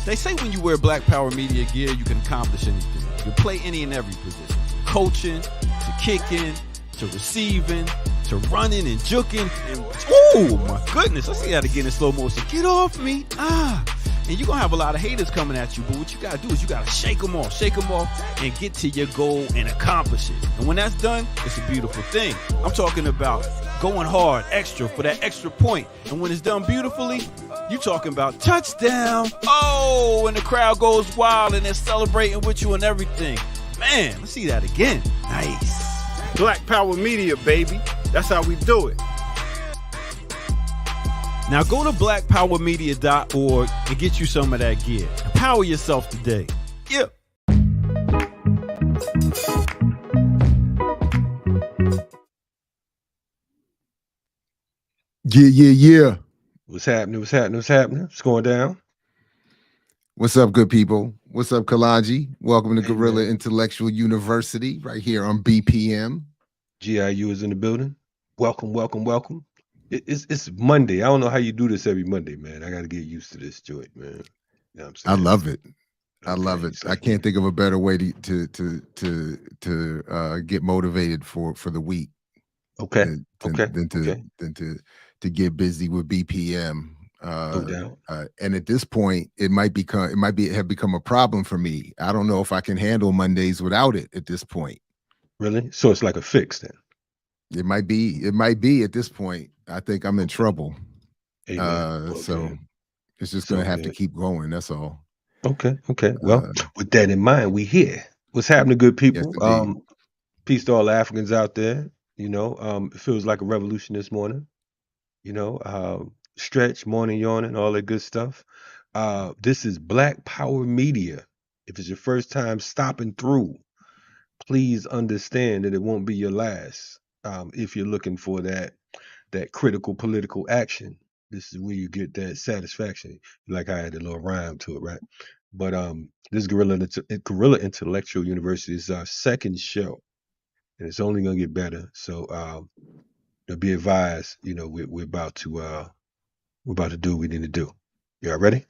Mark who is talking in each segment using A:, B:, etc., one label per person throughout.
A: They say when you wear Black Power Media gear, you can accomplish anything. You play any and every position. Coaching, to kicking, to receiving, to running and juking. And, oh my goodness, let's see that again in slow motion. Get off me. And you're going to have a lot of haters coming at you, but what you got to do is you got to shake them off, and get to your goal and accomplish it. And when that's done, it's a beautiful thing. I'm talking about going hard, extra, for that extra point. And when it's done beautifully, you talking about touchdown. Oh, and the crowd goes wild and they're celebrating with you and everything. Man, let's see that again. Nice.
B: Black Power Media, baby. That's how we do it.
A: Now go to blackpowermedia.org and get you some of that gear. Empower yourself today. Yeah.
C: Yeah.
B: What's happening? What's going down?
C: What's up, good people? What's up, Kalonji? Welcome to Guerrilla Intellectual University right here on BPM.
B: GIU is in the building. Welcome. It's Monday. I don't know how you do this every Monday, man. I got to get used to this joint, man. You know what I'm saying?
C: I love it. I
B: Okay,
C: love it.
B: so-
C: I can't think of a better way to get motivated for the week.
B: Okay.
C: Than to get busy with BPM.
B: No doubt.
C: And at this point, it might have become a problem for me. I don't know if I can handle Mondays without it at this point.
B: Really? So it's like a fix then?
C: It might be at this point. I think I'm in trouble.
B: Amen. Okay.
C: So it's just going to have to keep going. That's all.
B: Okay. Well, with that in mind, we here. What's happening, good people?
C: Yes,
B: Peace to all the Africans out there. You know, it feels like a revolution this morning. You know, stretch, morning yawning, all that good stuff. This is Black Power Media. If it's your first time stopping through, please understand that it won't be your last. If you're looking for that critical political action, this is where you get that satisfaction. Like I had a little rhyme to it, right? But this Guerrilla Intellectual University is our second show, and it's only gonna get better. So be advised, you know, we're about to do what we need to do. Y'all ready?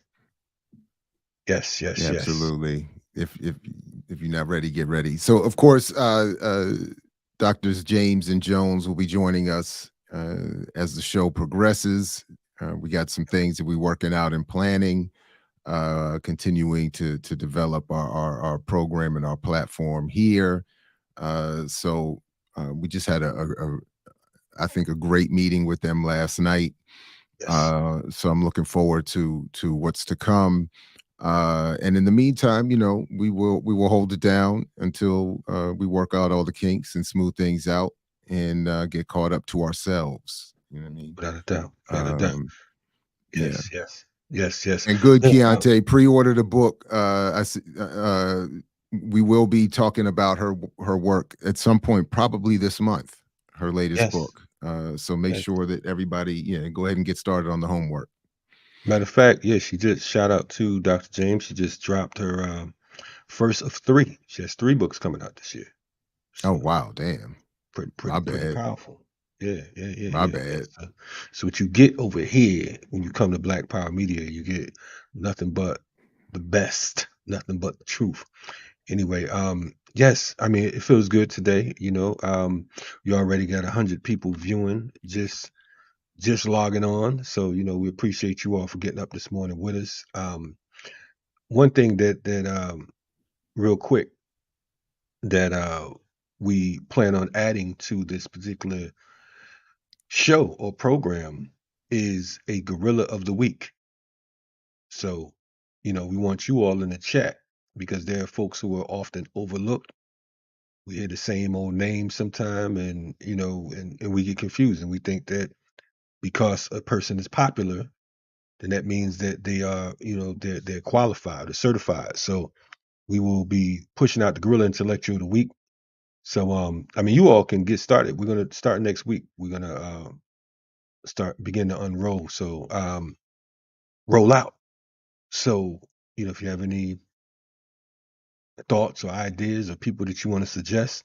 B: Yes.
C: Absolutely. If you're not ready, get ready. So of course, Doctors James and Jones will be joining us as the show progresses. We got some things that we're working out and planning, continuing to develop our program and our platform here. So we just had I think a great meeting with them last night.
B: Yes.
C: So I'm looking forward to what's to come. And in the meantime, you know, we will hold it down until we work out all the kinks and smooth things out and get caught up to ourselves. You know what I mean?
B: Without a doubt. Yes.
C: And good, Keontae, pre-order the book. We will be talking about her work at some point, probably this month, her latest book. So make sure that everybody, go ahead and get started on the homework.
B: Matter of fact, she just shout out to Dr. James. She just dropped her first of 3. She has 3 books coming out this year. So,
C: oh wow, damn.
B: Pretty powerful. Yeah.
C: My bad.
B: So what you get over here when you come to Black Power Media, you get nothing but the best, nothing but the truth. Anyway, yes, I mean it feels good today. You know, you already got 100 people viewing just logging on. So, you know, we appreciate you all for getting up this morning with us. One thing that real quick that we plan on adding to this particular show or program is a Gorilla of the Week. So, you know, we want you all in the chat because there are folks who are often overlooked. We hear the same old name sometime and, you know, and we get confused and we think that because a person is popular, then that means that they are, you know, they're qualified or certified. So we will be pushing out the Guerrilla Intellectual of the Week. So I mean, you all can get started. We're gonna start next week. We're gonna begin to unroll. So roll out. So, you know, if you have any thoughts or ideas or people that you want to suggest,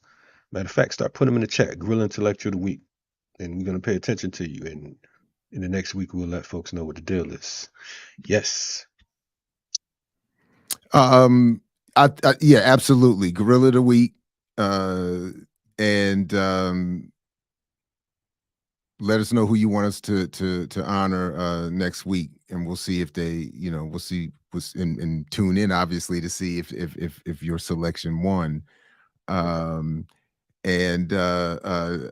B: matter of fact, start putting them in the chat. Guerrilla Intellectual of the Week, and we're gonna pay attention to you. And in the next week, we'll let folks know what the deal is. Yes.
C: Um, yeah, absolutely. Gorilla of the Week, and let us know who you want us to honor next week, and we'll see if they, we'll see, and tune in obviously to see if your selection won. Um, and I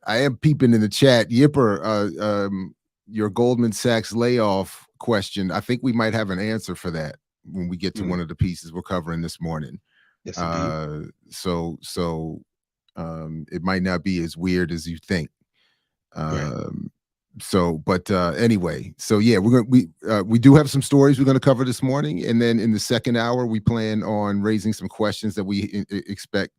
C: am peeping in the chat, Yipper. Your Goldman Sachs layoff question. I think we might have an answer for that when we get to one of the pieces we're covering this morning.
B: Yes, indeed.
C: So it might not be as weird as you think.
B: Right.
C: But anyway, so yeah, we do have some stories we're going to cover this morning, and then in the second hour we plan on raising some questions that we expect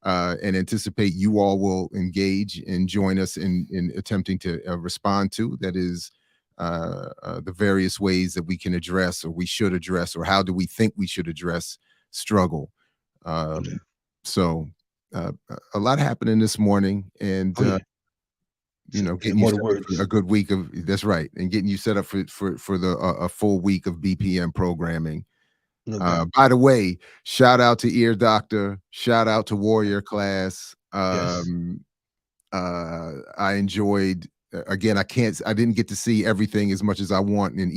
C: and anticipate you all will engage and join us in attempting to respond to. That is the various ways that we can address, or we should address, or how do we think we should address struggle. So a lot happening this morning, and getting you set up for a good week of, that's right, and getting you set up for the a full week of BPM programming. By the way, shout out to Ear Doctor, shout out to Warrior Class. I enjoyed, again, I didn't get to see everything as much as I want in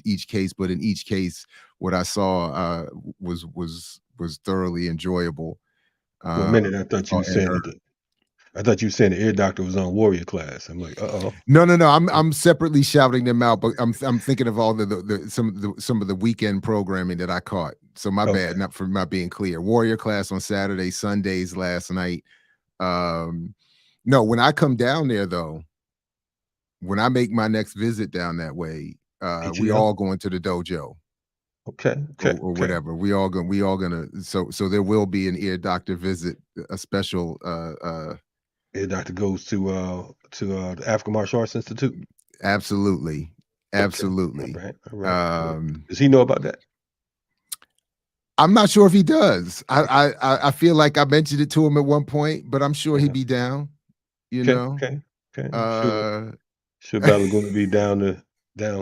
C: each case, but in each case, what I saw was thoroughly enjoyable.
B: For a minute, I thought you were saying the Ear Doctor was on Warrior Class. I'm like,
C: No. I'm separately shouting them out, but I'm thinking of all some of the weekend programming that I caught. So my bad, not for not being clear. Warrior Class on Saturday, Sundays last night. No, when I come down there though, when I make my next visit down that way, we all going to the dojo. Or whatever. We all gonna. So there will be an Ear Doctor visit, a special.
B: Ear Doctor goes to the African Martial Arts Institute.
C: Absolutely.
B: All right. Does he know about that?
C: I'm not sure if he does. I feel like I mentioned it to him at one point, but I'm sure he'd be down.
B: Okay. Sure, Balagoon be down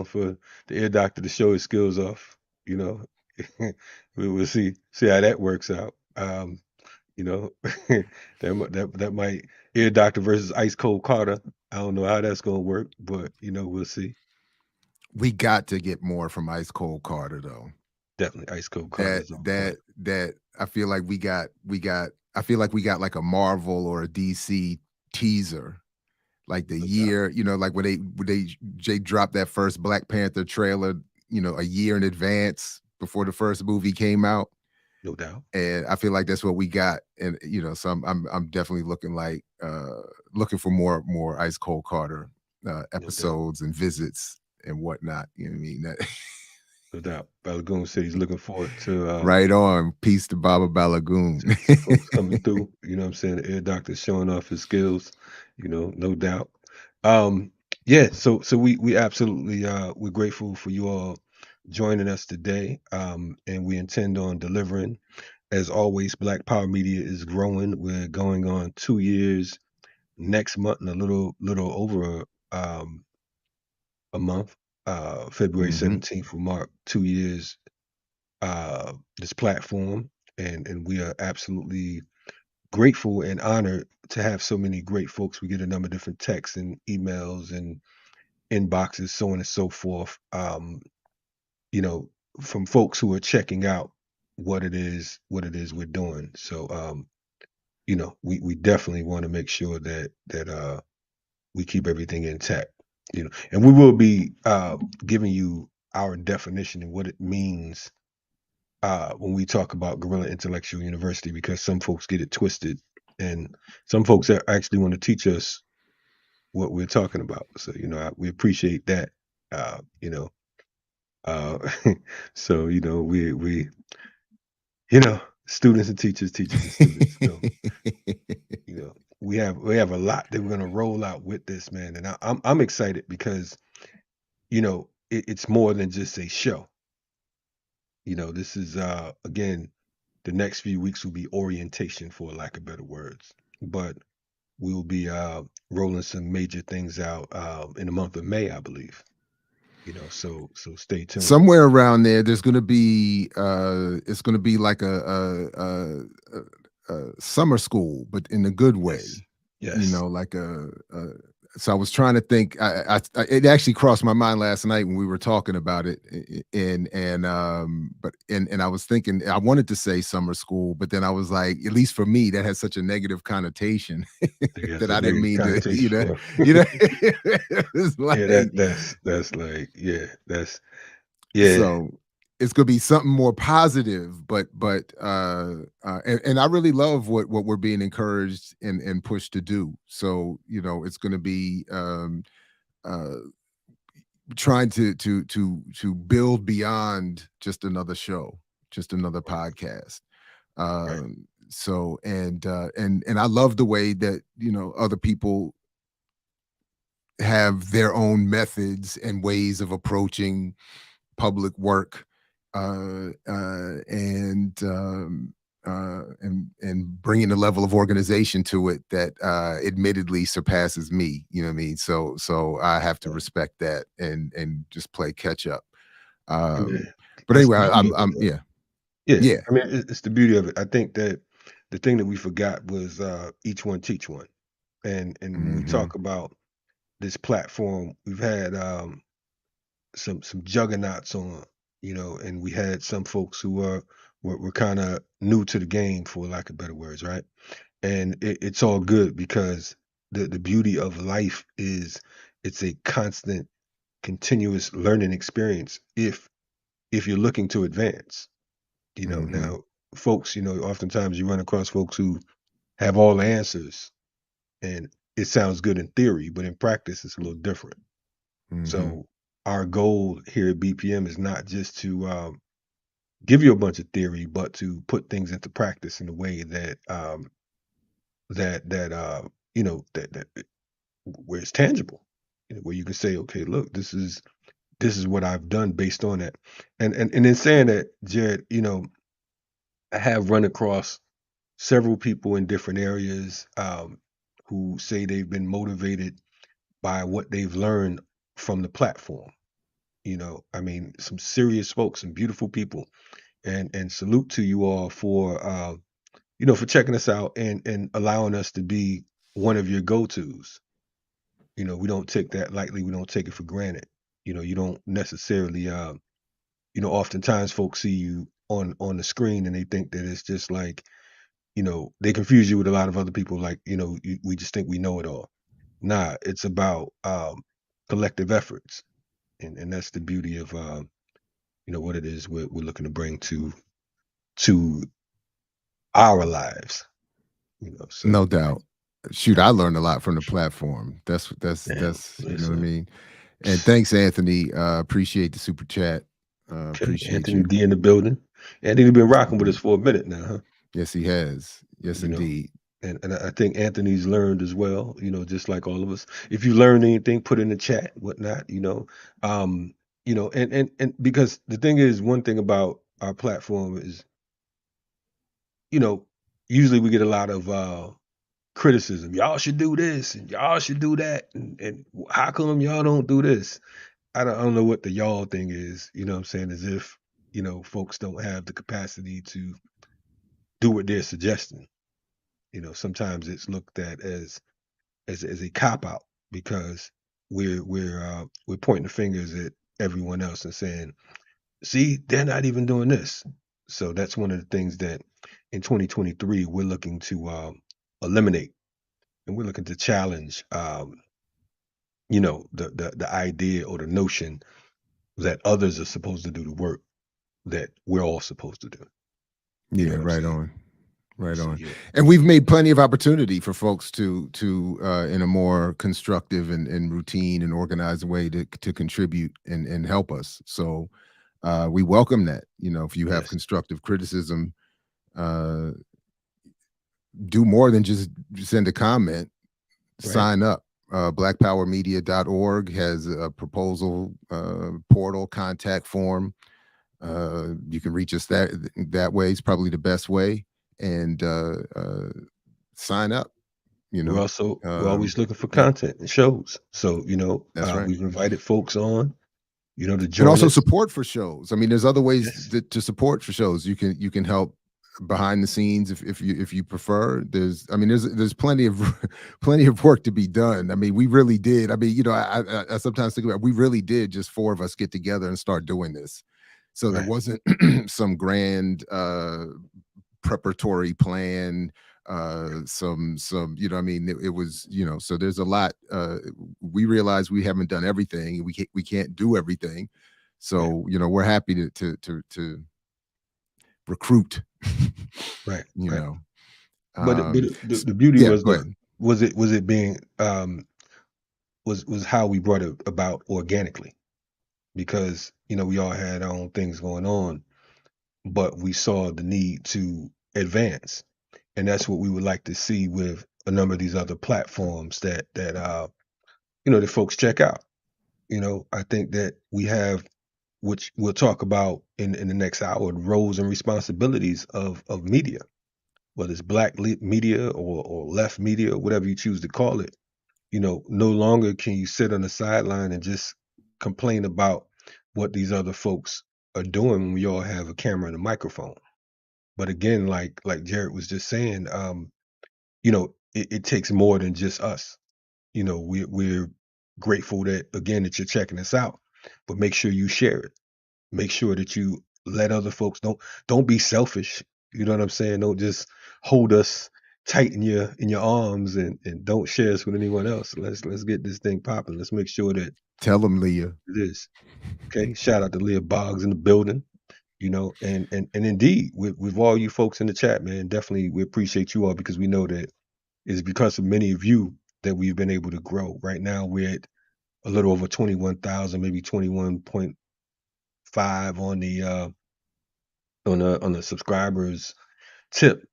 B: for the Ear Doctor to show his skills off. We'll see how that works out. That might, Ear Doctor versus Ice Cold Carter. I don't know how that's gonna work, but we'll see.
C: We got to get more from Ice Cold Carter though.
B: Definitely Ice Cold Carter.
C: That I feel like we got like a Marvel or a DC teaser, like the year, like when they dropped that first Black Panther trailer, a year in advance before the first movie came out.
B: No doubt.
C: And I feel like that's what we got. And so I'm definitely looking for more Ice Cold Carter episodes and visits and whatnot. You know what I mean?
B: No doubt. Balagoon said he's looking forward to
C: right on. Peace to Baba Balagoon.
B: Folks coming through. You know what I'm saying? The Ear Doctor showing off his skills, no doubt. So we absolutely we're grateful for you all joining us today. And we intend on delivering. As always, Black Power Media is growing. We're going on 2 years next month, and a little over a month. February 17th will mark 2 years this platform, and we are absolutely grateful and honored to have so many great folks. We get a number of different texts and emails and inboxes, so on and so forth. From folks who are checking out what it is we're doing. So we definitely want to make sure that we keep everything intact. And we will be giving you our definition and what it means when we talk about Guerrilla Intellectual University, because some folks get it twisted, and some folks actually want to teach us what we're talking about. So we appreciate that. So we students and teachers and students. So, we have a lot that we're going to roll out with this, man, and I'm excited because it's more than just a show. This is again, the next few weeks will be orientation, for lack of better words, but we'll be rolling some major things out in the month of May, I believe. So stay tuned.
C: Somewhere around there's going to be it's going to be like a summer school, but in a good way.
B: Yes.
C: Like so I was trying to think. It actually crossed my mind last night when we were talking about it, and I was thinking I wanted to say summer school, but then I was like, at least for me, that has such a negative connotation that I didn't mean to. It's like,
B: that's like yeah.
C: So it's going to be something more positive, but and I really love what we're being encouraged and pushed to do. So it's going to be trying to build beyond just another show, just another podcast.
B: Right.
C: So and I love the way that other people have their own methods and ways of approaching public work, and bringing a level of organization to it that admittedly surpasses me. You know what I mean? So I have to respect that and just play catch up. But anyway, yeah.
B: I mean, it's the beauty of it. I think that the thing that we forgot was each one teach one, and when we talk about this platform, we've had some juggernauts on, and we had some folks who were kind of new to the game, for lack of better words, right? And it's all good because the beauty of life is it's a constant, continuous learning experience if you're looking to advance. Now, folks, oftentimes you run across folks who have all the answers, and it sounds good in theory, but in practice, it's a little different. So our goal here at BPM is not just to give you a bunch of theory, but to put things into practice in a way that where it's tangible, where you can say, okay, look, this is what I've done based on that. And in saying that, Jared, I have run across several people in different areas who say they've been motivated by what they've learned from the platform. I mean, some serious folks, some beautiful people, and salute to you all for for checking us out and allowing us to be one of your go-tos. We don't take that lightly. We don't take it for granted. You don't necessarily oftentimes folks see you on the screen and they think that it's just like, they confuse you with a lot of other people, like, we just think we know it all. Nah, it's about collective efforts. And that's the beauty of what it is we're looking to bring to our lives. So
C: no doubt. Shoot, I learned a lot from the platform. That's
B: man,
C: you know what I mean. And thanks, Anthony. Appreciate the super chat. Appreciate
B: Anthony
C: you.
B: D in the building. Anthony been rocking with us for a minute now, huh?
C: Yes, he has. Yes, indeed.
B: And I think Anthony's learned as well, just like all of us. If you learned anything, put in the chat, whatnot, and because the thing is, one thing about our platform is, usually we get a lot of criticism. Y'all should do this and y'all should do that. And how come y'all don't do this? I don't know what the y'all thing is, what I'm saying, as if, folks don't have the capacity to do what they're suggesting. Sometimes it's looked at as a cop out because we're pointing the fingers at everyone else and saying, see, they're not even doing this. So that's one of the things that in 2023 we're looking to eliminate, and we're looking to challenge the idea or the notion that others are supposed to do the work that we're all supposed to do.
C: Yeah, right on. Right on. Yeah. And we've made plenty of opportunity for folks to in a more constructive and routine and organized way to contribute and help us. So we welcome that. If you have constructive criticism, do more than just send a comment. Right. Sign up. blackpowermedia.org has a proposal portal, contact form. You can reach us that way. It's probably the best way. And sign up.
B: We're always looking for content and shows. So
C: that's right.
B: We've invited folks on, you know, to
C: And
B: join
C: also
B: us.
C: support for shows. I mean, there's other ways
B: Yes.
C: to support for shows. You can help behind the scenes if you prefer. There's plenty of plenty of work to be done. I mean, we really did. I mean, you know, I sometimes think about, we really did, just four of us, get together and start doing this. So there
B: Right.
C: wasn't some grand preparatory plan, some you know, I mean, it was, you know, so there's a lot. We realize we haven't done everything. We can't do everything. So, you know, we're happy to recruit,
B: Right.
C: you
B: Right.
C: know.
B: But the beauty
C: Yeah,
B: was
C: go ahead.
B: was it being was how we brought it about organically, because you know we all had our own things going on, but we saw the need to advance, and that's what we would like to see with a number of these other platforms that you know, the folks check out. You know, I think that we have, which we'll talk about in the next hour, the roles and responsibilities of media, whether it's media or left media, whatever you choose to call it. You know, no longer can you sit on the sideline and just complain about what these other folks are doing when we all have a camera and a microphone. But again, like Jared was just saying, you know, it takes more than just us. You know, we're grateful that, again, that you're checking us out, but make sure you share it. Make sure that you let other folks, don't be selfish. You know what I'm saying? Don't just hold us tight in your arms and don't share us with anyone else. Let's get this thing popping. Let's make sure that
C: Tell them, Leah.
B: it is. Okay. Shout out to Leah Boggs in the building. You know, and indeed, with all you folks in the chat, man, definitely we appreciate you all, because we know that it's because of many of you that we've been able to grow. Right now we're at a little over 21,000, maybe 21.5 on the subscribers tip.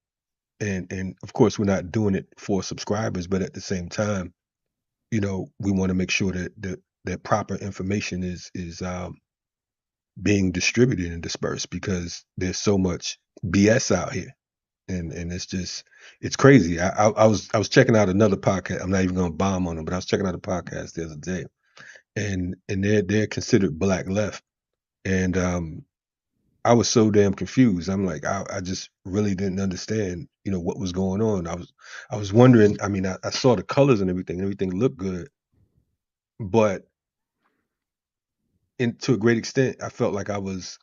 B: And of course we're not doing it for subscribers, but at the same time, you know, we want to make sure that proper information is being distributed and dispersed, because there's so much BS out here. And it's crazy. I was checking out another podcast. I'm not even gonna bomb on them, but I was checking out a podcast the other day, and they're considered black left. And I was so damn confused. I'm like, I just really didn't understand, you know, what was going on. I was wondering. I mean, I saw the colors and everything looked good, but to a great extent, I felt like I was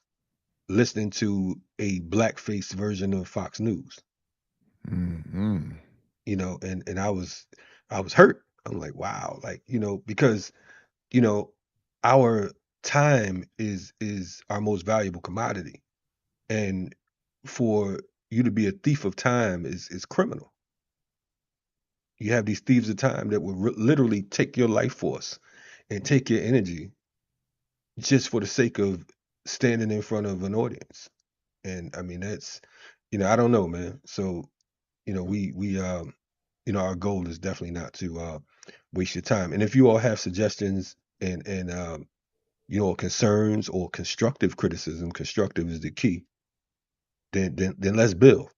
B: listening to a blackface version of Fox News.
C: Mhm.
B: You know, and I was hurt. I'm like, wow, like, you know, because, you know, our time is our most valuable commodity. And for you to be a thief of time is criminal. You have these thieves of time that will literally take your life force and take your energy just for the sake of standing in front of an audience. And I mean, that's, you know, I don't know, man. So, you know, we you know, our goal is definitely not to waste your time. And if you all have suggestions and you know, concerns or constructive criticism, constructive is the key. Then let's build.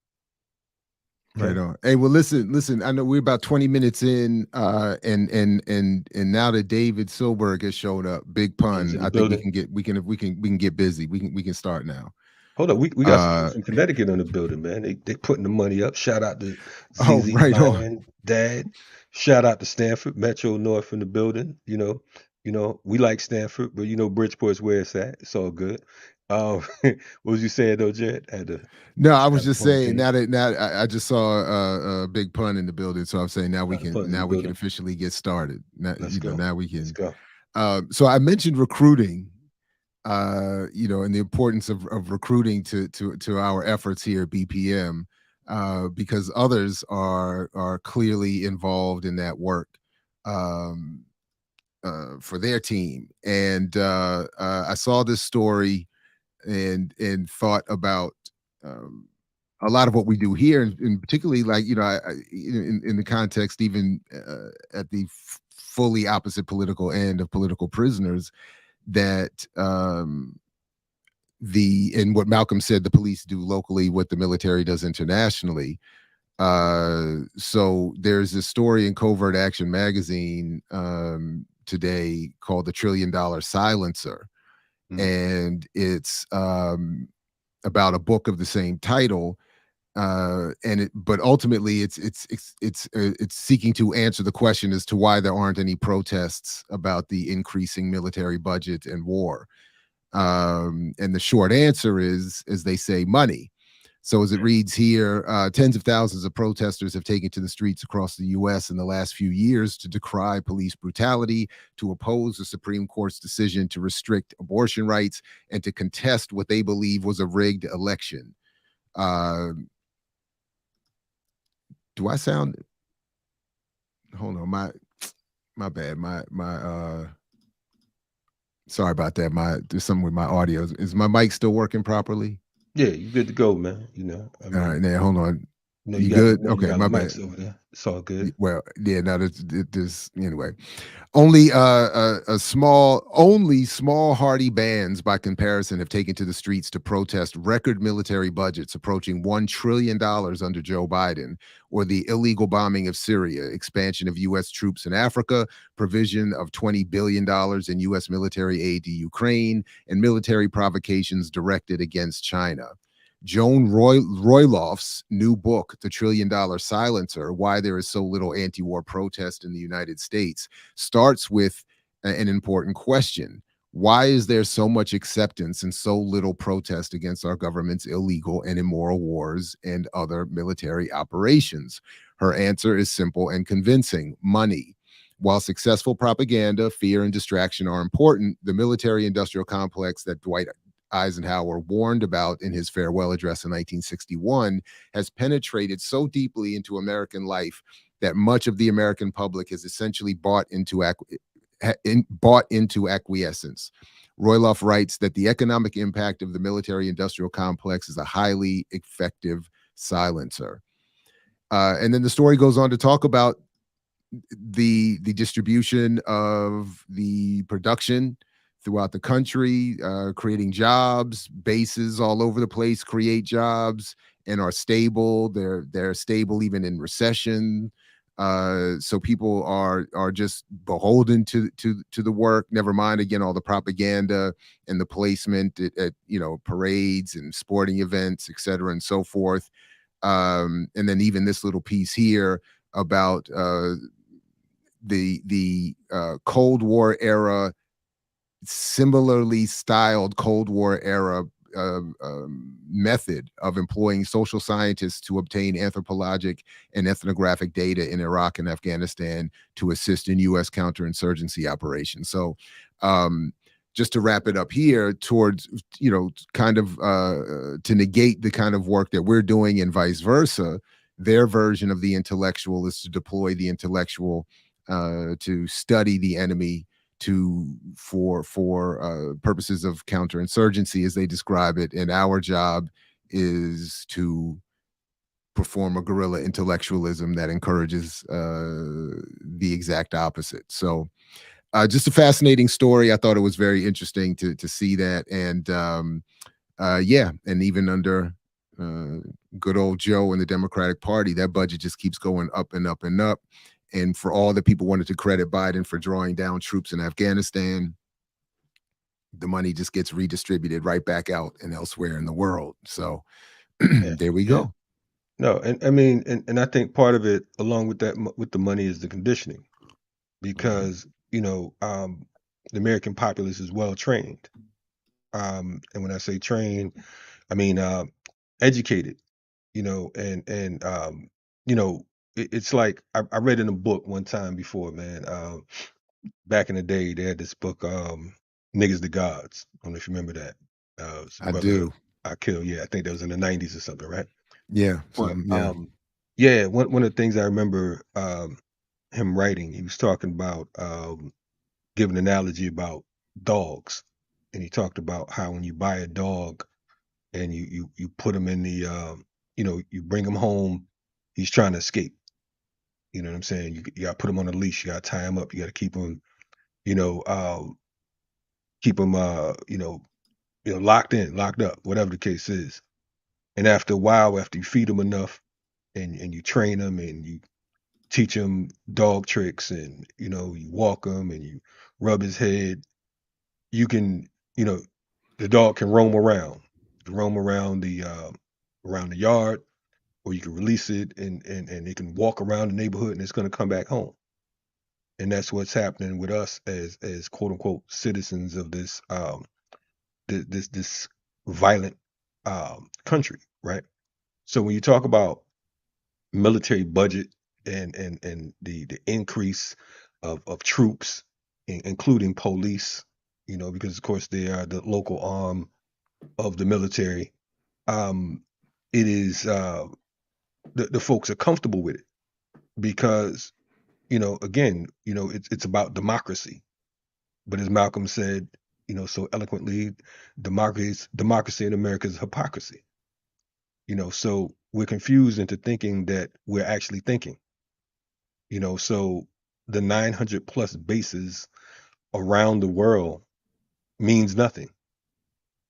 C: Right
B: Okay.
C: on. Hey, well, listen. I know we're about 20 minutes in, and now that David Silberg has shown up, big
B: He's
C: pun.
B: in the
C: I think
B: building.
C: we can get busy. We can start now.
B: Hold up, we got some
C: Uh,
B: folks from Connecticut in the building, man. They putting the money up. Shout out to
C: oh,
B: ZZ
C: right on.
B: Lion, Dad. Shout out to Stanford, Metro North in the building. You know, we like Stanford, but you know Bridgeport's where it's at. It's all good. What was you saying though, Jed? I had to
C: No, I was
B: stop
C: just
B: before I
C: saying,
B: came.
C: now I just saw a big pun in the building, so I'm saying
B: Shout out to Pun's in the
C: now we can
B: building.
C: officially get started. Now,
B: Let's
C: you know,
B: go.
C: now we
B: Let's
C: can.
B: go.
C: So I mentioned recruiting, you know, and the importance of recruiting to our efforts here at BPM, because others are clearly involved in that work. Um, for their team, and I saw this story and thought about um, a lot of what we do here, and particularly, like, you know, in the context, even at the fully opposite political end of political prisoners, that and what Malcolm said, the police do locally what the military does internationally. So there's this story in Covert Action magazine today called "The $1 Trillion Silencer," and it's about a book of the same title. But ultimately, it's seeking to answer the question as to why there aren't any protests about the increasing military budget and war. And the short answer is, as they say, money. So as it reads here, tens of thousands of protesters have taken to the streets across the U.S. in the last few years to decry police brutality, to oppose the Supreme Court's decision to restrict abortion rights, and to contest what they believe was a rigged election. Uh, do I sound? Hold on, my bad. Sorry about that. There's something with my audio. Is my mic still working properly?
B: Yeah, you good to go, man. I
C: All
B: mean,
C: right, now hold on. You
B: got
C: good?
B: you
C: Okay,
B: got
C: my
B: the
C: bad.
B: mics over there. It's all good.
C: Well, yeah, no, this anyway. Only small hardy bands by comparison have taken to the streets to protest record military budgets approaching $1 trillion under Joe Biden, or the illegal bombing of Syria, expansion of U.S. troops in Africa, provision of $20 billion in U.S. military aid to Ukraine, and military provocations directed against China. Joan Royloff's new book, The $1 Trillion Silencer: Why There Is So Little Anti-War Protest in the United States, starts with an important question. Why is there so much acceptance and so little protest against our government's illegal and immoral wars and other military operations? Her answer is simple and convincing: money. While successful propaganda, fear, and distraction are important, the military-industrial complex that Dwight Eisenhower warned about in his farewell address in 1961 has penetrated so deeply into American life that much of the American public has essentially bought into acquiescence. Royloff writes that the economic impact of the military-industrial complex is a highly effective silencer. And then the story goes on to talk about the distribution of the production throughout the country, creating jobs. Bases all over the place create jobs and are stable. They're stable even in recession. So people are just beholden to the work. Never mind, again, all the propaganda and the placement at parades and sporting events, et cetera, and so forth. And then even this little piece here about the Cold War era, similarly styled Cold War era method of employing social scientists to obtain anthropologic and ethnographic data in Iraq and Afghanistan to assist in U.S. counterinsurgency operations. So just to wrap it up here towards, kind of to negate the kind of work that we're doing and vice versa, their version of the intellectual is to deploy the intellectual to study the enemy for purposes of counterinsurgency, as they describe it, and our job is to perform a guerrilla intellectualism that encourages the exact opposite. So just a fascinating story. I thought it was very interesting to see that, and and even under good old Joe and the Democratic Party, that budget just keeps going up and up and up. And for all the people wanted to credit Biden for drawing down troops in Afghanistan, the money just gets redistributed right back out and elsewhere in the world. So there we go.
B: No, and I mean, and I think part of it, along with that, with the money, is the conditioning, because the American populace is well trained, and when I say trained, I mean educated, and it's like I read in a book one time before, man. Back in the day, they had this book, "Niggas the Gods." I don't know if you remember that.
C: I
B: Brother
C: do.
B: I Kill. Yeah, I think that was in the '90s or something, right?
C: Yeah.
B: But
C: Yeah.
B: one of the things I remember him writing, he was talking about giving an analogy about dogs, and he talked about how when you buy a dog and you put him in the you bring him home, he's trying to escape. You know what I'm saying? You got to put him on a leash. You got to tie him up. You got to keep him, you know, uh, keep him, locked in, locked up, whatever the case is. And after a while, after you feed him enough, and you train him and you teach him dog tricks, and you walk him and you rub his head, you can, The dog can roam around, around the yard, or you can release it and it can walk around the neighborhood and it's going to come back home. And that's what's happening with us as quote unquote citizens of this violent country, right? So when you talk about military budget and the increase of troops, including police, because of course they are the local arm of the military. It is the folks are comfortable with it because again, it's about democracy. But as Malcolm said, so eloquently, democracy in America is hypocrisy. So we're confused into thinking that we're actually thinking. So the 900 plus bases around the world means nothing.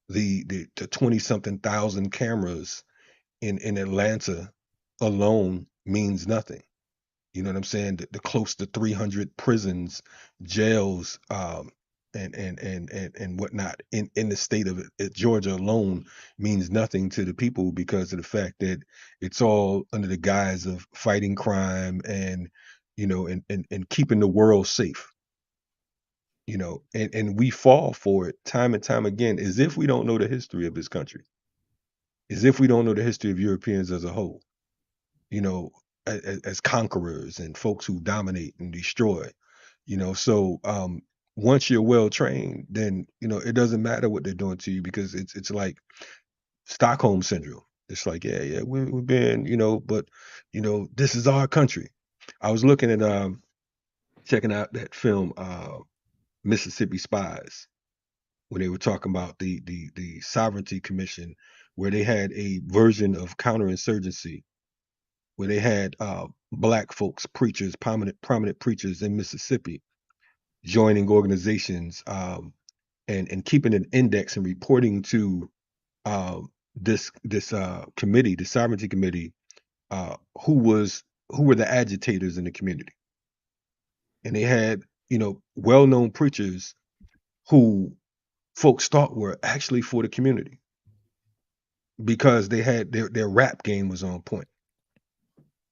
B: The 20 something thousand cameras in Atlanta alone means nothing. You know what I'm saying? The close to 300 prisons, jails, and whatnot in the state of Georgia alone means nothing to the people because of the fact that it's all under the guise of fighting crime and and keeping the world safe. And we fall for it time and time again, as if we don't know the history of this country, as if we don't know the history of Europeans as a whole. As conquerors and folks who dominate and destroy. So once you're well trained, then it doesn't matter what they're doing to you because it's like Stockholm syndrome. It's like, yeah, we've been, but this is our country. I was looking at checking out that film Mississippi Spies when they were talking about the Sovereignty Commission, where they had a version of counterinsurgency where they had black folks, preachers, prominent preachers in Mississippi, joining organizations and keeping an index and reporting to this committee, the Sovereignty Committee, who were the agitators in the community, and they had well-known preachers who folks thought were actually for the community because they had their rap game was on point.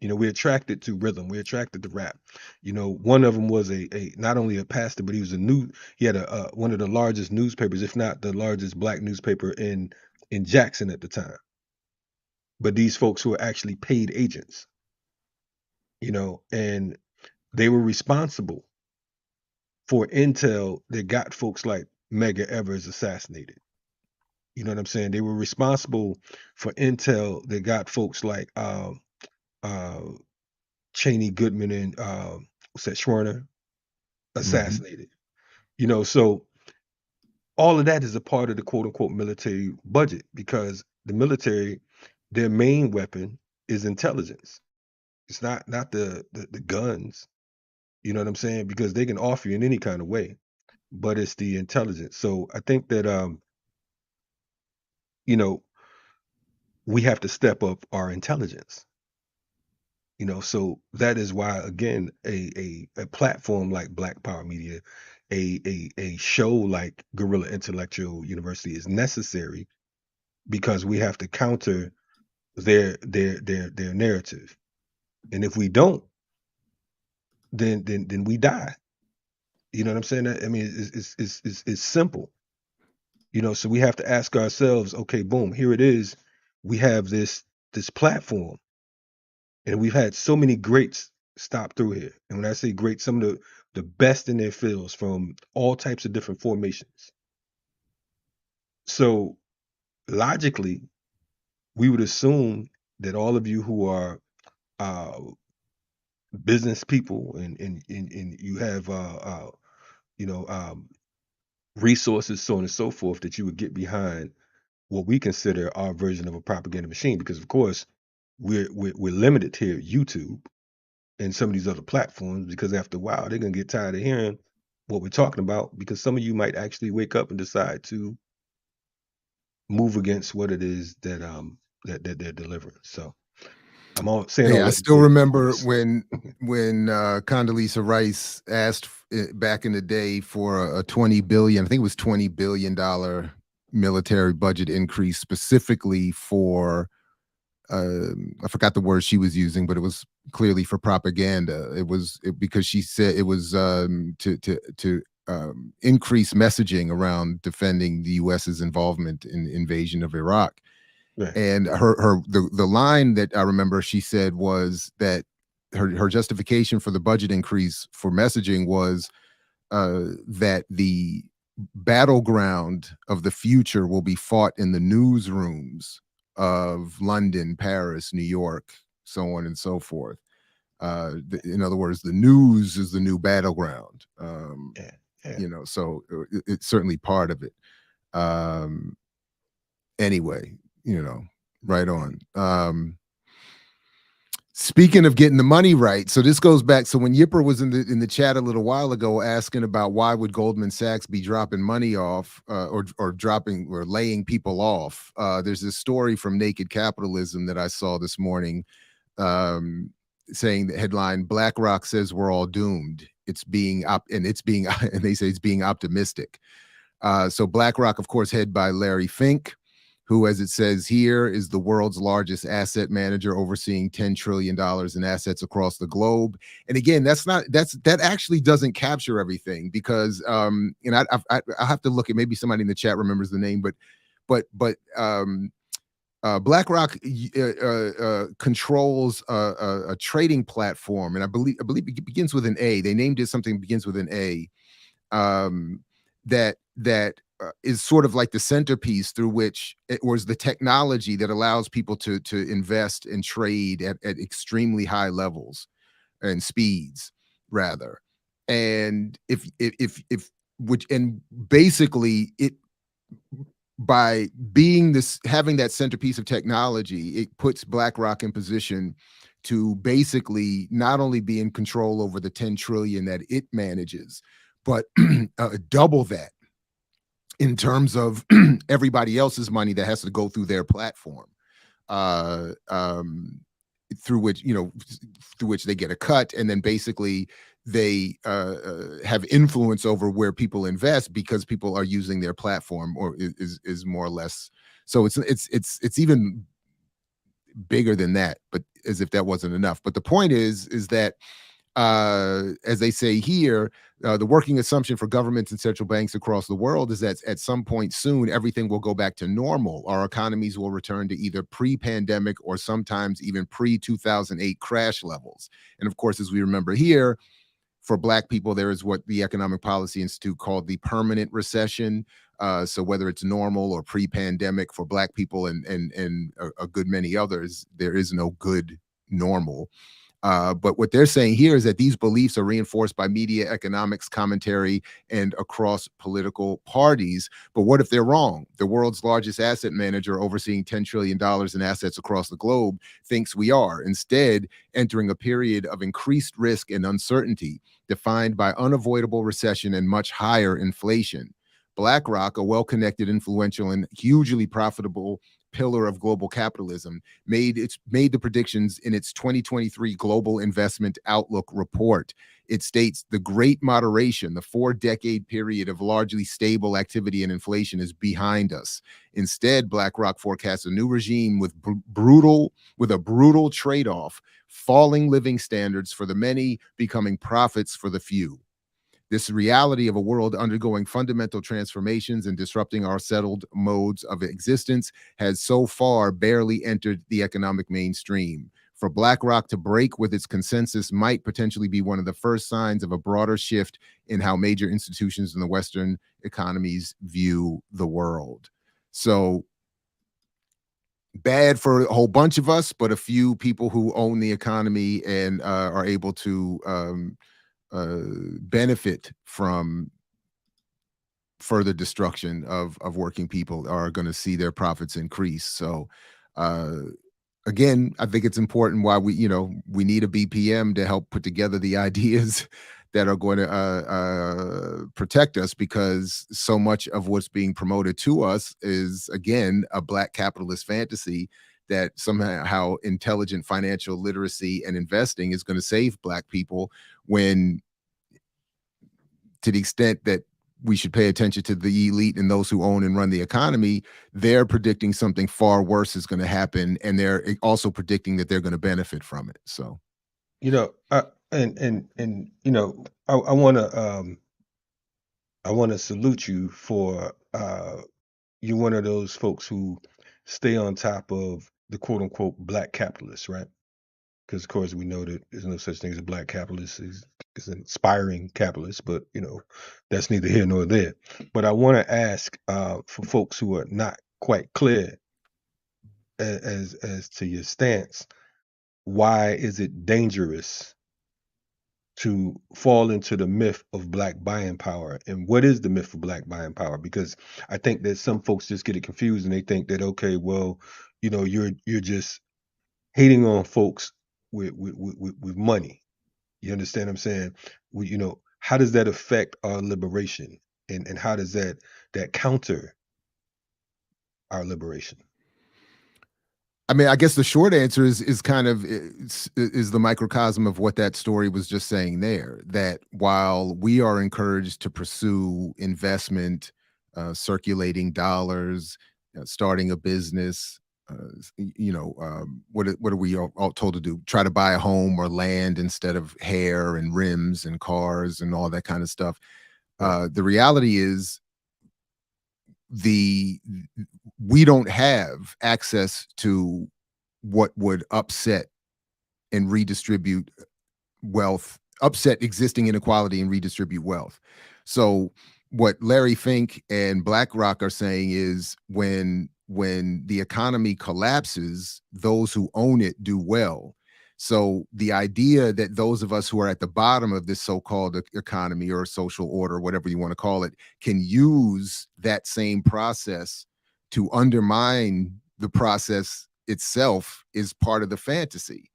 B: We're attracted to rhythm. We're attracted to rap. One of them was a not only a pastor, but he had a one of the largest newspapers, if not the largest black newspaper in Jackson at the time. But these folks who were actually paid agents, and they were responsible for intel that got folks like Medgar Evers assassinated. You know what I'm saying? They were responsible for intel that got folks like Cheney, Goodman, and what's that, Schwerner assassinated. So all of that is a part of the quote unquote military budget because the military, their main weapon is intelligence. It's not the guns. You know what I'm saying? Because they can offer you in any kind of way, but it's the intelligence. So I think that we have to step up our intelligence. So that is why, again, a platform like Black Power Media, a show like Guerrilla University is necessary because we have to counter their narrative. And if we don't, then we die. You know what I'm saying? I mean, it's simple. So we have to ask ourselves, okay, boom, here it is. We have this platform. And we've had so many greats stop through here. And when I say great, some of the best in their fields from all types of different formations. So logically, we would assume that all of you who are business people and you have resources, so on and so forth, that you would get behind what we consider our version of a propaganda machine, because of course we're limited here at YouTube and some of these other platforms, because after a while they're gonna get tired of hearing what we're talking about, because some of you might actually wake up and decide to move against what it is that that they're delivering. So I'm all saying.
C: Hey, I still remember when Condoleezza Rice asked back in the day for a $20 billion, I think it was $20 billion military budget increase specifically for I forgot the word she was using, but it was clearly for propaganda. Because she said it was to increase messaging around defending the U.S.'s involvement in the invasion of Iraq.
B: Right.
C: And the line that I remember she said was that her justification for the budget increase for messaging was that the battleground of the future will be fought in the newsrooms of London, Paris, New York, so on and so forth. In other words, the news is the new battleground.
B: Yeah.
C: So it's certainly part of it. Anyway, right on. Speaking of getting the money right, so this goes back. So when Yipper was in the chat a little while ago asking about why would Goldman Sachs be dropping money off or dropping or laying people off, there's this story from Naked Capitalism that I saw this morning saying the headline, BlackRock says we're all doomed. And they say it's being optimistic. So BlackRock, of course, headed by Larry Fink, who, as it says here, is the world's largest asset manager overseeing $10 trillion in assets across the globe. And again, that actually doesn't capture everything because, I have to look at, maybe somebody in the chat remembers the name, but BlackRock controls a trading platform, and I believe it begins with an A. They named it something that begins with an A. That is sort of like the centerpiece through which it was the technology that allows people to invest and trade at extremely high levels and speeds, rather. And basically it, by having that centerpiece of technology, it puts BlackRock in position to basically not only be in control over the 10 trillion that it manages, but double that in terms of everybody else's money that has to go through their platform, through which they get a cut, and then basically they have influence over where people invest because people are using their platform, or is more or less. So it's even bigger than that, but as if that wasn't enough. But the point is that as they say here, the working assumption for governments and central banks across the world is that at some point soon, everything will go back to normal. Our economies will return to either pre-pandemic or sometimes even pre-2008 crash levels. And of course, as we remember here, for Black people, there is what the Economic Policy Institute called the permanent recession. So whether it's normal or pre-pandemic for Black people and a good many others, there is no good normal. But what they're saying here is that these beliefs are reinforced by media, economics, commentary, and across political parties. But what if they're wrong? The world's largest asset manager overseeing $10 trillion in assets across the globe thinks we are instead entering a period of increased risk and uncertainty defined by unavoidable recession and much higher inflation. BlackRock, a well-connected, influential, and hugely profitable pillar of global capitalism, made the predictions in its 2023 Global Investment Outlook report. It states the great moderation, the 4-decade period of largely stable activity and inflation, is behind us. Instead, BlackRock forecasts a new regime with a brutal trade-off, falling living standards for the many becoming profits for the few. This reality of a world undergoing fundamental transformations and disrupting our settled modes of existence has so far barely entered the economic mainstream. For BlackRock to break with its consensus might potentially be one of the first signs of a broader shift in how major institutions in the Western economies view the world. So bad for a whole bunch of us, but a few people who own the economy and are able to benefit from further destruction of working people are going to see their profits increase. So again, I think it's important why we need a BPM to help put together the ideas that are going to protect us, because so much of what's being promoted to us is, again, a Black capitalist fantasy that somehow intelligent financial literacy and investing is going to save Black people, when, to the extent that we should pay attention to the elite and those who own and run the economy. They're predicting something far worse is going to happen, and they're also predicting that they're going to benefit from it. So,
B: You know, and you know, I want to salute you for you're one of those folks who stay on top of the quote unquote black capitalists, right? Because of course we know that there's no such thing as a black capitalist, is an inspiring capitalist, but you know, that's neither here nor there. But I want to ask for folks who are not quite clear as to your stance, why is it dangerous to fall into the myth of black buying power? And what is the myth of black buying power? Because I think that some folks just get it confused and they think that, okay, well, you know, you're just hating on folks with money. You understand what I'm saying? You know, how does that affect our liberation? And how does that counter our liberation?
C: I mean, I guess the short answer is kind of is the microcosm of what that story was just saying there. That while we are encouraged to pursue investment, circulating dollars, starting a business, what are we all told to do? Try to buy a home or land instead of hair and rims and cars and all that kind of stuff. The reality is we don't have access to what would upset and redistribute wealth, upset existing inequality and redistribute wealth. So what Larry Fink and BlackRock are saying is when the economy collapses, those who own it do well. So the idea that those of us who are at the bottom of this so-called economy or social order, whatever you want to call it, can use that same process to undermine the process itself is part of the fantasy.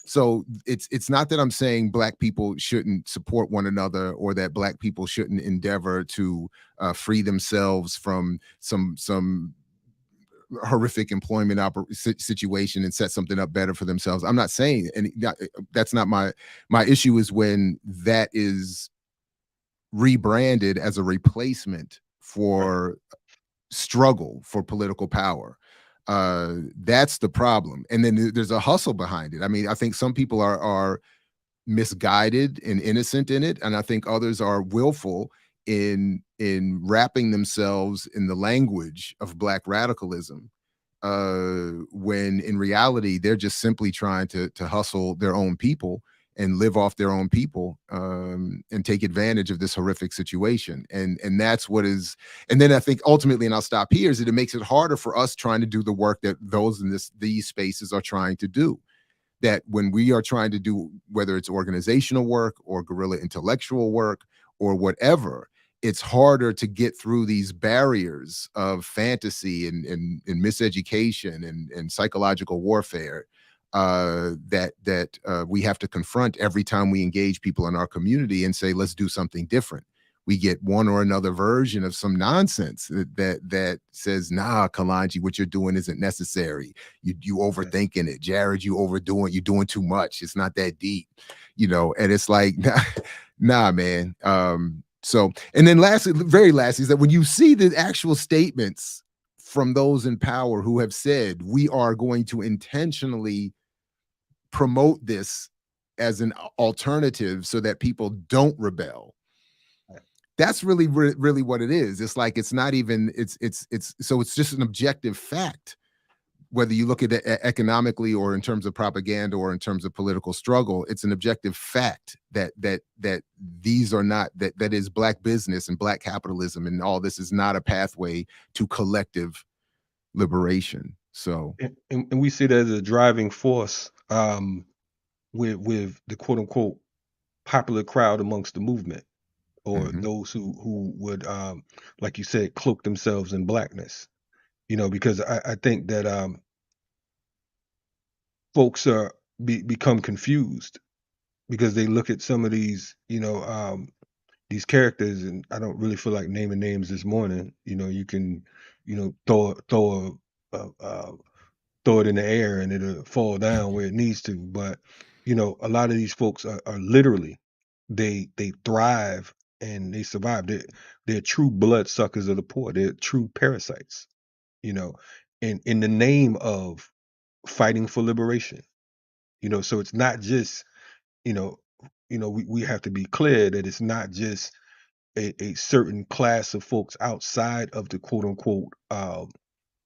C: So it's not that I'm saying black people shouldn't support one another or that black people shouldn't endeavor to free themselves from some horrific employment situation and set something up better for themselves. I'm not saying, and that's not my issue, is when that is rebranded as a replacement for struggle for political power. That's the problem. And then there's a hustle behind it. I mean, I think some people are misguided and innocent in it, and I think others are willful in wrapping themselves in the language of black radicalism, when in reality they're just simply trying to hustle their own people and live off their own people, and take advantage of this horrific situation. And that's what is, and then I think ultimately, and I'll stop here, is that it makes it harder for us trying to do the work that those in these spaces are trying to do. That when we are trying to do, whether it's organizational work or guerrilla intellectual work or whatever, it's harder to get through these barriers of fantasy and miseducation and psychological warfare that we have to confront every time we engage people in our community and say, let's do something different. We get one or another version of some nonsense that says, nah, Kalonji, what you're doing isn't necessary. You overthinking it. Jared, you're doing too much. It's not that deep, and it's like, nah, man. So, and then lastly, very lastly, is that when you see the actual statements from those in power who have said, we are going to intentionally promote this as an alternative so that people don't rebel. That's really what it is. It's like, it's not even, it's just an objective fact, whether you look at it economically or in terms of propaganda or in terms of political struggle. It's an objective fact that these are not, that is black business and black capitalism and all this is not a pathway to collective liberation. So,
B: and we see that as a driving force, with the quote unquote popular crowd amongst the movement, or those who would, like you said, cloak themselves in blackness. Because I think that folks become confused because they look at some of these, these characters, and I don't really feel like naming names this morning. You can, throw it in the air and it'll fall down where it needs to. But a lot of these folks are literally, they thrive and they survive. They're true bloodsuckers of the poor. They're true parasites, you know, in the name of fighting for liberation. So it's not just, you know, we have to be clear that it's not just a certain class of folks outside of the quote unquote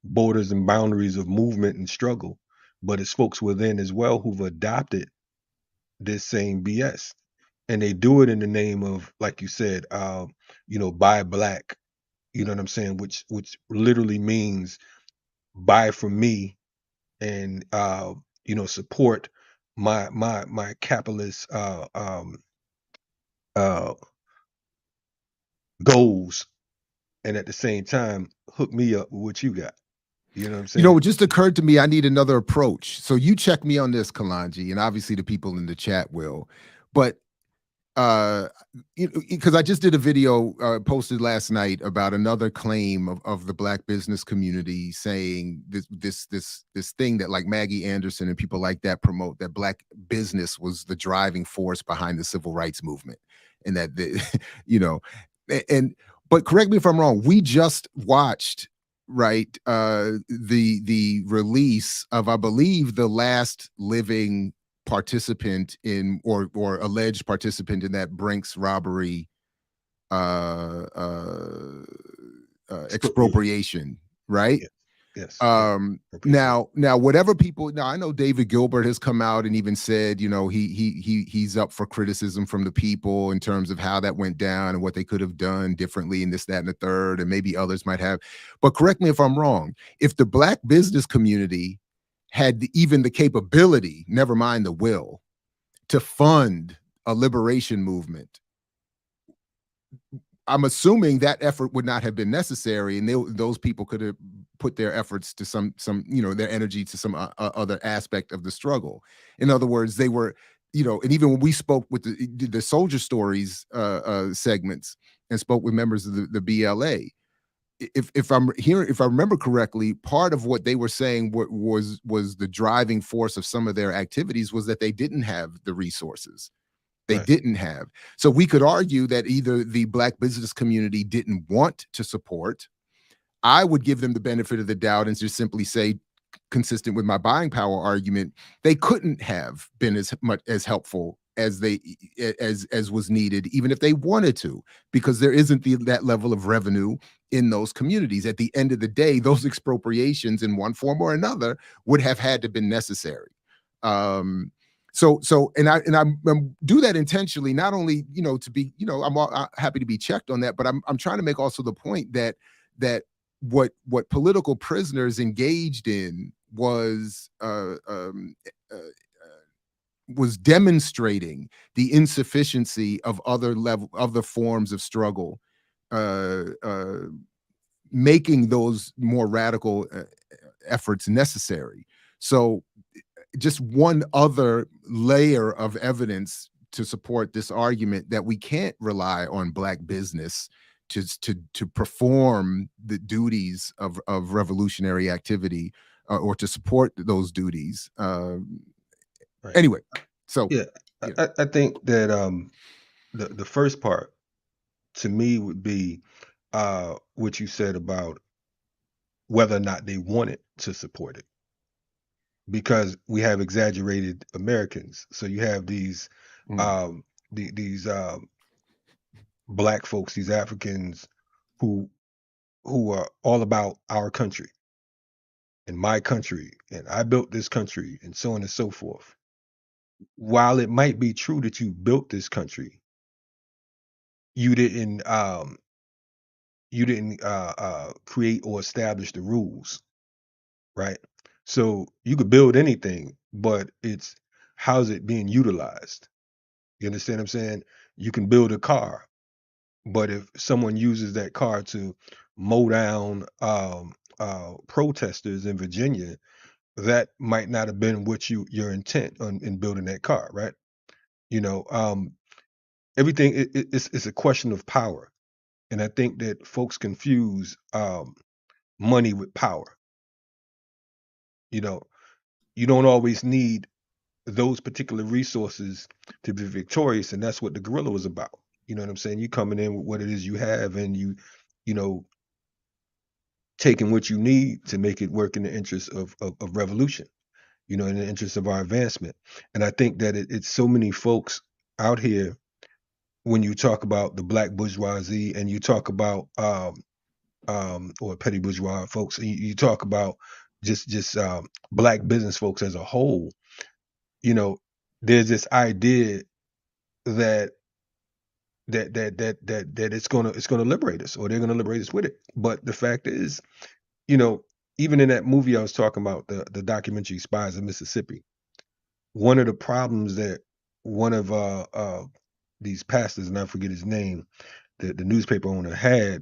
B: borders and boundaries of movement and struggle, but it's folks within as well who've adopted this same BS. And they do it in the name of, like you said, buy black, you know what I'm saying, which literally means buy from me and support my capitalist uh goals, and at the same time hook me up with what you got. You know what I'm saying?
C: It just occurred to me I need another approach. So you check me on this, Kalonji, and obviously the people in the chat will. But because I just did a video posted last night about another claim of the black business community saying this thing that like Maggie Anderson and people like that promote, that black business was the driving force behind the civil rights movement, and that but correct me if I'm wrong. We just watched the release of, I believe, the last living participant in or alleged participant in that Brinks robbery expropriation, right?
B: Yes.
C: Now whatever people, now I know David Gilbert has come out and even said, he's up for criticism from the people in terms of how that went down and what they could have done differently and this, that, and the third, and maybe others might have. But correct me if I'm wrong. If the black business community had even the capability, never mind the will, to fund a liberation movement, I'm assuming that effort would not have been necessary, and those people could have put their efforts to some their energy to some other aspect of the struggle. In other words, they were, and even when we spoke with the Soldier Stories segments and spoke with members of the BLA, if I remember correctly, part of what they were saying was the driving force of some of their activities was that they didn't have the resources. They didn't have. So we could argue that either the black business community didn't want to support. I would give them the benefit of the doubt and just simply say, consistent with my buying power argument, they couldn't have been as helpful as was needed, even if they wanted to, because there isn't that level of revenue in those communities. At the end of the day, those expropriations in one form or another would have had to been necessary. So I do that intentionally, not only, to be, I'm happy to be checked on that, but I'm trying to make also the point that what political prisoners engaged in was demonstrating the insufficiency of other forms of struggle, making those more radical efforts necessary. So just one other layer of evidence to support this argument that we can't rely on black business to perform the duties of revolutionary activity or to support those duties. Anyway, so
B: I think that the first part to me would be what you said about whether or not they wanted to support it, because we have exaggerated Americans. So you have these black folks, these Africans who are all about our country and my country, and I built this country, and so on and so forth. While it might be true that you built this country, you didn't create or establish the rules, right? So you could build anything, but it's how's it being utilized? You understand what I'm saying? You can build a car, but if someone uses that car to mow down protesters in Virginia, that might not have been what your intent in building that car, right? Everything it's a question of power, and I think that folks confuse money with power. You don't always need those particular resources to be victorious, and that's what the guerrilla was about. You know what I'm saying? You coming in with what it is you have, and you know, taking what you need to make it work in the interest of revolution, in the interest of our advancement. And I think that it's so many folks out here, when you talk about the black bourgeoisie and you talk about or petty bourgeois folks, and you talk about just black business folks as a whole, you know, there's this idea that that it's gonna liberate us, or they're gonna liberate us with it. But the fact is, you know, even in that movie I was talking about, the documentary Spies in Mississippi, one of the problems that one of these pastors, and I forget his name, the newspaper owner had,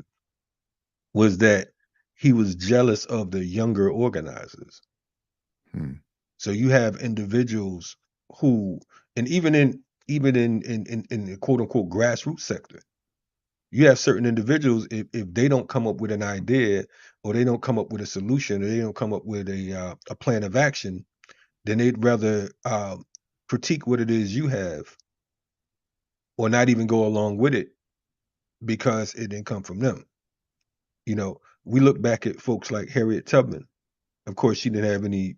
B: was that he was jealous of the younger organizers.
C: Hmm.
B: So you have individuals who, and even in the quote unquote grassroots sector, you have certain individuals, if they don't come up with an idea, or they don't come up with a solution, or they don't come up with a plan of action, then they'd rather critique what it is you have, or not even go along with it because it didn't come from them. We look back at folks like Harriet Tubman. Of course, she didn't have any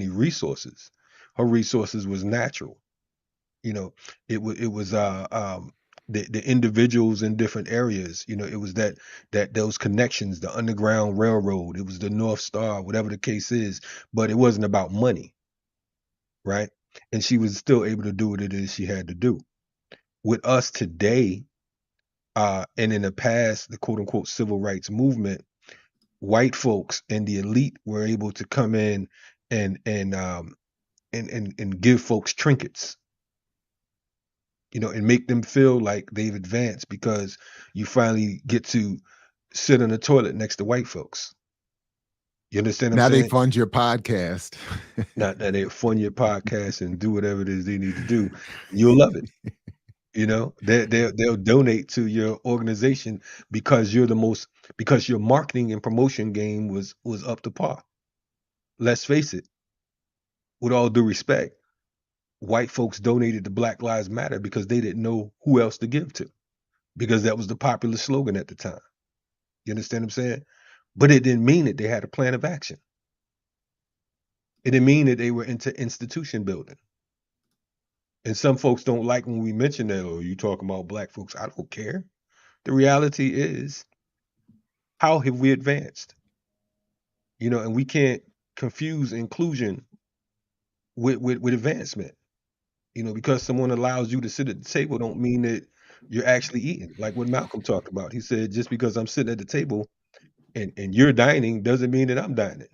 B: resources. Her resources was natural. You know, it was the individuals in different areas. It was that those connections, the Underground Railroad, it was the North Star, whatever the case is. But it wasn't about money, right? And she was still able to do what it is she had to do. With us today, and in the past, the quote unquote civil rights movement, white folks and the elite were able to come in and give folks trinkets, and make them feel like they've advanced because you finally get to sit on the toilet next to white folks. You understand what I'm
C: Now they
B: saying?
C: fund your podcast.
B: Not that they fund your podcast and do whatever it is they need to do. You'll love it. They'll donate to your organization because because your marketing and promotion game was up to par. Let's face it, with all due respect, white folks donated to Black Lives Matter because they didn't know who else to give to, because that was the popular slogan at the time. You understand what I'm saying? But it didn't mean that they had a plan of action. It didn't mean that they were into institution building. And some folks don't like when we mention that, or you talking about black folks. I don't care. The reality is, how have we advanced? And we can't confuse inclusion with advancement. Because someone allows you to sit at the table don't mean that you're actually eating. Like what Malcolm talked about. He said, just because I'm sitting at the table and you're dining doesn't mean that I'm dining.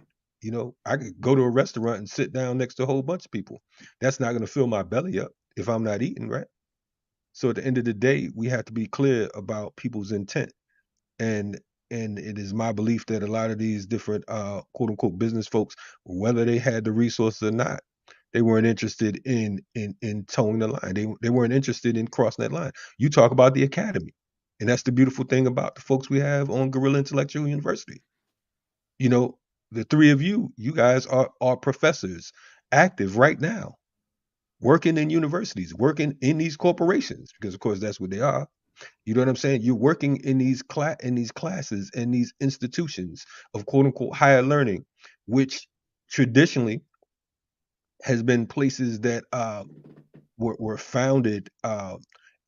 B: I could go to a restaurant and sit down next to a whole bunch of people. That's not going to fill my belly up if I'm not eating, right? So at the end of the day, we have to be clear about people's intent. And it is my belief that a lot of these different quote unquote business folks, whether they had the resources or not, they weren't interested in towing the line. They weren't interested in crossing that line. You talk about the academy, and that's the beautiful thing about the folks we have on Guerrilla Intellectual University. The three of you guys are professors, active right now, working in universities, working in these corporations, because of course that's what they are. You know what I'm saying? You're working in these classes and these institutions of quote unquote higher learning, which traditionally has been places that were founded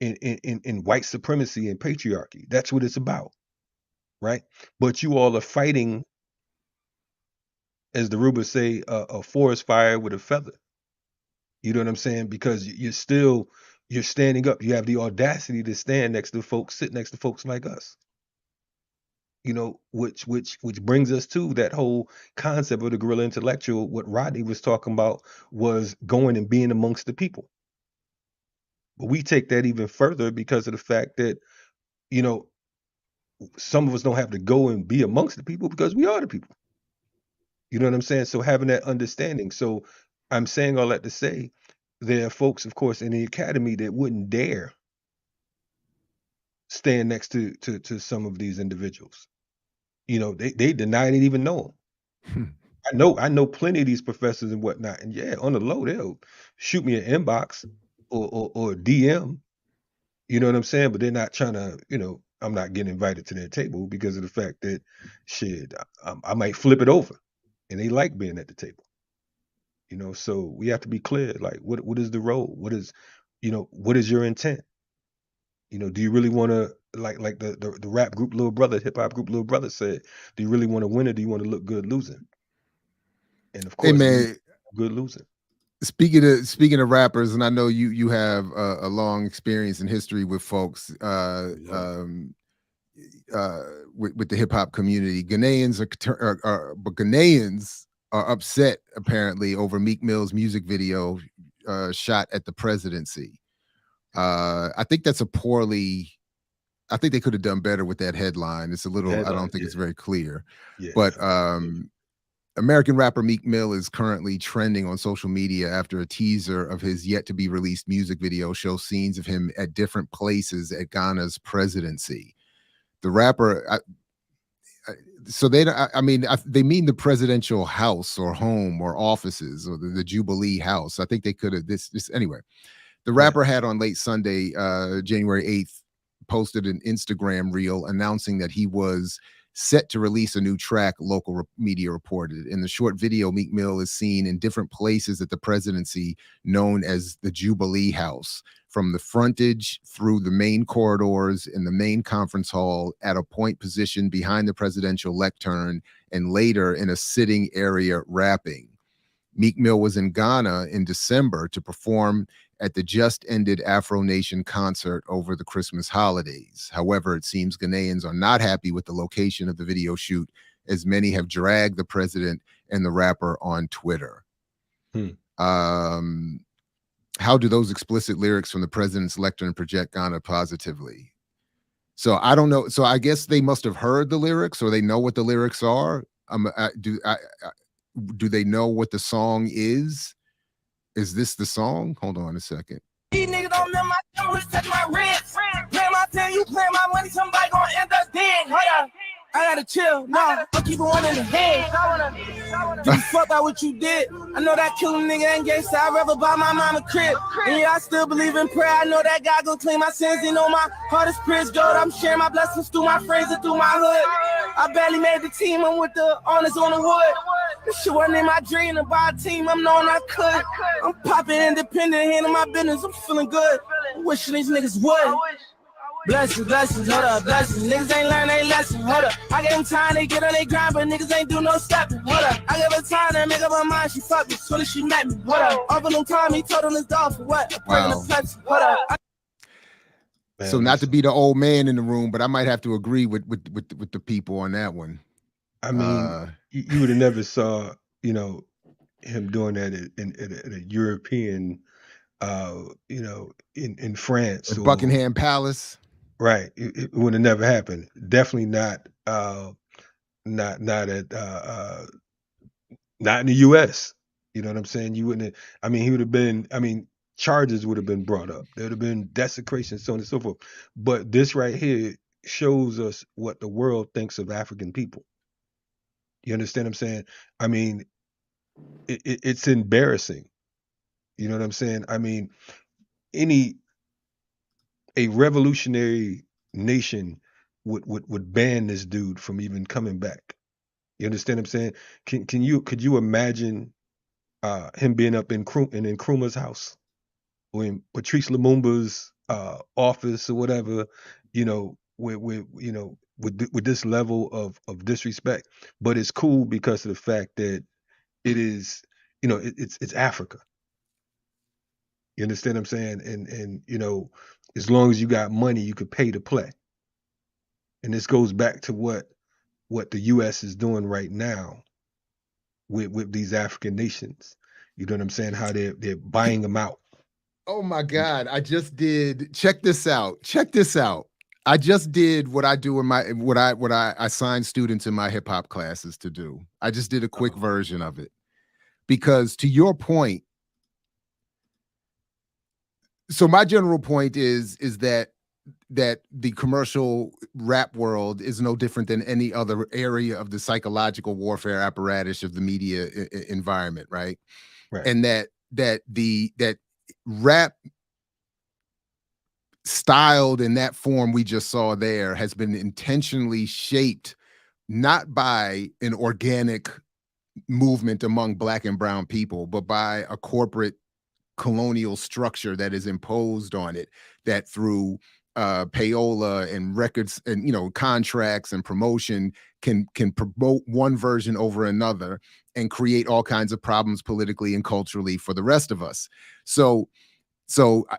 B: in white supremacy and patriarchy. That's what it's about, right? But you all are fighting, as the Dhoruba say, a forest fire with a feather. You know what I'm saying? Because you're standing up. You have the audacity to stand next to folks, sit next to folks like us. Which brings us to that whole concept of the guerrilla intellectual. What Rodney was talking about was going and being amongst the people. But we take that even further because of the fact that, you know, some of us don't have to go and be amongst the people because we are the people. You know what I'm saying? So having that understanding. So I'm saying all that to say there are folks, of course, in the academy that wouldn't dare stand next to some of these individuals. They deny they even know them. I know plenty of these professors and whatnot, and yeah, on the low, they'll shoot me an inbox or DM, You know what I'm saying? But they're not trying to, I'm not getting invited to their table because of the fact that shit, I might flip it over, and they like being at the table. So we have to be clear. Like, what is the role? What is your intent? Do you really want to like the rap group Little Brother, hip hop group Little Brother said? Do you really want to win, or do you want to look good losing? And of
C: Hey
B: course,
C: man,
B: good losing.
C: Speaking of rappers, and I know you have a long experience in history with folks with the hip hop community. Ghanaians but Ghanaians are upset apparently over Meek Mill's music video shot at the presidency. I think that's I think they could have done better with that headline. It's a little, I don't think it's very clear. But American rapper Meek Mill is currently trending on social media after a teaser of his yet to be released music video shows scenes of him at different places at Ghana's presidency. The rapper, they mean the presidential house or home or offices or the Jubilee House. I think they could have anyway. The rapper had on late Sunday, January 8th, posted an Instagram reel announcing that he was set to release a new track, local media reported. In the short video, Meek Mill is seen in different places at the presidency known as the Jubilee House, from the frontage through the main corridors in the main conference hall, at a point position behind the presidential lectern, and later in a sitting area rapping. Meek Mill was in Ghana in December to perform at the just-ended Afro Nation concert over the Christmas holidays. However, it seems Ghanaians are not happy with the location of the video shoot, as many have dragged the president and the rapper on Twitter. How do those explicit lyrics from the president's lectern project Ghana positively? So I don't know. So I guess they must have heard the lyrics, or they know what the lyrics are. Do they know what the song is? Is this the song? Hold on a second.
D: These niggas don't know my numbers, touch my rents. Play my time, you play my money, somebody gonna end up dead. Hold up. I gotta chill. No, I'll keep one in the head. Give a fuck about what you did. I know that killing nigga ain't gangsta. I'd rather buy my mama crib. And yeah, I still believe in prayer. I know that God gonna clean my sins. You know my heart is pure gold. I'm sharing my blessings through my friends and through my hood. I barely made the team. I'm with the honors on the wood. This shit wasn't in my dream to buy a team. I'm knowing I could. I'm popping independent, handling my business. I'm feeling good. I'm wishing these niggas would. Blessings, hold up, blessings. Niggas ain't learn they lesson, hold up. I gave them time, they get on they grind, but niggas ain't do no stepping, hold up. I gave her time to make up her mind, she fucked me, soon as she met me, hold up. Over them time, he told him his dog for what?
C: Wow.
D: Hold up.
C: So not to be the old man in the room, but I might have to agree with the people on that one.
B: I mean, you would have never saw, him doing that at a European, in France,
C: or Buckingham Palace.
B: Right. It would have never happened. Definitely not not at not in the US. You know what I'm saying? You wouldn't have, he would have been, charges would have been brought up. There would have been desecration, so on and so forth. But this right here shows us what the world thinks of African people. You understand what I'm saying? It's embarrassing. You know what I'm saying? A revolutionary nation would ban this dude from even coming back. You understand what I'm saying? Could you imagine him being up in Nkrumah's house, or in Patrice Lumumba's office or whatever, with this level of disrespect? But it's cool because of the fact that it is, it's Africa. You understand what I'm saying? And as long as you got money, you could pay to play. And this goes back to what the US is doing right now with these African nations. You know what I'm saying? How they're buying them out.
C: Oh my God. I just did. Check this out. I just did what I do in what I assign students in my hip hop classes to do. I just did a quick version of it. Because to your point, so my general point is that the commercial rap world is no different than any other area of the psychological warfare apparatus of the media environment, right? And that rap styled in that form we just saw there has been intentionally shaped not by an organic movement among Black and brown people, but by a corporate colonial structure that is imposed on it, that through payola and records and contracts and promotion can promote one version over another and create all kinds of problems politically and culturally for the rest of us. So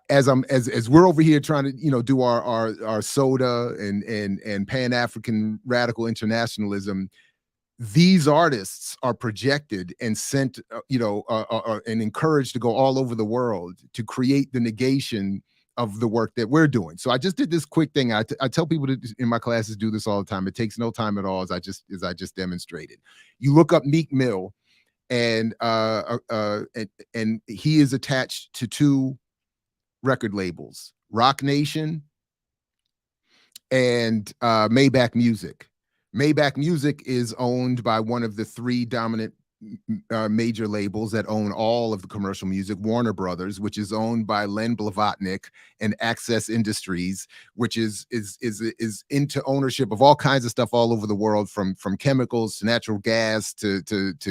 C: as we're over here trying to do our soda and Pan-African radical internationalism, these artists are projected and sent, and encouraged to go all over the world to create the negation of the work that we're doing. So I just did this quick thing. I tell people in my classes do this all the time. It takes no time at all, as I just demonstrated. You look up Meek Mill, and he is attached to two record labels, Rock Nation and Maybach Music. Maybach Music is owned by one of the three dominant major labels that own all of the commercial music, Warner Brothers, which is owned by Len Blavatnik, and Access Industries, which is into ownership of all kinds of stuff all over the world, from chemicals to natural gas to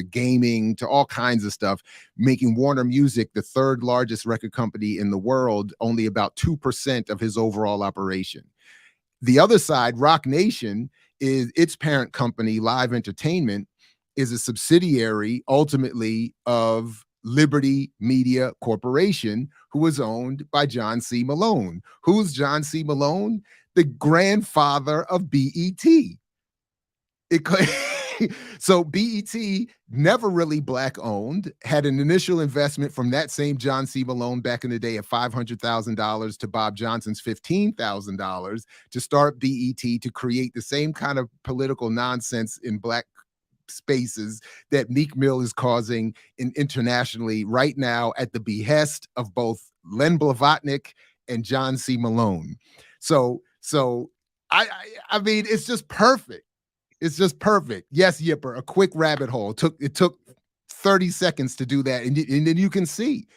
C: gaming to all kinds of stuff, making Warner Music the third largest record company in the world, only about 2% of his overall operation. The other side, Rock Nation, is its parent company, Live Entertainment, is a subsidiary ultimately of Liberty Media Corporation, who is owned by John C. Malone. Who's John C. Malone? The grandfather of BET. So BET, never really Black owned, had an initial investment from that same John C. Malone back in the day of $500,000 to Bob Johnson's $15,000 to start BET, to create the same kind of political nonsense in Black spaces that Meek Mill is causing internationally right now at the behest of both Len Blavatnik and John C. Malone. So I mean, it's just perfect. It's just perfect. Yes, Yipper, a quick rabbit hole. It took 30 seconds to do that, and then you can see.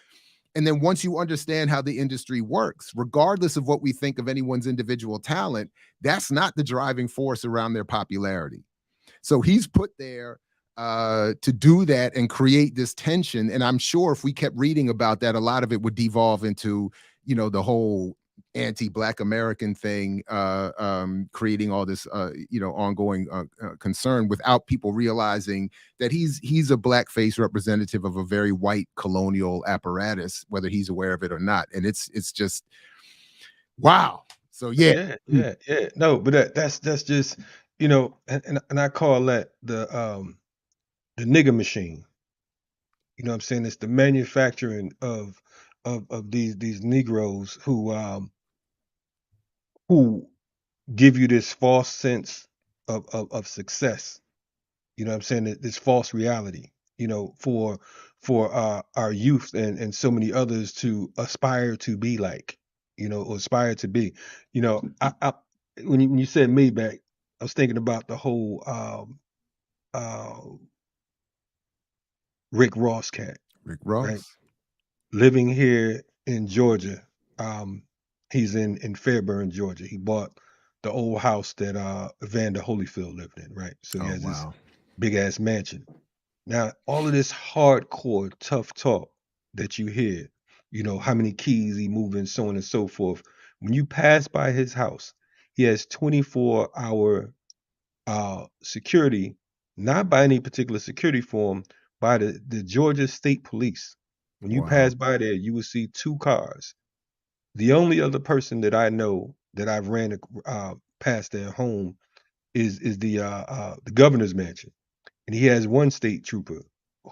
C: And then once you understand how the industry works, regardless of what we think of anyone's individual talent, that's not the driving force around their popularity. So he's put there to do that and create this tension. And I'm sure if we kept reading about that, a lot of it would devolve into, the whole anti-Black American thing, creating all this, ongoing concern, without people realizing that he's a blackface representative of a very white colonial apparatus, whether he's aware of it or not. And it's just, wow. So yeah.
B: No, but that's just, and I call that the nigger machine. You know what I'm saying? It's the manufacturing of these Negroes who give you this false sense of success. You know what I'm saying? This false reality, for our youth and so many others to aspire to be like, or aspire to be. I when you said Maybach, I was thinking about the whole Rick Ross cat.
C: Rick Ross.
B: Right? Living here in Georgia. He's in Fairburn, Georgia. He bought the old house that Evander Holyfield lived in, right? So he has this big ass mansion. Now, all of this hardcore, tough talk that you hear, how many keys he moving, so on and so forth. When you pass by his house, he has 24-hour security, not by any particular security form, by the Georgia State Police. When you pass by there, you will see 2 cars. The only other person that I know that I've ran past their home is the governor's mansion, and he has 1 state trooper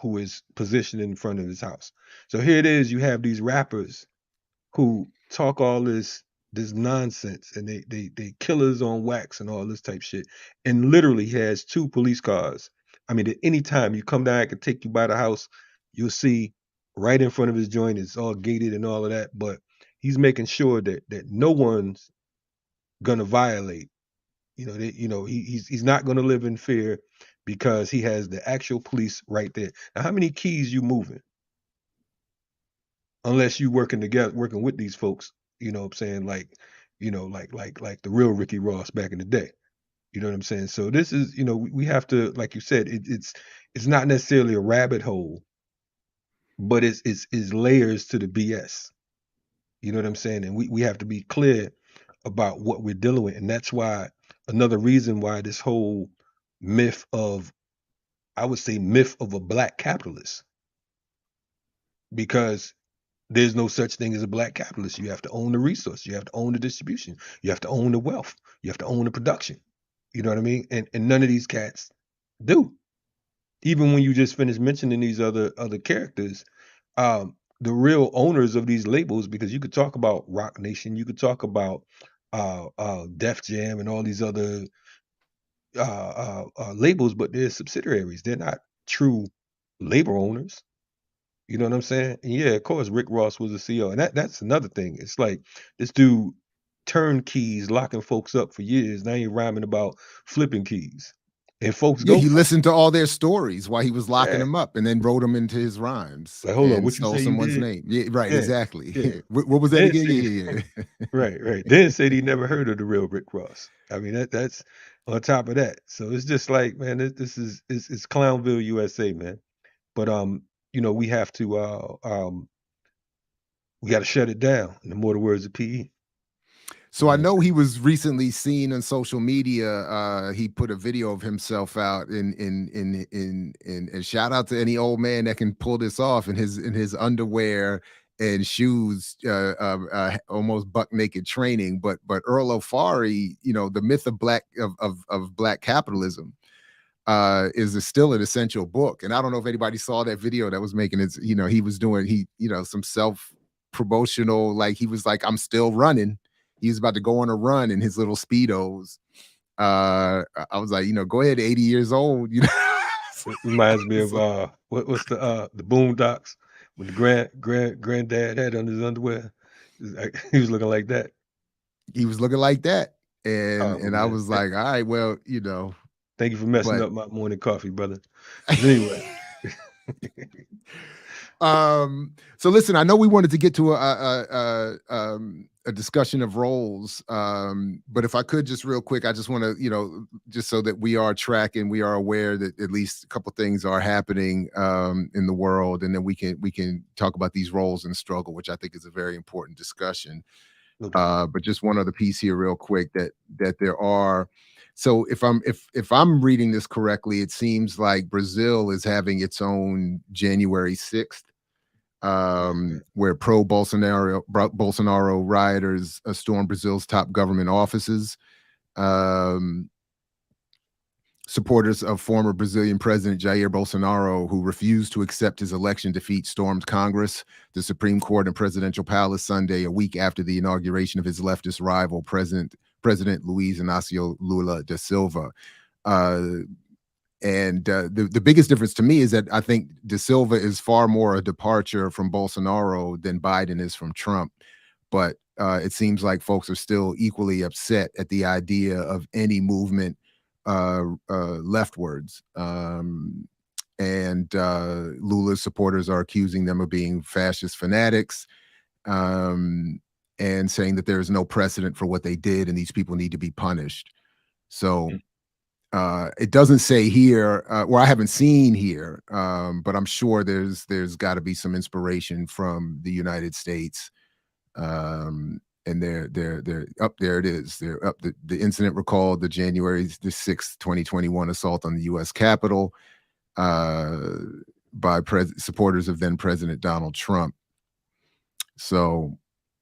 B: who is positioned in front of his house. So here it is. You have these rappers who talk all this nonsense, and they killers on wax and all this type shit, and literally he has 2 police cars. I mean, at any time you come down, I can take you by the house, you'll see right in front of his joint, it's all gated and all of that, but he's making sure that no one's gonna violate. He's not gonna live in fear, because he has the actual police right there. Now, how many keys you moving? Unless you working with these folks You know what I'm saying? Like, like the real Ricky Ross back in the day. You know what I'm saying? So this is, we have to, like you said, it's not necessarily a rabbit hole, but it's layers to the BS. You know what I'm saying? And we have to be clear about what we're dealing with. And that's why another reason why this whole myth of, I would say, myth of a black capitalist, because there's no such thing as a black capitalist. You have to own the resource. You have to own the distribution. You have to own the wealth. You have to own the production. You know what I mean? And none of these cats do. Even when you just finished mentioning these other characters, the real owners of these labels, because you could talk about Rock Nation, you could talk about Def Jam and all these other labels, but they're subsidiaries. They're not true label owners. You know what I'm saying? And yeah, of course, Rick Ross was the CEO, and that's another thing. It's like this dude turned keys, locking folks up for years. Now he's rhyming about flipping keys, and folks
C: Yeah,
B: go
C: he
B: for it.
C: listened to all their stories while he was locking
B: Yeah.
C: them up, and then wrote them into his rhymes
B: Like, hold on,
C: and
B: what you
C: stole
B: say you
C: someone's
B: did?
C: name. Yeah, right,
B: Yeah,
C: exactly.
B: yeah.
C: What was that
B: Then
C: again?
B: say,
C: Yeah, yeah.
B: right. Then said he never heard of the real Rick Ross. I mean, that's on top of that. So it's just like, man, this is it's Clownville, USA, man. But we have to we got to shut it down. In the more the words of PE.
C: So I know he was recently seen on social media. He put a video of himself out in and shout out to any old man that can pull this off in his underwear and shoes, almost buck naked training. But Earl O'Farry, the myth of black capitalism, is still an essential book. And I don't know if anybody saw that video that was making it. He was doing some self promotional, like he was like, I'm still running. He was about to go on a run in his little Speedos. I was like, go ahead, 80 years old.
B: It reminds me of what's the Boondocks when the granddad had on his underwear. He was looking like that.
C: He was looking like that.
B: Oh,
C: And I
B: man.
C: was like, all right, well,
B: Thank you for messing
C: but
B: up my morning coffee, brother. But anyway.
C: So listen, I know we wanted to get to a discussion of roles, but if I could just real quick, I just want to, just so that we are tracking, we are aware that at least a couple things are happening in the world, and then we can talk about these roles and struggle, which I think is a very important discussion.
B: Okay.
C: But just one other piece here, real quick, that there are. So if I'm reading this correctly, it seems like Brazil is having its own January 6th. Where pro-Bolsonaro rioters stormed Brazil's top government offices. Supporters of former Brazilian President Jair Bolsonaro, who refused to accept his election defeat, stormed Congress, the Supreme Court, and Presidential Palace Sunday, a week after the inauguration of his leftist rival, President Luiz Inácio Lula da Silva. And the biggest difference to me is that I think Da Silva is far more a departure from Bolsonaro than Biden is from Trump. But it seems like folks are still equally upset at the idea of any movement leftwards. And Lula's supporters are accusing them of being fascist fanatics, and saying that there is no precedent for what they did and these people need to be punished. So it doesn't say here, or I haven't seen here, but I'm sure there's got to be some inspiration from the United States. And they're up there. It is. They're up. The incident recalled the January 6th, 2021 assault on the U.S. Capitol by supporters of then President Donald Trump. So,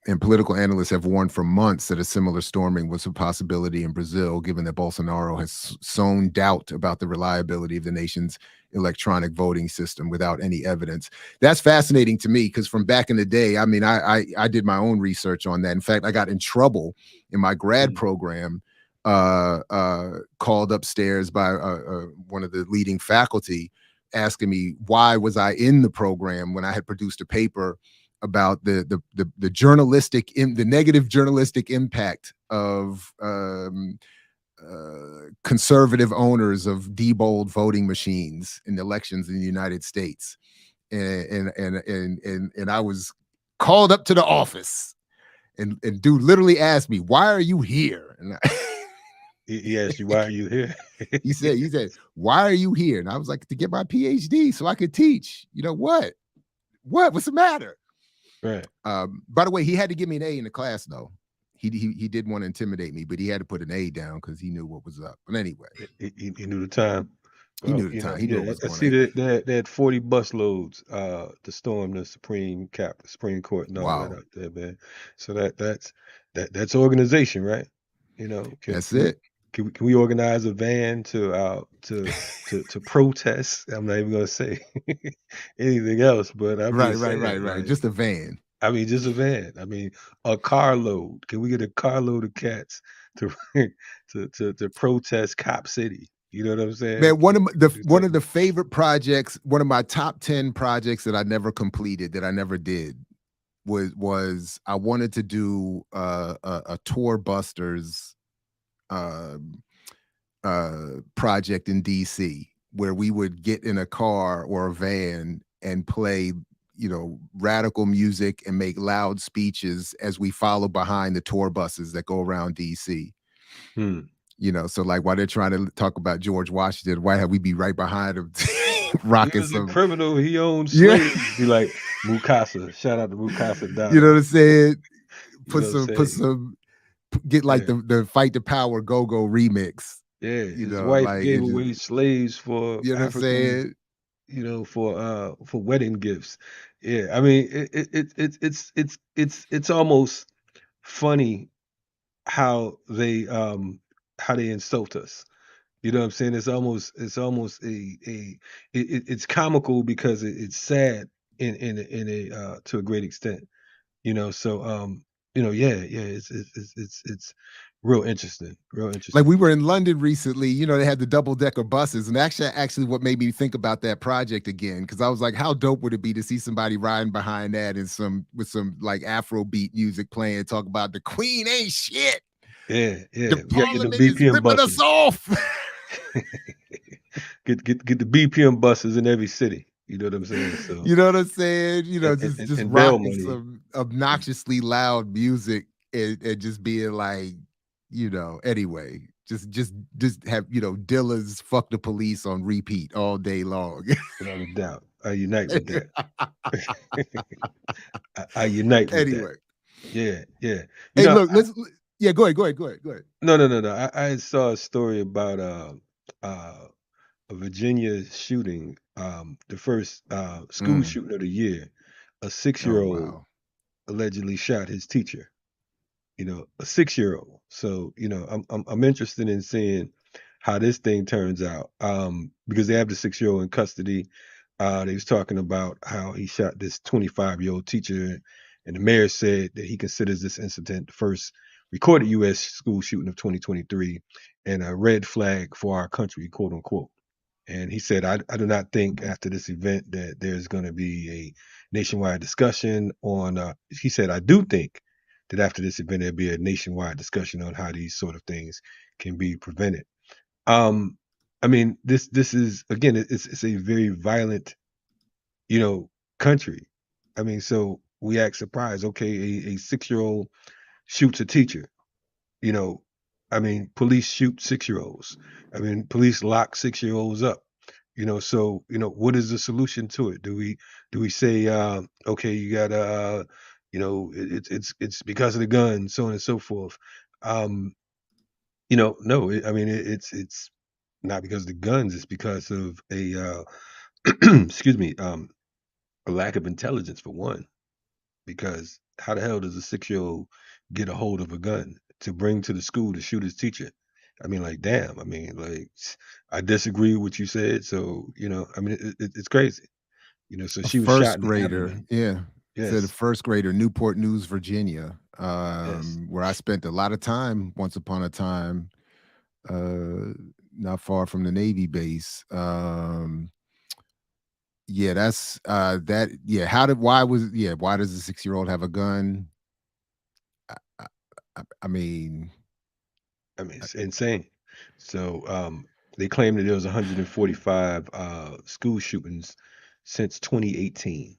C: and political analysts have warned for months that a similar storming was a possibility in Brazil, given that Bolsonaro has sown doubt about the reliability of the nation's electronic voting system without any evidence. That's fascinating to me, because from back in the day, I mean, I did my own research on that. In fact, I got in trouble in my grad program, called upstairs by one of the leading faculty, asking me why was I in the program when I had produced a paper about the negative journalistic impact of conservative owners of debold voting machines in elections in the United States, and I was called up to the office, And dude literally asked me, "Why are you here?" And
B: He asked you, why are you here?
C: he said, "Why are you here?" And I was like, "To get my PhD so I could teach." You know what? What's the matter?
B: Right.
C: By the way, he had to give me an A in the class though. He didn't want to intimidate me, but he had to put an A down because he knew what was up. But anyway,
B: he knew the time.
C: He knew the time. He knew what was
B: I
C: going
B: see
C: on.
B: that they had 40 bus loads to storm the Supreme Court and all
C: Wow.
B: that out there, man. So that's organization, right? You know,
C: That's it.
B: Can we organize a van to protest? I'm not even gonna say anything else, but I'm
C: Right.
B: just saying, like,
C: Just a van.
B: I mean, just a van. I mean, a carload. Can we get a carload of cats to to protest Cop City? You know what I'm saying?
C: Man, one of
B: Do something.
C: the favorite projects, one of my top 10 projects that I never completed, that I never did, was I wanted to do a tour busters project in DC where we would get in a car or a van and play, you know, radical music and make loud speeches as we follow behind the tour buses that go around DC. You know, so like while they're trying to talk about George Washington, why have we be right behind him rocking
B: He was
C: some
B: a criminal. He owned slaves. Be like Mukasa. Shout out to Mukasa. Dada.
C: You know what I'm saying?
B: You know what I'm saying?
C: Get like
B: Yeah.
C: the Fight the Power Go-Go remix.
B: Yeah,
C: You
B: his
C: know,
B: wife
C: like
B: gave
C: it just,
B: away slaves for
C: you know what I'm
B: African,
C: saying?
B: you know, for wedding gifts. Yeah, I mean, it's almost funny how they insult us. You know what I'm saying? It's almost it's comical because it's sad in a to a great extent. You know, so you know, it's real interesting, real
C: Like
B: interesting.
C: we were in London recently, you know, they had the double-decker buses, and actually what made me think about that project again, because I was like, how dope would it be to see somebody riding behind that and with some like Afrobeat music playing, talk about the Queen ain't shit.
B: Yeah.
C: The
B: We gotta get the
C: Parliament is
B: BPM
C: ripping us
B: buses.
C: off.
B: get the BPM buses in every city. You know what I'm saying? So
C: You know what I'm saying? You know, just
B: and bail
C: rocking
B: money.
C: some obnoxiously loud music and just being like, you know, anyway, just have, you know, Dilla's "Fuck the Police" on repeat all day long.
B: Without a doubt. I unite with that. I unite with that.
C: Anyway,
B: Yeah. You
C: hey,
B: know,
C: look, go ahead.
B: no. I saw a story about a Virginia shooting, the first school
C: Mm.
B: shooting of the year. A
C: Oh
B: 6-year-old
C: wow.
B: allegedly shot his teacher. You know, a 6-year-old. So, you know, I'm interested in seeing how this thing turns out. Because they have the 6-year-old in custody. They was talking about how he shot this 25-year-old teacher, and the mayor said that he considers this incident the first recorded U.S. school shooting of 2023 and a red flag for our country, quote unquote. And he said, I do not think after this event that there's going to be a nationwide discussion on, he said, I do think that after this event, there'll be a nationwide discussion on how these sort of things can be prevented. Um, I mean, this is, again, it's a very violent, you know, country. I mean, so we act surprised. Okay, a 6-year-old shoots a teacher. You know, I mean, police shoot 6-year-olds. I mean, police lock 6-year-olds up. You know, so you know, what is the solution to it? Do we say, okay, you gotta, you know, it's because of the gun, so on and so forth. Um, you know, no, I mean, it's not because of the guns. It's because of a excuse me, a lack of intelligence for one. Because how the hell does a 6-year-old get a hold of a gun to bring to the school to shoot his teacher? I mean, like, damn. I mean, like, I disagree with what you said. So, you know, I mean, it's crazy. You know, so
C: A
B: she was shot
C: first
B: in the
C: grader,
B: abdomen.
C: yeah. Said a
B: Yes,
C: first grader, Newport News, Virginia,
B: yes.
C: where I spent a lot of time once upon a time, not far from the Navy base. Yeah, that's that. Yeah, why does a 6-year-old have a gun? I, I, I mean,
B: I mean, it's insane. So, they claim that there was 145 school shootings since 2018.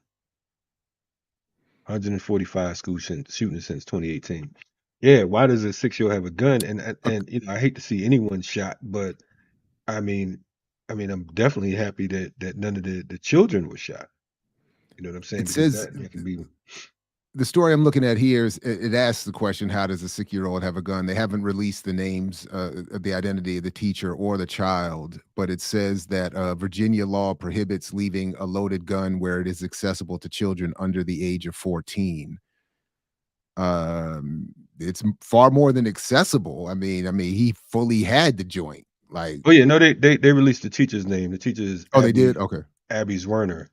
B: 145 school shootings since 2018. Yeah, why does a 6-year-old have a gun? And you know, I hate to see anyone shot, but I mean, I'm definitely happy that none of the children were shot. You know what I'm saying?
C: It
B: Because
C: says
B: that can be.
C: the story I'm looking at here is it asks the question, how does a 6-year-old have a gun? They haven't released the names, the identity of the teacher or the child, but it says that Virginia law prohibits leaving a loaded gun where it is accessible to children under the age of 14. It's far more than accessible. I mean, he fully had the joint. Like,
B: Oh yeah, no, they released the teacher's name. The teacher is
C: oh, they did? Okay.
B: Abby Zwerner.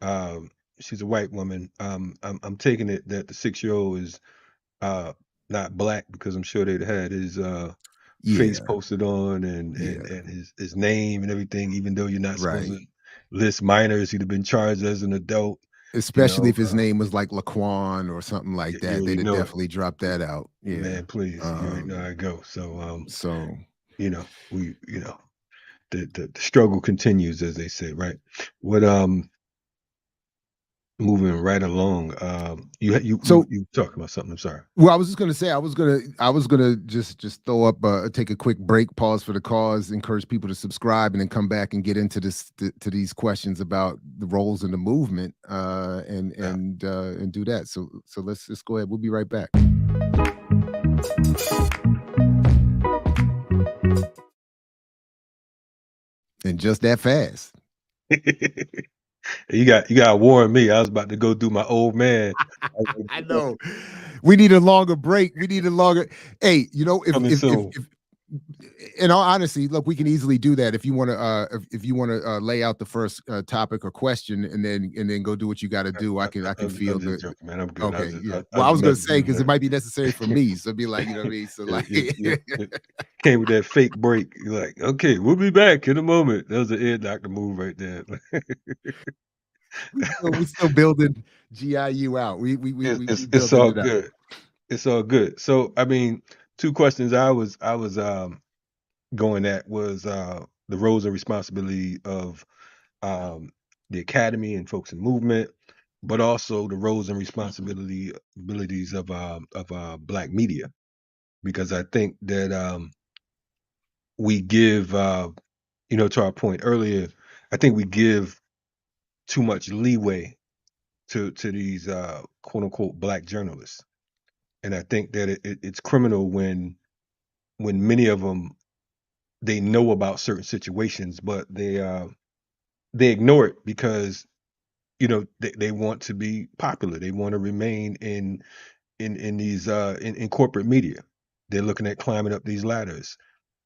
B: Um, she's a white woman. I'm taking it that the 6-year-old is not black, because I'm sure they'd had his face
C: Yeah,
B: posted on
C: yeah,
B: and his name and everything, even though you're not supposed
C: right.
B: to list minors. He'd have been charged as an adult, you
C: Especially
B: know.
C: if his name was like Laquan or something like
B: You
C: that.
B: already
C: They'd have
B: know it.
C: definitely dropped that out. Yeah.
B: Man, please. You already know how it goes. So
C: So
B: you know, the struggle continues, as they say, right? What moving right along. You talking about something? I'm sorry.
C: well, I was just gonna say I was gonna just throw up take a quick break, pause for the cause, encourage people to subscribe, and then come back and get into to these questions about the roles in the movement,
B: Yeah.
C: and do that. So let's go ahead. We'll be right back. And just that fast.
B: You got to warn me. I was about to go do my old man.
C: I know. We need a longer break. We need a longer. Hey, you know,
B: Coming soon.
C: if in all honesty, look, we can easily do that if you want to. If you want to lay out the first topic or question, and then go do what you got to do. I can feel
B: I'm just
C: the.
B: joking, man. I'm good.
C: Okay, yeah.
B: I
C: Well, I was gonna
B: messed
C: say,
B: with you,
C: because it
B: man.
C: might be necessary for me. So be like, you know what I mean. So like,
B: Came with that fake break. You're like, okay, we'll be back in a moment. That was an ear doctor move right there.
C: we still building GIU out. We
B: It's
C: building
B: all
C: it out.
B: good. It's all good. So I mean, two questions I was going at was the roles and responsibility of um, the academy and folks in movement, but also the roles and responsibility abilities of black media, because I think that we give to our point earlier, I think we give too much leeway to these quote unquote black journalists, and I think that it's criminal when many of them, they know about certain situations, but they ignore it because they want to be popular. They want to remain in these in corporate media. They're looking at climbing up these ladders,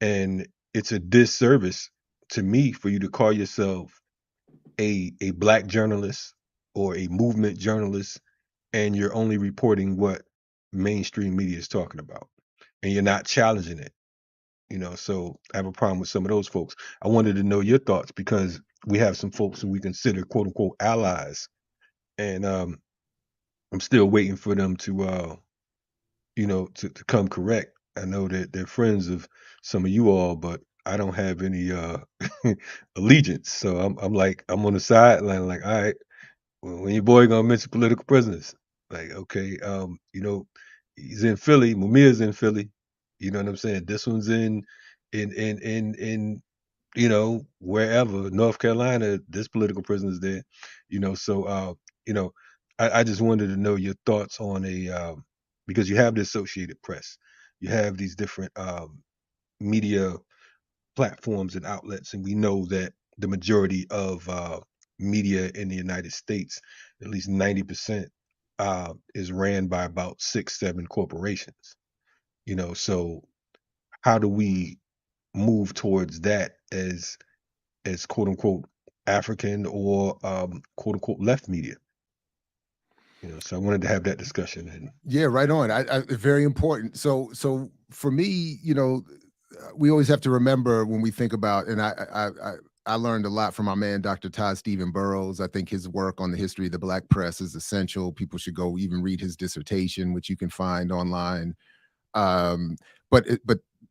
B: and it's a disservice to me for you to call yourself a black journalist or a movement journalist, and you're only reporting what mainstream media is talking about, and you're not challenging it. So I have a problem with some of those folks. I wanted to know your thoughts, because we have some folks who we consider quote unquote allies, and I'm still waiting for them to come correct. I know that they're friends of some of you all, but I don't have any allegiance. So I'm like, I'm on the sideline, like, all right, well, when your boy gonna mention political prisoners? Like, okay, he's in Philly, Mumir's in Philly. You know what I'm saying? This one's in wherever, North Carolina, this political prisoner's there. So you know, I just wanted to know your thoughts on because you have the Associated Press, you have these different media platforms and outlets, and we know that the majority of media in the United States, at least 90%, is ran by about 6, 7 corporations. So how do we move towards that as quote unquote African or quote unquote left media? So I wanted to have that discussion. And
C: Yeah, right on. Very important. So for me, we always have to remember when we think about, and I learned a lot from my man, Dr. Todd Stephen Burrows. I think his work on the history of the Black press is essential. People should go even read his dissertation, which you can find online. But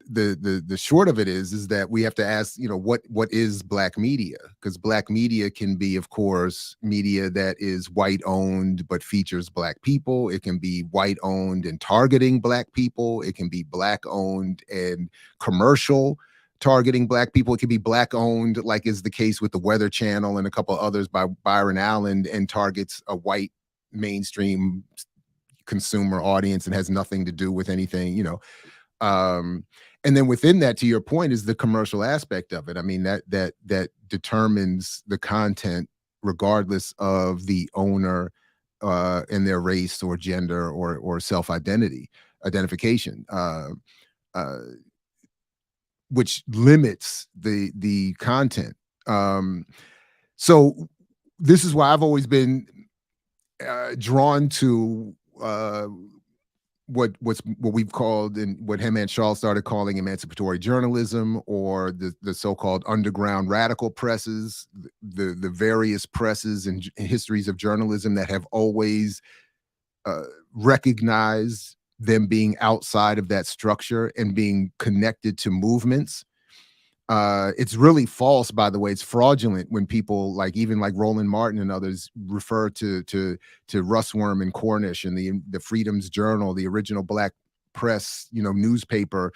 C: the short of it is that we have to ask, what is Black media? Because Black media can be, of course, media that is white owned but features Black people. It can be white owned and targeting Black people. It can be Black owned and commercial, targeting Black people. It can be Black owned, like is the case with the Weather Channel and a couple others by Byron Allen, and targets a white mainstream consumer audience and has nothing to do with anything, and then within that, to your point, is the commercial aspect of it. I mean, that determines the content regardless of the owner and their race or gender or identification, which limits the content. So this is why I've always been drawn to what we've called, and what Hemant Shah started calling, emancipatory journalism, or the so-called underground radical presses, the various presses and histories of journalism that have always recognized them being outside of that structure and being connected to movements. It's really false, by the way. It's fraudulent when people even Roland Martin and others refer to Russ Worm and Cornish and the Freedom's Journal, the original Black press, newspaper,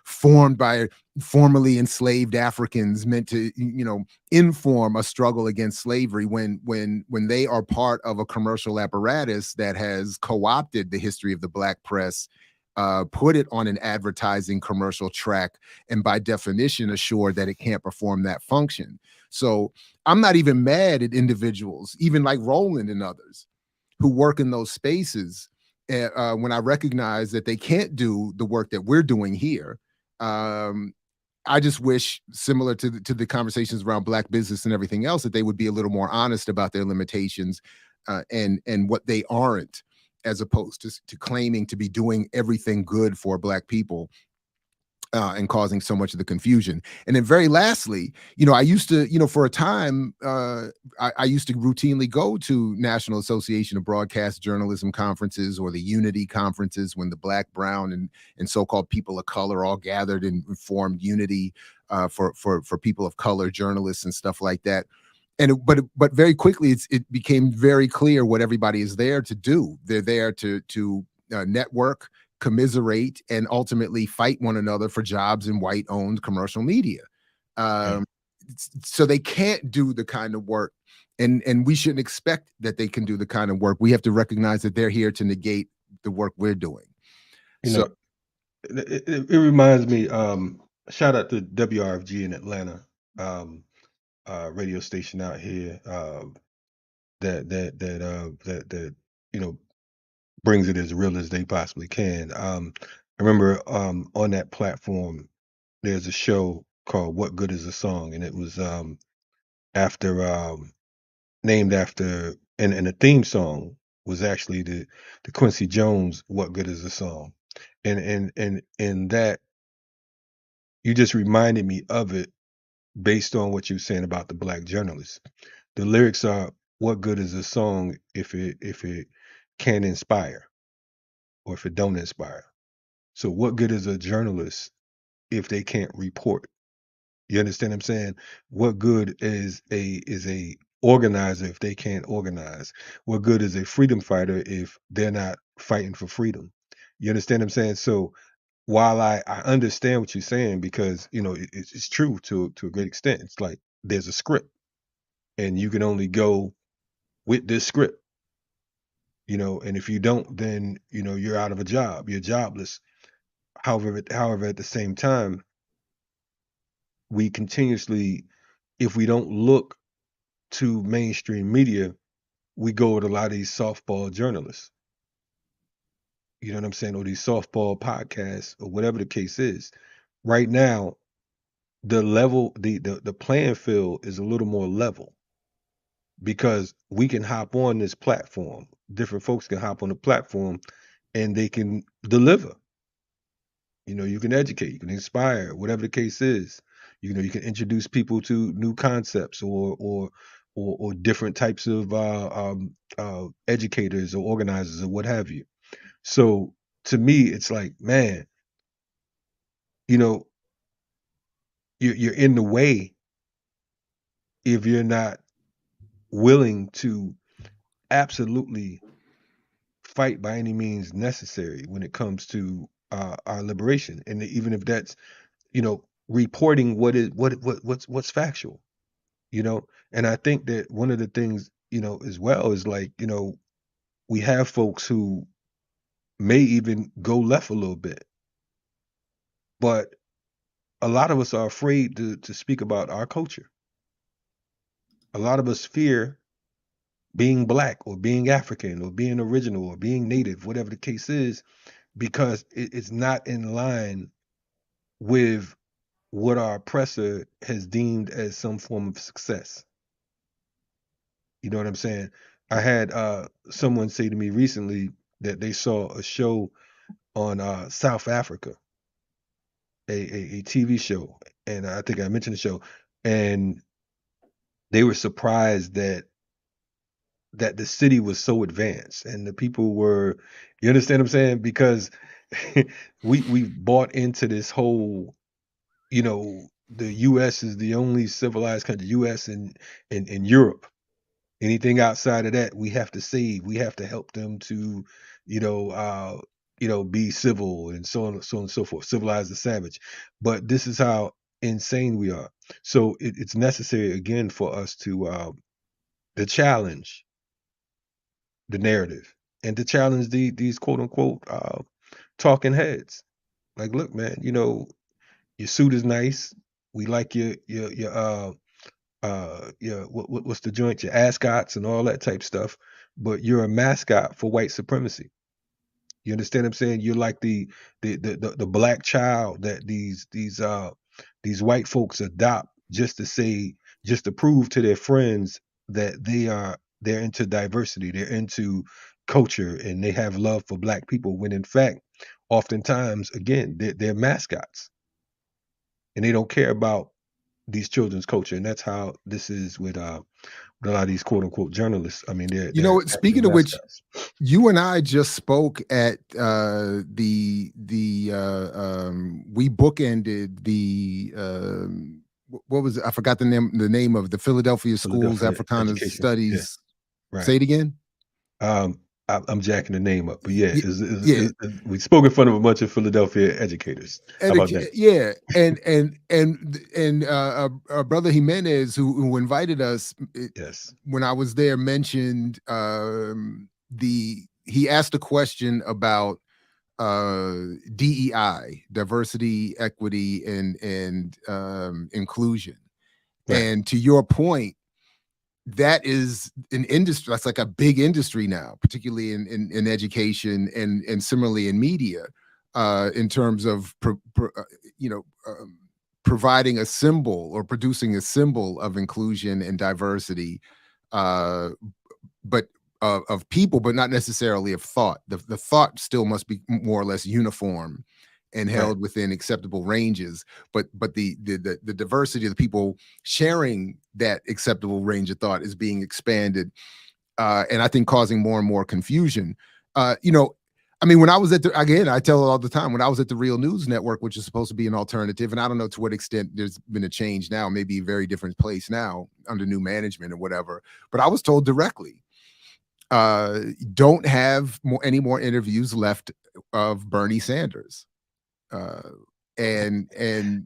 C: formed by formerly enslaved Africans, meant to, inform a struggle against slavery, when they are part of a commercial apparatus that has co-opted the history of the Black press, put it on an advertising commercial track, and by definition assured that it can't perform that function. So I'm not even mad at individuals, even like Roland and others, who work in those spaces, when I recognize that they can't do the work that we're doing here. I just wish, similar to the conversations around Black business and everything else, that they would be a little more honest about their limitations and what they aren't, as opposed to claiming to be doing everything good for Black people, and causing so much of the confusion. And then very lastly, I used to, for a time, I used to routinely go to National Association of Broadcast Journalism conferences, or the Unity conferences, when the Black, brown, and so-called people of color all gathered and formed Unity for people of color journalists and stuff like that. But very quickly, it became very clear what everybody is there to do. They're there to network, commiserate, and ultimately fight one another for jobs in white-owned commercial media. So they can't do the kind of work, and we shouldn't expect that they can do the kind of work. We have to recognize that they're here to negate the work we're doing.
B: It reminds me. Shout out to WRFG in Atlanta. Radio station out here that brings it as real as they possibly can. I remember on that platform there's a show called What Good Is a Song, and it was named after, and the theme song was actually the Quincy Jones What Good Is a Song, and that, you just reminded me of it based on what you're saying about the Black journalists. The lyrics are, what good is a song if it can't inspire, or if it don't inspire? So what good is a journalist if they can't report? You understand what I'm saying? What good is a organizer if they can't organize? What good is a freedom fighter if they're not fighting for freedom? You understand what I'm saying? So while I understand what you're saying, because it's true to a great extent. It's like there's a script, and you can only go with this script, and if you don't, then you're out of a job, you're jobless. However, at the same time, we continuously, if we don't look to mainstream media, we go with a lot of these softball journalists. You know what I'm saying? Or these softball podcasts, or whatever the case is. Right now, the level, the playing field is a little more level, because we can hop on this platform. Different folks can hop on the platform, and they can deliver. You can educate, you can inspire, whatever the case is. You can introduce people to new concepts, or different types of educators or organizers or what have you. So to me, it's like, man, you know, you're in the way if you're not willing to absolutely fight by any means necessary when it comes to our liberation, and even if that's, reporting what's factual, and I think that one of the things, as well, is like, we have folks who may even go left a little bit, but a lot of us are afraid to speak about our culture. A lot of us fear being black or being African or being original or being native, whatever the case is, because it's not in line with what our oppressor has deemed as some form of success. You know what I'm saying? I had someone say to me recently that they saw a show on South Africa, a TV show, and I think I mentioned the show, and they were surprised that the city was so advanced and the people were, you understand what I'm saying? Because we bought into this whole, the US is the only civilized country, US and Europe. Anything outside of that, we have to save. We have to help them to, you know, uh, be civil and so on and so forth. Civilize the savage. But this is how insane we are. So it's necessary again for us to challenge the narrative and to challenge these quote unquote talking heads. Like, look, man, your suit is nice. We like your what's the joint, your ascots and all that type stuff, but you're a mascot for white supremacy. You understand what I'm saying? You're like the black child that these white folks adopt just to prove to their friends that they're into diversity, they're into culture, and they have love for black people, when in fact, oftentimes, again, they're mascots and they don't care about these children's culture. And that's how this is with a lot of these quote unquote journalists. I mean, they're
C: Speaking of which,
B: mascots.
C: you and I just spoke at we bookended the what was it? I forgot the name of the Philadelphia Schools Africana
B: Education.
C: Studies.
B: Yeah. Right.
C: Say it again.
B: I'm jacking the name up, but we spoke in front of a bunch of Philadelphia educators. How about that?
C: Yeah, and brother Jimenez, who invited us,
B: yes,
C: when I was there, mentioned he asked a question about DEI, diversity, equity, and inclusion, right. And to your point, that is an industry that's like a big industry now, particularly in education and similarly in media, in terms of providing a symbol or producing a symbol of inclusion and diversity, but of people, but not necessarily of thought. The thought still must be more or less uniform and held right. within acceptable ranges, but the diversity of the people sharing that acceptable range of thought is being expanded, and I think causing more and more confusion. I mean, when I was I tell it all the time, when I was at the Real News Network, which is supposed to be an alternative, and I don't know to what extent there's been a change now, maybe a very different place now under new management or whatever, but I was told directly, don't have any more interviews left of Bernie Sanders. And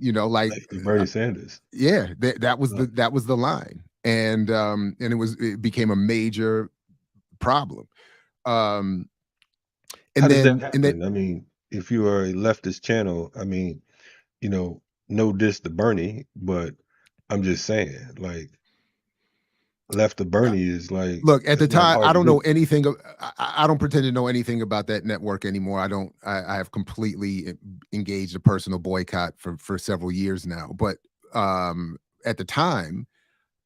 C: like
B: Bernie Sanders.
C: Yeah, that was the line. And it became a major problem. And
B: how does that happen? I mean, if you are a leftist channel, I mean, no diss to Bernie, but I'm just saying, like, left of Bernie is like,
C: look, at the time, I don't know anything. I don't pretend to know anything about that network anymore. I have completely engaged a personal boycott for several years now. But at the time,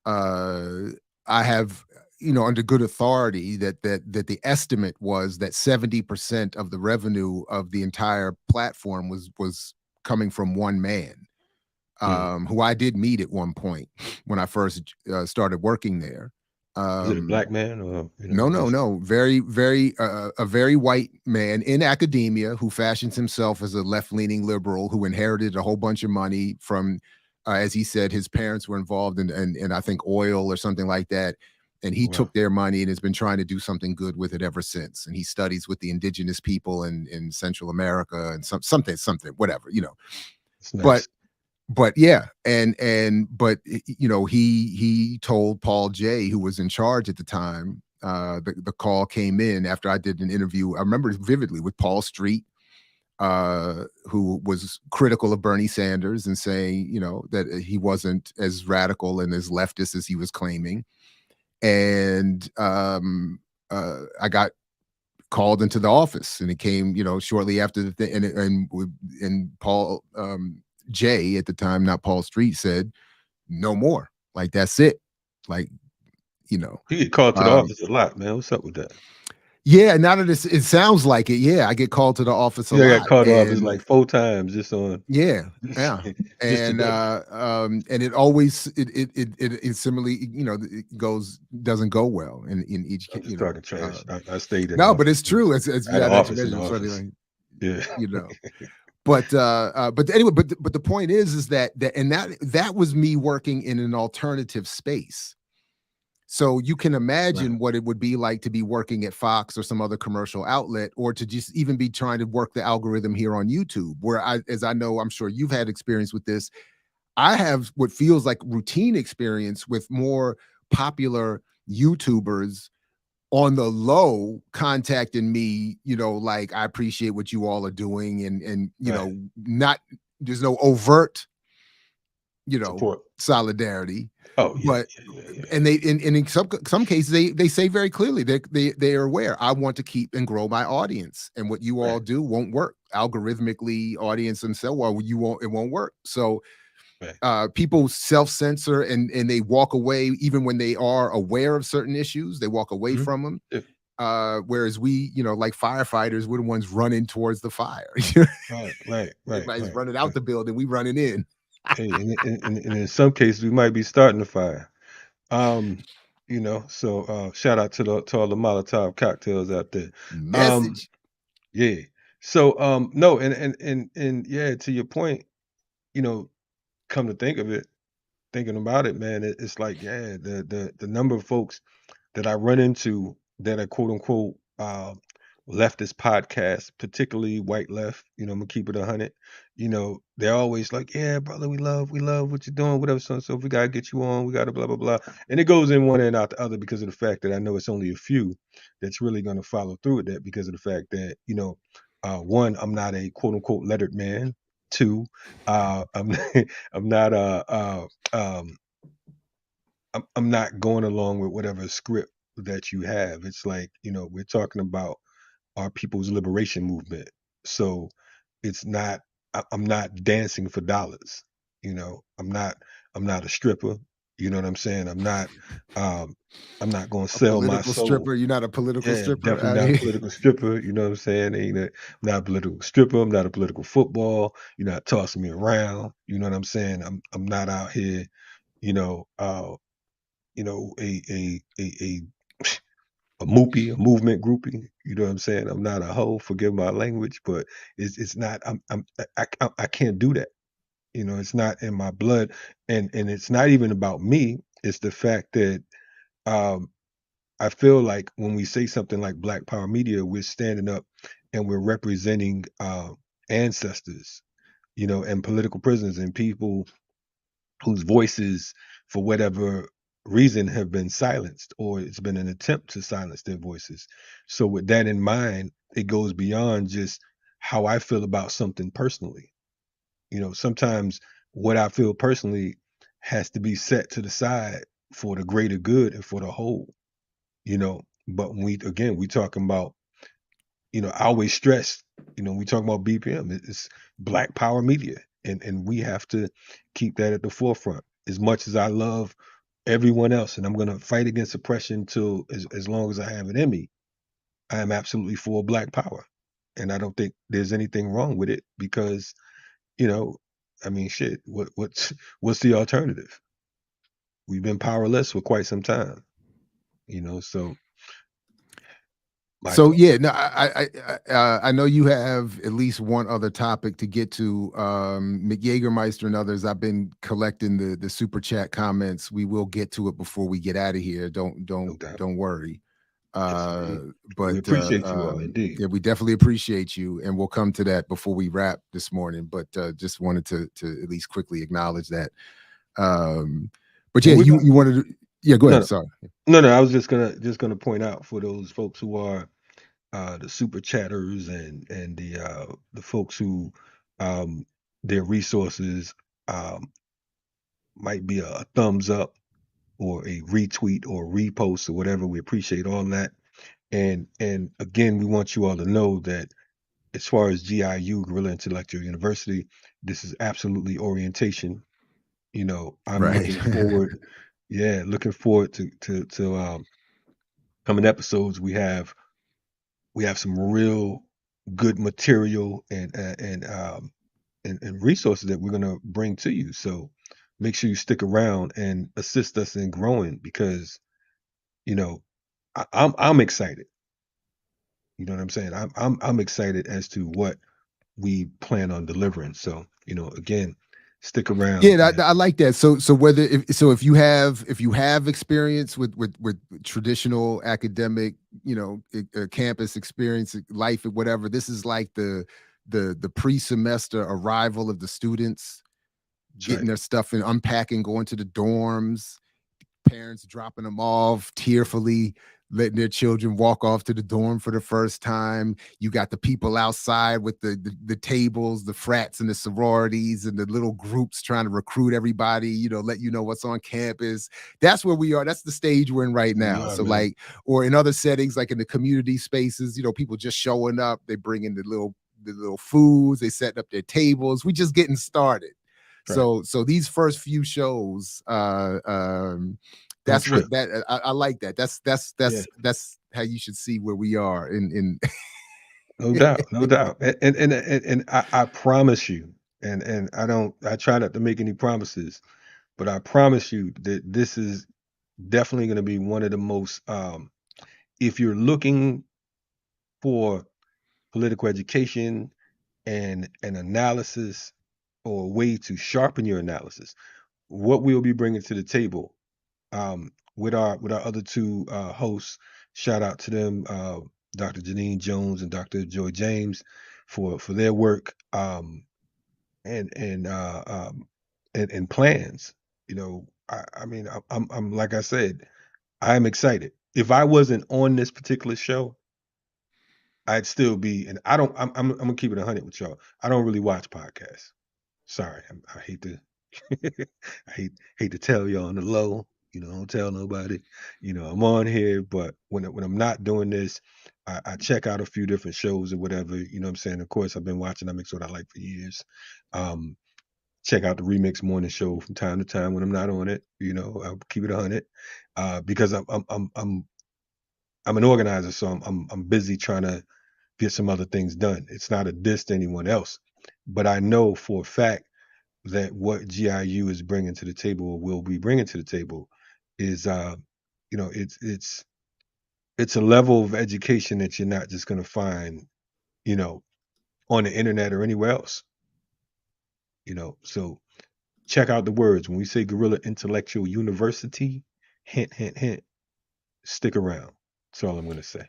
C: I have, under good authority that the estimate was that 70% of the revenue of the entire platform was coming from one man, who I did meet at one point when I first started working there.
B: Is it a black man or
C: No. Very, very a very white man in academia who fashions himself as a left-leaning liberal who inherited a whole bunch of money from, as he said, his parents were involved in I think oil or something like that. And he took their money and has been trying to do something good with it ever since. And he studies with the indigenous people in Central America and something, whatever,
B: Nice.
C: But yeah, but he told Paul J, who was in charge at the time. The call came in after I did an interview. I remember vividly with Paul Street, who was critical of Bernie Sanders and saying, that he wasn't as radical and as leftist as he was claiming. And I got called into the office, and it came, shortly after the thing. And Paul J at the time, not Paul Street, said, "No more. Like that's it. Like,
B: You get called to the office a lot, man. What's up with that?
C: Yeah, now that it sounds like it. Yeah, I get called to the office a lot.
B: I got called to the office like 4 times just on.
C: Yeah. And it always it similarly, it doesn't go well in each case.
B: Talking trash. I stayed in.
C: No, but it's true. It's
B: office.
C: Yeah. But anyway, but the point is that was me working in an alternative space. So you can imagine what it would be like to be working at Fox or some other commercial outlet, or to just even be trying to work the algorithm here on YouTube, where I'm sure you've had experience with this. I have what feels like routine experience with more popular YouTubers on the low contacting me, like, I appreciate what you all are doing, and not, there's no overt,
B: support,
C: solidarity.
B: Oh, yeah,
C: but and they in some cases they say very clearly they are aware, I want to keep and grow my audience, and what you all do won't work algorithmically, audience and so on. It won't work. So people self-censor and they walk away even when they are aware of certain issues. They walk away from them. Whereas we, like firefighters, we're the ones running towards the fire.
B: Right.
C: Everybody's running out the building, we running in.
B: Hey, and in some cases we might be starting the fire. So shout out to all the Molotov cocktails out there.
C: Message.
B: Yeah. So no, and yeah, to your point, come to think of it, thinking about it, man, it's like, yeah, the number of folks that I run into that are quote unquote leftist podcasts, particularly white left, I'm gonna keep it 100. They're always like, yeah, brother, we love what you're doing, whatever. So if we gotta get you on, we gotta blah blah blah. And it goes in one and out the other because of the fact that I know it's only a few that's really gonna follow through with that, because of the fact that, one, I'm not a quote unquote lettered man. Two, I'm I'm not I'm not going along with whatever script that you have. It's like, we're talking about our people's liberation movement. So it's not, I'm not dancing for dollars. I'm not a stripper. You know what I'm saying? I'm not going to sell my soul.
C: Stripper. You're not a political stripper.
B: Definitely not a political stripper. You know what I'm saying? I'm not a political stripper. I'm not a political football. You're not tossing me around. You know what I'm saying? I'm not out here, a moopy, a movement groupie. You know what I'm saying? I'm not a hoe. Forgive my language, but it's not. I can't do that. It's not in my blood, and it's not even about me. It's the fact that I feel like when we say something like Black Power Media, we're standing up and we're representing ancestors, and political prisoners and people whose voices, for whatever reason, have been silenced, or it's been an attempt to silence their voices. So with that in mind, it goes beyond just how I feel about something personally. Sometimes what I feel personally has to be set to the side for the greater good and for the whole. But when we talking about, I always stress, we talk about BPM, it's Black Power Media, and we have to keep that at the forefront. As much as I love everyone else, and I'm going to fight against oppression till as long as I have it in me, I am absolutely for Black Power, and I don't think there's anything wrong with it, because shit, what's the alternative? We've been powerless for quite some time. So my
C: So yeah, no, I know you have at least one other topic to get to. McYagermeister and others. I've been collecting the super chat comments. We will get to it before we get out of here. Don't
B: no doubt.
C: don't worry.
B: Yes, indeed.
C: But
B: We appreciate you all, indeed.
C: yeah, we definitely appreciate you, and we'll come to that before we wrap this morning. But just wanted to at least quickly acknowledge that. But yeah,
B: Well,
C: you wanted to, yeah, go
B: no,
C: ahead.
B: no,
C: Sorry.
B: no. I was just gonna point out for those folks who are the super chatters and the folks who um, their resources um, might be a thumbs up or a retweet or repost or whatever. We appreciate all that. And again, we want you all to know that as far as GIU, Guerrilla Intellectual University, this is absolutely orientation. I'm
C: Right.
B: looking forward, yeah, looking forward to coming episodes. We have some real good material and resources that we're gonna bring to you. So make sure you stick around and assist us in growing because you know I'm excited. You know what I'm saying? I'm excited as to what we plan on delivering. So again, stick around.
C: Yeah, I like that. So whether if you have experience with traditional academic, campus experience, life, or whatever, this is like the pre-semester arrival of the students,
B: That's
C: getting
B: right.
C: their stuff and unpacking, going to the dorms, parents dropping them off tearfully, letting their children walk off to the dorm for the first time. You got the people outside with the tables, the frats and the sororities and the little groups trying to recruit everybody, let you know what's on campus. That's where we are. That's the stage we're in right
B: We
C: now.
B: are,
C: So
B: man.
C: like, or in other settings, like in the community spaces, people just showing up, they bring in the little foods, they setting up their tables. We just getting started.
B: Right.
C: So these first few shows,
B: Don't
C: that's
B: trip.
C: what that I like that.
B: Yeah.
C: That's how you should see where we are in
B: No doubt. No doubt. And I promise you, and I try not to make any promises, but I promise you that this is definitely going to be one of the most if you're looking for political education and an analysis or a way to sharpen your analysis, what we'll be bringing to the table with our other two hosts. Shout out to them, Dr. Janine Jones and Dr. Joy James, for their work and and and plans. I mean, I'm like I said, I'm excited. If I wasn't on this particular show, I'd still be. And I don't. I'm gonna keep it 100 with y'all. I don't really watch podcasts. Sorry, I hate to I hate to tell you on the low. Don't tell nobody. I'm on here, but when I'm not doing this, I check out a few different shows or whatever. You know what I'm saying? Of course, I've been watching. That makes what I like for years. Um, check out the Remix Morning Show from time to time when I'm not on it. I'll keep it 100 because I'm an organizer, so I'm busy trying to get some other things done. It's not a diss to anyone else, but I know for a fact that what GIU is bringing to the table or will be bringing to the table is it's a level of education that you're not just going to find you know on the internet or anywhere else. So check out the words when we say Guerrilla Intellectual University. Hint, hint, hint. Stick around. That's all I'm going to say.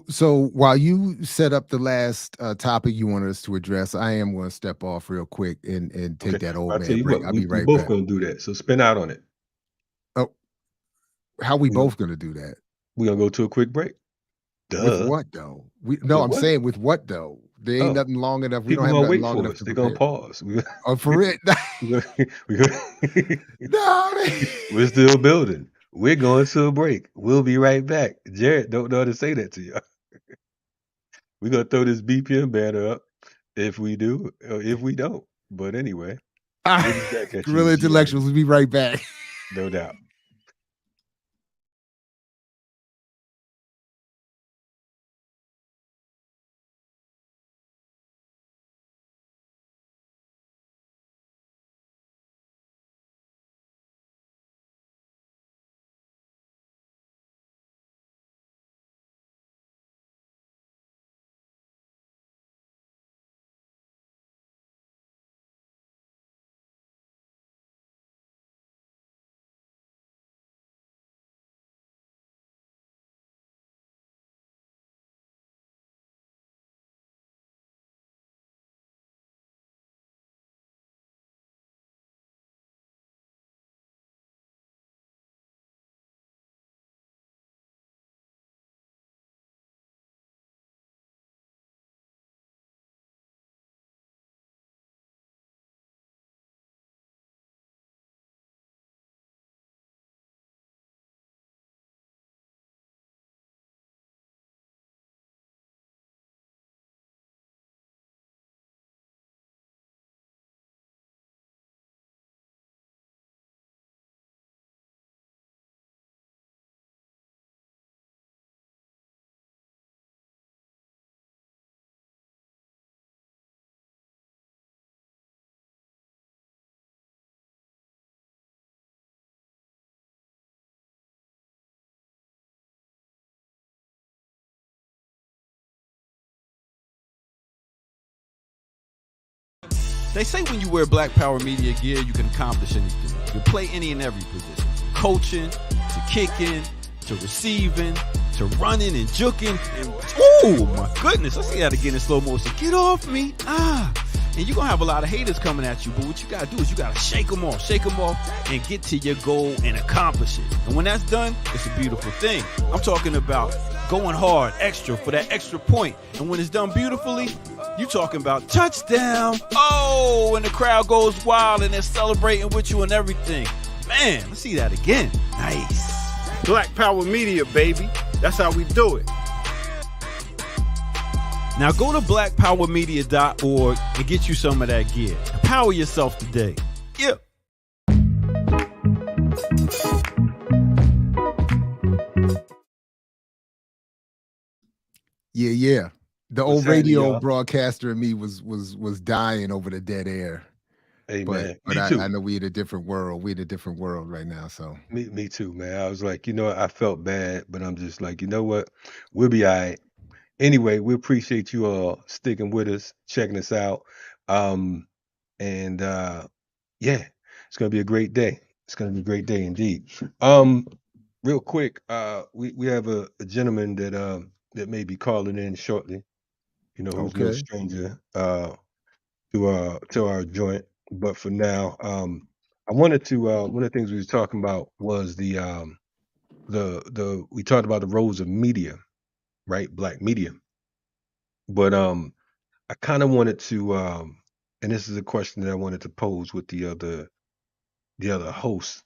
C: so while you set up the last topic you wanted us to address, I am going to step off real quick and
B: Okay,
C: take that old
B: I'll tell
C: man
B: you
C: break.
B: what.
C: I'll
B: We
C: be
B: we
C: right
B: both
C: back.
B: going to do that. So spin out on it.
C: Oh, how we
B: We're gonna,
C: both going to do that?
B: we gonna go to a quick break.
C: With
B: Duh.
C: what though? No,
B: With
C: I'm
B: what?
C: saying with what though? There ain't
B: Oh,
C: nothing long enough. We don't
B: people
C: have
B: gonna
C: nothing
B: wait
C: long
B: for
C: enough
B: us.
C: to
B: They're gonna
C: prepare.
B: pause.
C: Oh, for it?
B: We're gonna-
C: No, man.
B: we're still building. We're going to a break. We'll be right back. Jared don't know how to say that to you. We're gonna throw this BPM banner up if we do, or if we don't. But anyway, we'll be back at you,
C: Guerrilla
B: GIU.
C: Intellectuals. We'll be right back.
B: No doubt.
A: They say when you wear Black Power Media gear, you can accomplish anything. You play any and every position. Coaching, to kicking, to receiving, to running and juking. And, oh my goodness, let's see that again in slow motion. Get off me. And you're going to have a lot of haters coming at you, but what you got to do is you got to shake them off, and get to your goal and accomplish it. And when that's done, it's a beautiful thing. I'm talking about going hard, extra, for that extra point. And when it's done beautifully, you talking about touchdown. Oh, and the crowd goes wild and they're celebrating with you and everything. Man, let's see that again. Nice.
E: Black Power Media, baby. That's how we do it.
A: Now go to blackpowermedia.org and get you some of that gear. Empower yourself today. Yeah.
C: Yeah. The old
B: happening,
C: radio
B: y'all?
C: broadcaster in me was dying over the dead air.
B: Hey, man.
C: But
B: Me too.
C: I know we in a different world. We in a different world right now. So
B: Me too, man. I was like, I felt bad, but I'm just like, you know what? We'll be all right. Anyway, we appreciate you all sticking with us, checking us out. Yeah, it's gonna be a great day. It's gonna be a great day indeed. Real quick, we have a gentleman that may be calling in shortly, who's no
C: Okay.
B: stranger to our joint. But for now, I wanted to one of the things we was talking about was we talked about the roles of media, right? Black media. But I kind of wanted to and this is a question that I wanted to pose with the other host,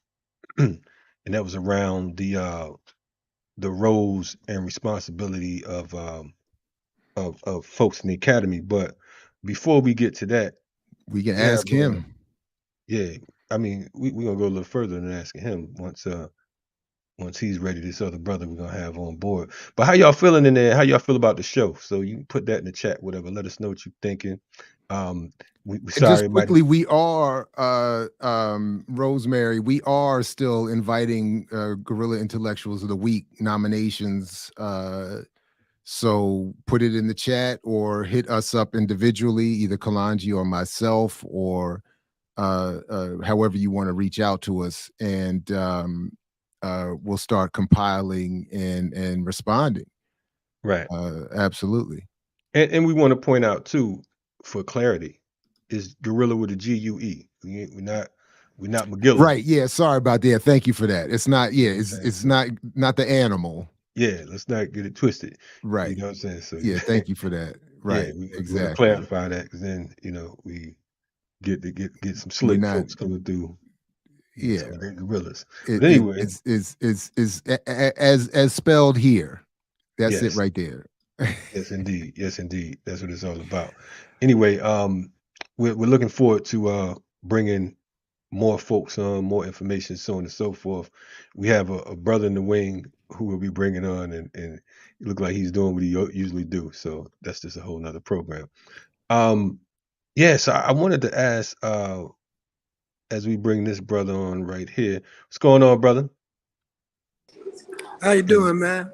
B: and that was around the roles and responsibility of folks in the academy. But before we get to that,
C: we can
B: we have,
C: ask him.
B: yeah, I mean, we're gonna go a little further than asking him once he's ready. This other brother we're gonna have on board. But how y'all feeling in there? How y'all feel about the show? So you can put that in the chat, whatever. Let us know what you're thinking. We sorry,
C: Just quickly, we are Rosemary. We are still inviting Guerrilla Intellectuals of the Week nominations. So put it in the chat or hit us up individually, either Kalonji or myself, or however you want to reach out to us, and we'll start compiling and responding.
B: Right.
C: Absolutely.
B: And we want to point out too, for clarity, is Guerrilla with a GUE. We're not McGill.
C: Right. Yeah. Sorry about that. Thank you for that. It's not. Yeah. It's not the animal.
B: Yeah. Let's not get it twisted.
C: Right.
B: You know what I'm saying? So
C: yeah. Thank you for that. Right.
B: Yeah, we
C: exactly.
B: want to clarify that, because then we get some slick folks coming through.
C: Yeah.
B: They're gorillas. But anyway,
C: it's as spelled here. That's it right there.
B: Yes, indeed. Yes, indeed. That's what it's all about. Anyway, we're looking forward to bringing more folks on, more information, so on and so forth. We have a brother in the wing who we'll be bringing on, and it look like he's doing what he usually do. So that's just a whole nother program. So I wanted to ask, as we bring this brother on right here, what's going on, brother?
F: How you doing, man?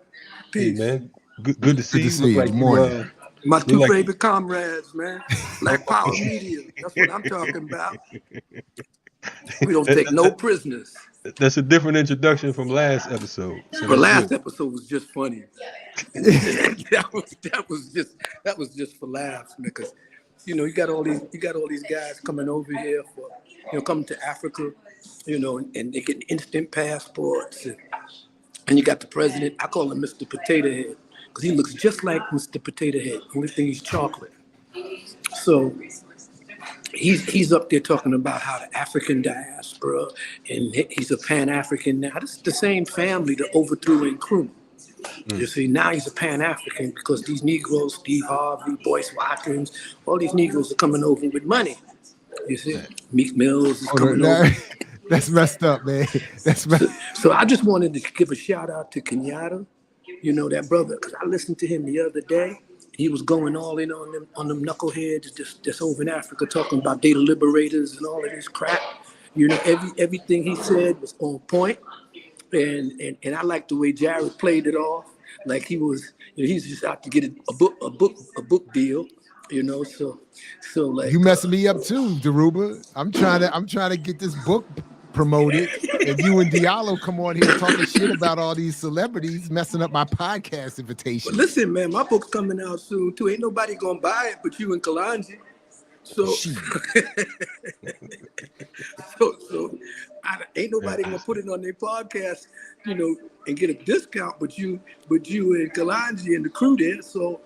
F: Peace.
B: Hey, man. Good to see you.
C: See you.
B: Like
C: Good morning.
F: My two favorite comrades, man. Black Power Media. That's what I'm talking about. We don't take no prisoners.
B: That's a different introduction from last episode. So
F: the last episode was just funny. that was just for laughs, because you got all these guys coming over here for coming to Africa, and they get instant passports, and you got the president. I call him Mr. Potato Head, because he looks just like Mr. Potato Head. Only thing he's chocolate. So he's up there talking about how the African diaspora, and he's a Pan-African now. This is the same family that overthrew Nkrumah. You see, now he's a Pan-African because these Negroes, Steve Harvey, Boyce Watkins, all these Negroes are coming over with money. You see, Meek Mills is coming over.
C: That's messed up, man.
F: So I just wanted to give a shout out to Kenyatta, that brother, because I listened to him the other day. He was going all in on them knuckleheads just over in Africa, talking about data liberators and all of this crap. Everything he said was on point. And I like the way Jared played it off, like he was, he's just out to get a book deal, You know, so like
C: You messing me up too, Dhoruba. I'm trying to get this book promoted, and you and Diallo come on here talking shit about all these celebrities messing up my podcast invitation.
F: But listen, man, my book's coming out soon too. Ain't nobody gonna buy it but you and Kalonji. So, ain't nobody gonna put it on their podcast, you know, and get a discount. But you and Kalonji and the crew there. So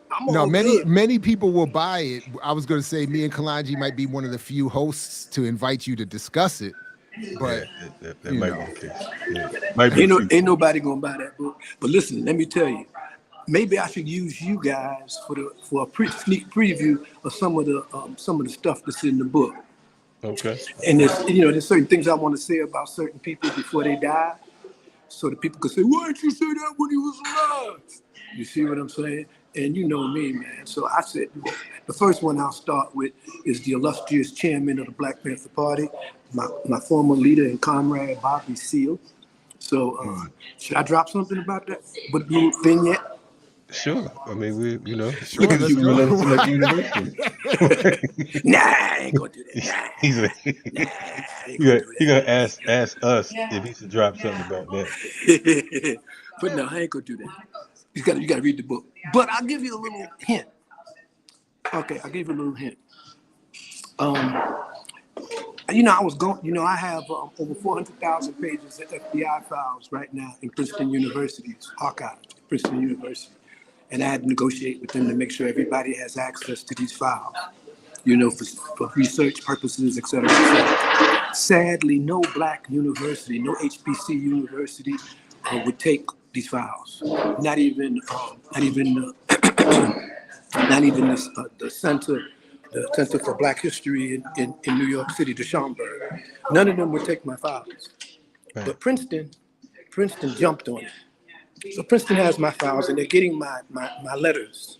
C: many people will buy it. I was going to say me and Kalonji might be one of the few hosts to invite you to discuss it. But
B: that might be the case. Yeah.
F: Ain't nobody gonna buy that book. But listen, let me tell you, maybe I should use you guys for a sneak preview of some of the stuff that's in the book.
B: Okay.
F: And there's certain things I want to say about certain people before they die, so that people can say, "Why didn't you say that when he was alive?" You see what I'm saying? And you know me, man. So I said, the first one I'll start with is the illustrious chairman of the Black Panther Party, my former leader and comrade, Bobby Seale. So should I drop something about that? But the vignette?
B: Sure. I mean,
C: Sure,
B: look at you, like university.
F: Nah, I ain't gonna do that.
B: He's gonna ask us if he should drop something about that.
F: But no, I ain't gonna do that. You gotta read the book. But I'll give you a little hint. Okay, I'll give you a little hint. I have over 400,000 pages of FBI files right now in Princeton University's archive, Princeton University. And I had to negotiate with them to make sure everybody has access to these files, for research purposes, et cetera, et cetera. Sadly, no Black university, no HBC university would take these files. Not even the Center for Black History in New York City, the Schomburg. None of them would take my files. Right. But Princeton jumped on it. So Princeton has my files, and they're getting my letters,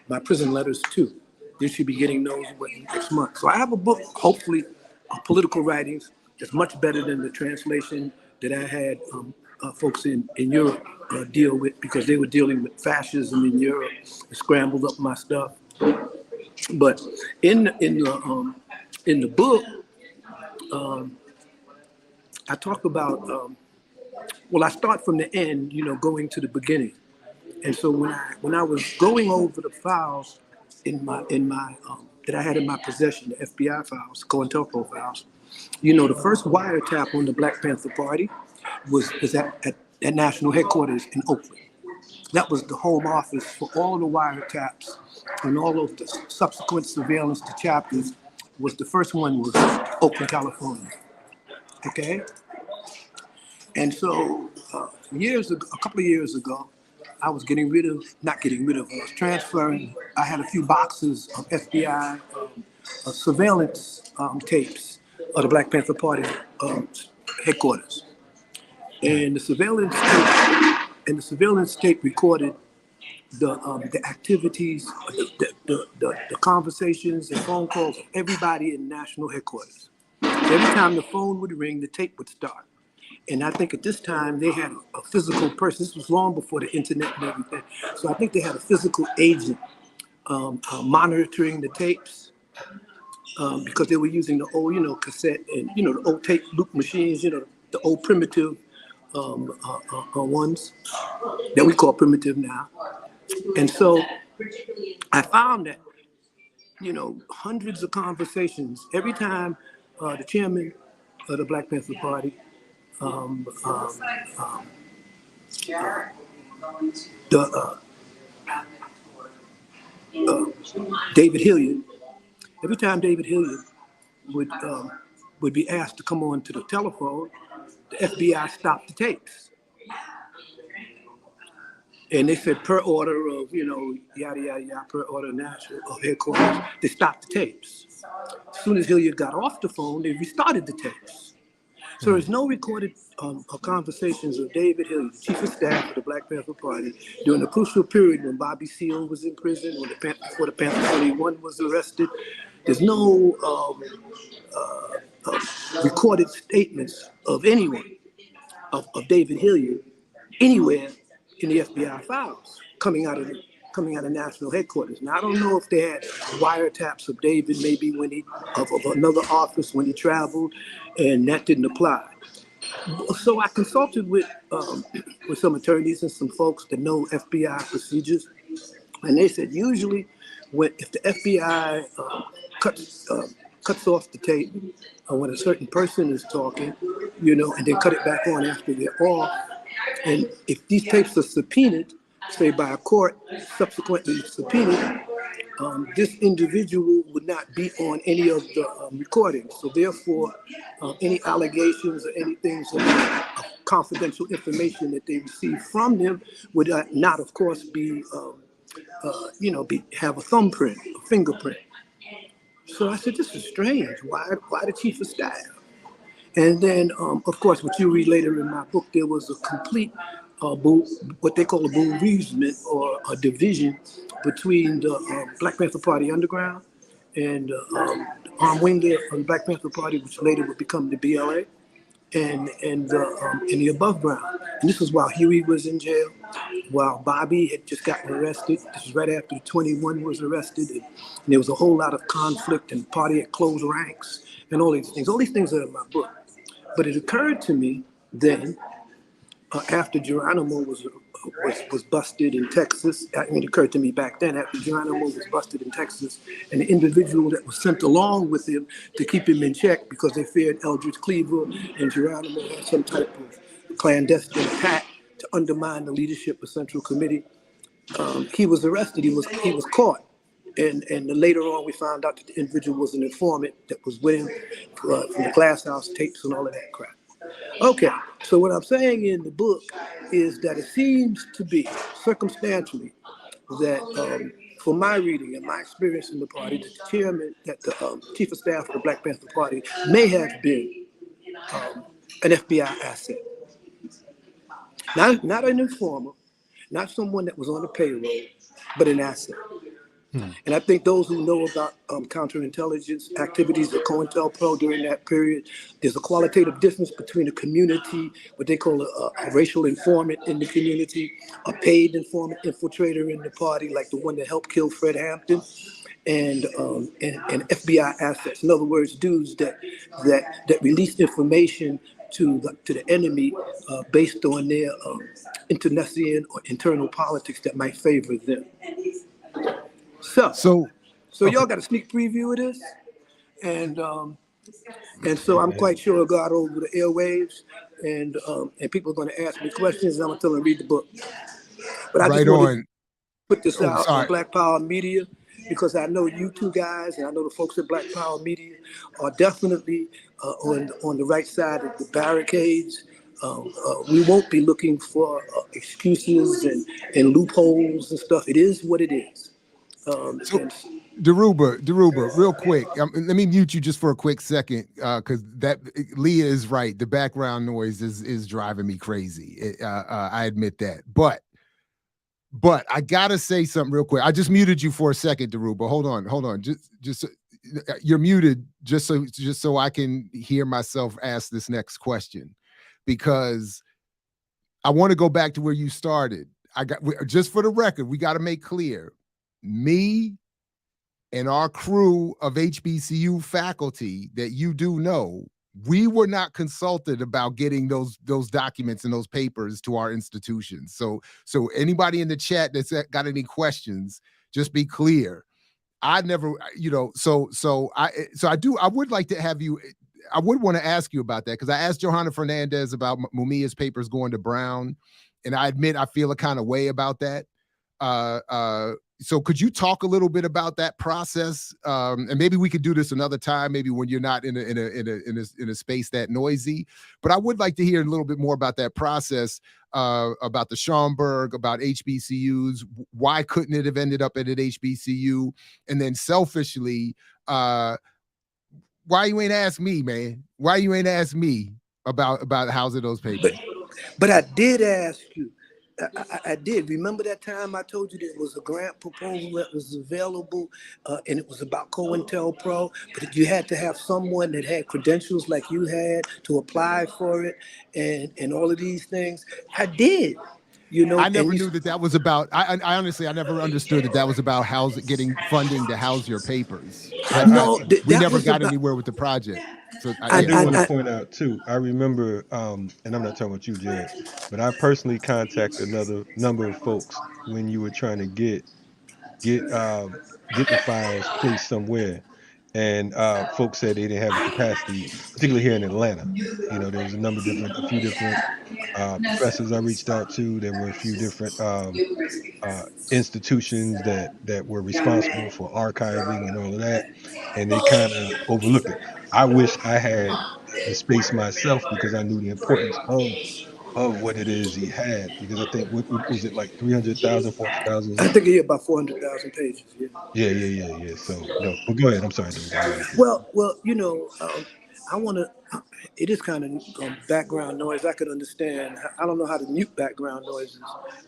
F: my prison letters too. They should be getting those next month. So I have a book, hopefully, of political writings that's much better than the translation that I had folks in Europe deal with, because they were dealing with fascism in Europe. It scrambled up my stuff. But in the book, I talk about. I start from the end, going to the beginning. And so when I was going over the files in my that I had in my possession, the FBI files, COINTELPRO files, the first wiretap on the Black Panther Party was at national headquarters in Oakland. That was the home office for all the wiretaps, and all of the subsequent surveillance to chapters. The first one was Oakland, California. Okay. And so a couple of years ago, I was I was transferring. I had a few boxes of FBI surveillance tapes of the Black Panther Party headquarters. And the surveillance tape recorded the activities, the conversations and phone calls of everybody in national headquarters. So every time the phone would ring, the tape would start. And I think at this time they had a physical person. This was long before the internet and everything. So I think they had a physical agent monitoring the tapes because they were using the old, cassette and, the old tape loop machines, the old primitive ones that we call primitive now. And so I found that, hundreds of conversations every time the chairman of the Black Panther Party, David Hilliard, every time David Hilliard would be asked to come on to the telephone, the FBI stopped the tapes. And they said, per order of, yada, yada, yada, per order national of headquarters, they stopped the tapes. As soon as Hilliard got off the phone, they restarted the tapes. So there's no recorded conversations of David Hilliard, the chief of staff of the Black Panther Party, during the crucial period when Bobby Seale was in prison, before the Panther 21 was arrested. There's no recorded statements of anyone, of David Hilliard, anywhere in the FBI files coming out of coming out of national headquarters. Now, I don't know if they had wiretaps of David, maybe when of another office when he traveled, and that didn't apply. So I consulted with some attorneys and some folks that know FBI procedures, and they said usually if the FBI cuts off the tape when a certain person is talking, and then cut it back on after they're off, and if these tapes are subpoenaed, say by a court, subsequently subpoenaed, this individual would not be on any of the recordings. So therefore, any allegations or anything of confidential information that they receive from them would not, of course, be, have a thumbprint, a fingerprint. So I said, this is strange. Why the chief of staff? And then, of course, what you read later in my book, there was a complete what they call a bereavement or a division between the Black Panther Party underground and the arm wing of the Black Panther Party, which later would become the BLA, and the above ground. And this was while Huey was in jail, while Bobby had just gotten arrested. This was right after 21 was arrested, and there was a whole lot of conflict, and the party had closed ranks, and all these things. All these things are in my book. But it occurred to me then, after Geronimo was busted in Texas, it occurred to me back then, after Geronimo was busted in Texas, and the individual that was sent along with him to keep him in check because they feared Eldridge Cleaver and Geronimo had some type of clandestine attack to undermine the leadership of Central Committee. He was arrested. He was caught. And later on, we found out that the individual was an informant that was with him from the Glass House tapes and all of that crap. Okay, so what I'm saying in the book is that it seems to be circumstantially that for my reading and my experience in the party, that the chairman, that the chief of staff of the Black Panther Party may have been an FBI asset. Not an informer, not someone that was on the payroll, but an asset. And I think those who know about counterintelligence activities at COINTELPRO during that period, there's a qualitative difference between a community, what they call a racial informant in the community, a paid informant infiltrator in the party, like the one that helped kill Fred Hampton, and FBI assets. In other words, dudes that released information to the enemy based on their internecine or internal politics that might favor them. So okay. Y'all got a sneak preview of this, and so I'm quite sure it got over the airwaves, and people are going to ask me questions, and I'm going to tell them read the book. But I just want to put this out on Black Power Media, because I know you two guys, and I know the folks at Black Power Media are definitely on the right side of the barricades. We won't be looking for excuses and loopholes and stuff. It is what it is.
C: Dhoruba, real quick. Let me mute you just for a quick second, because that Leah is right. The background noise is driving me crazy. I admit that, but I gotta say something real quick. I just muted you for a second, Dhoruba. Hold on. Just you're muted just so I can hear myself ask this next question, because I want to go back to where you started. Just for the record, we got to make clear. Me and our crew of HBCU faculty that you do know, we were not consulted about getting those documents and those papers to our institutions. So anybody in the chat that's got any questions, just be clear. I never, I would like to have you. I would want to ask you about that, because I asked Johanna Fernandez about Mumia's papers going to Brown, and I admit I feel a kind of way about that. So could you talk a little bit about that process? And maybe we could do this another time, maybe when you're not in a space that noisy. But I would like to hear a little bit more about that process, about the Schomburg, about HBCUs. Why couldn't it have ended up at an HBCU? And then selfishly, why you ain't asked me, man? Why you ain't asked me about housing those papers?
F: But I did ask you. I did. Remember that time I told you there was a grant proposal that was available, and it was about COINTELPRO, but you had to have someone that had credentials like you had to apply for it, and all of these things. I did. You know,
C: I never knew that was about. I honestly, I never understood that was about getting funding to house your papers. We never got anywhere with the project. So
B: I do want to point out too. I remember, and I'm not talking about you, Jared, but I personally contacted another number of folks when you were trying to get the files placed somewhere, and folks said they didn't have the capacity, particularly here in Atlanta. You know, there was a few different professors I reached out to. There were a few different institutions that were responsible for archiving and all of that, and they kind of overlooked it. I wish I had the space myself because I knew the importance of what it is he had, because I think what was it, like 300,000, 400,000?
F: I think he had about 400,000 pages.
B: Yeah. So no, but go ahead. I'm sorry, Dhoruba.
F: Well, you know, I want to. It is kind of background noise. I could understand. I don't know how to mute background noises,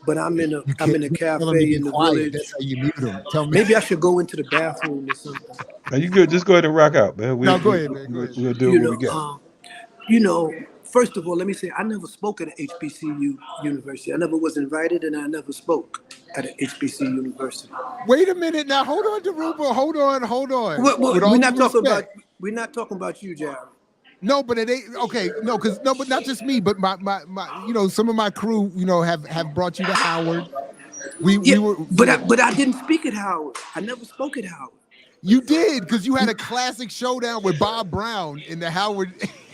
F: but I'm in a cafe in the village.
C: That's how you mute them. Tell me.
F: Maybe I should go into the bathroom or something.
B: Are you good? Just go ahead and rock out, man.
C: Go ahead, man.
B: We'll do what we got.
F: You know, first of all, let me say I never spoke at an HBCU university. I never was invited, and I never spoke at an HBCU university.
C: Wait a minute now. Hold on, Dhoruba. Hold on.
F: Well, we're not talking about you, Jared.
C: No, but it ain't okay. No, but not just me, but my you know, some of my crew, you know, have brought you to Howard. We were,
F: but I didn't speak at Howard. I never spoke at Howard.
C: You did, because you had a classic showdown with Bob Brown in the Howard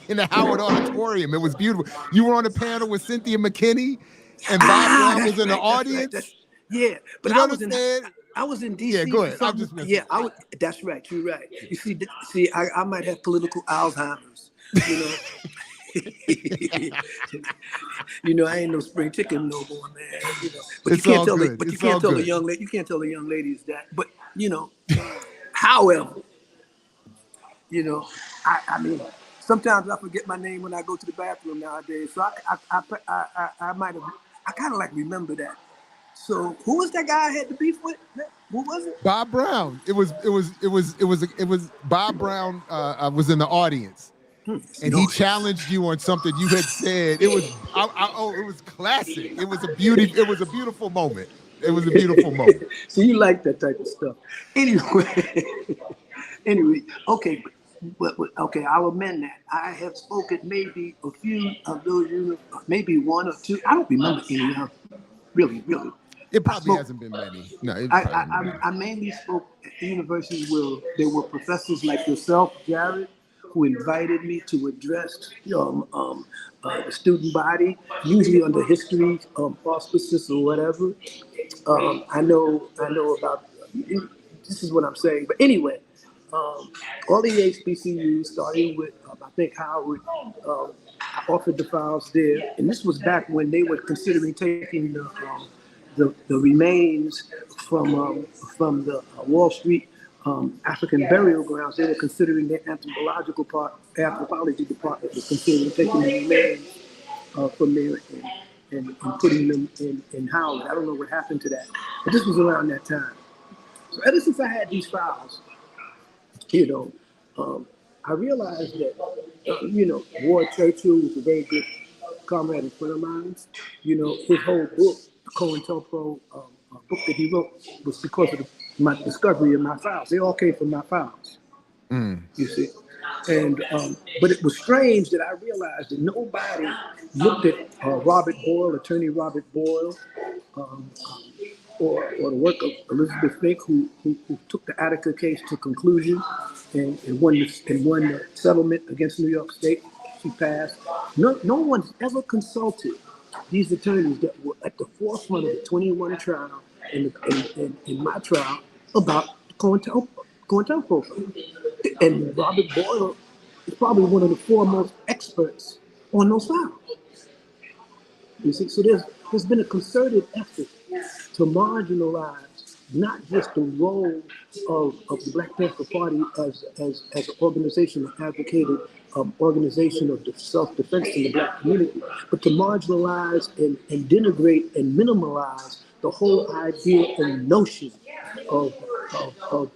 C: auditorium. It was beautiful. You were on a panel with Cynthia McKinney, and Bob Brown was in the audience.
F: But
C: you understand?
F: I was in DC.
C: Yeah, go ahead. I'm just messing.
F: That's right. You're right. You see, I might have political Alzheimer's. You know, you know, I ain't no spring chicken no more, man. You know, but you can't tell the young lady. You can't tell the young ladies that. But you know, however, you know, I mean, sometimes I forget my name when I go to the bathroom nowadays. So I might have. I kind of like remember that. So who was that guy I had to beef with? Who was it?
C: Bob Brown. It was Bob Brown. Was in the audience. And he challenged you on something you had said. It was it was classic. It was a beautiful moment. It was a beautiful moment.
F: So you like that type of stuff. Anyway, okay, but I'll amend that. I have spoken maybe a few of those, maybe one or two. I don't remember any of them. Really.
C: It probably hasn't been many. No,
F: I mainly spoke at the university where there were professors like yourself, Jared, who invited me to address the student body, usually under history auspices or whatever. I know about, this is what I'm saying. But anyway, all the HBCUs, starting with, I think Howard, I offered the files there. And this was back when they were considering taking the remains from the Wall Street African burial grounds. They were considering their anthropology department was considering taking the remains from there and putting them in Howard. I don't know what happened to that, but this was around that time. So ever since I had these files, you know, I realized that, you know, Ward Churchill was a very good comrade and friend of mine. You know, his whole book, the COINTELPRO book that he wrote, was because of my discovery of my files. They all came from my files, you see. And but it was strange that I realized that nobody looked at Robert Boyle, attorney Robert Boyle, or the work of Elizabeth Fink, who took the Attica case to conclusion and won the settlement against New York State. She passed. No one's ever consulted these attorneys that were at the forefront of the 21 trial in my trial about COINTELPRO. And Robert Boyle is probably one of the foremost experts on those files. You see, so there's been a concerted effort to marginalize not just the role of the Black Panther Party as an organization that advocated organization of self-defense in the Black community, but to marginalize and denigrate and minimalize the whole idea and notion of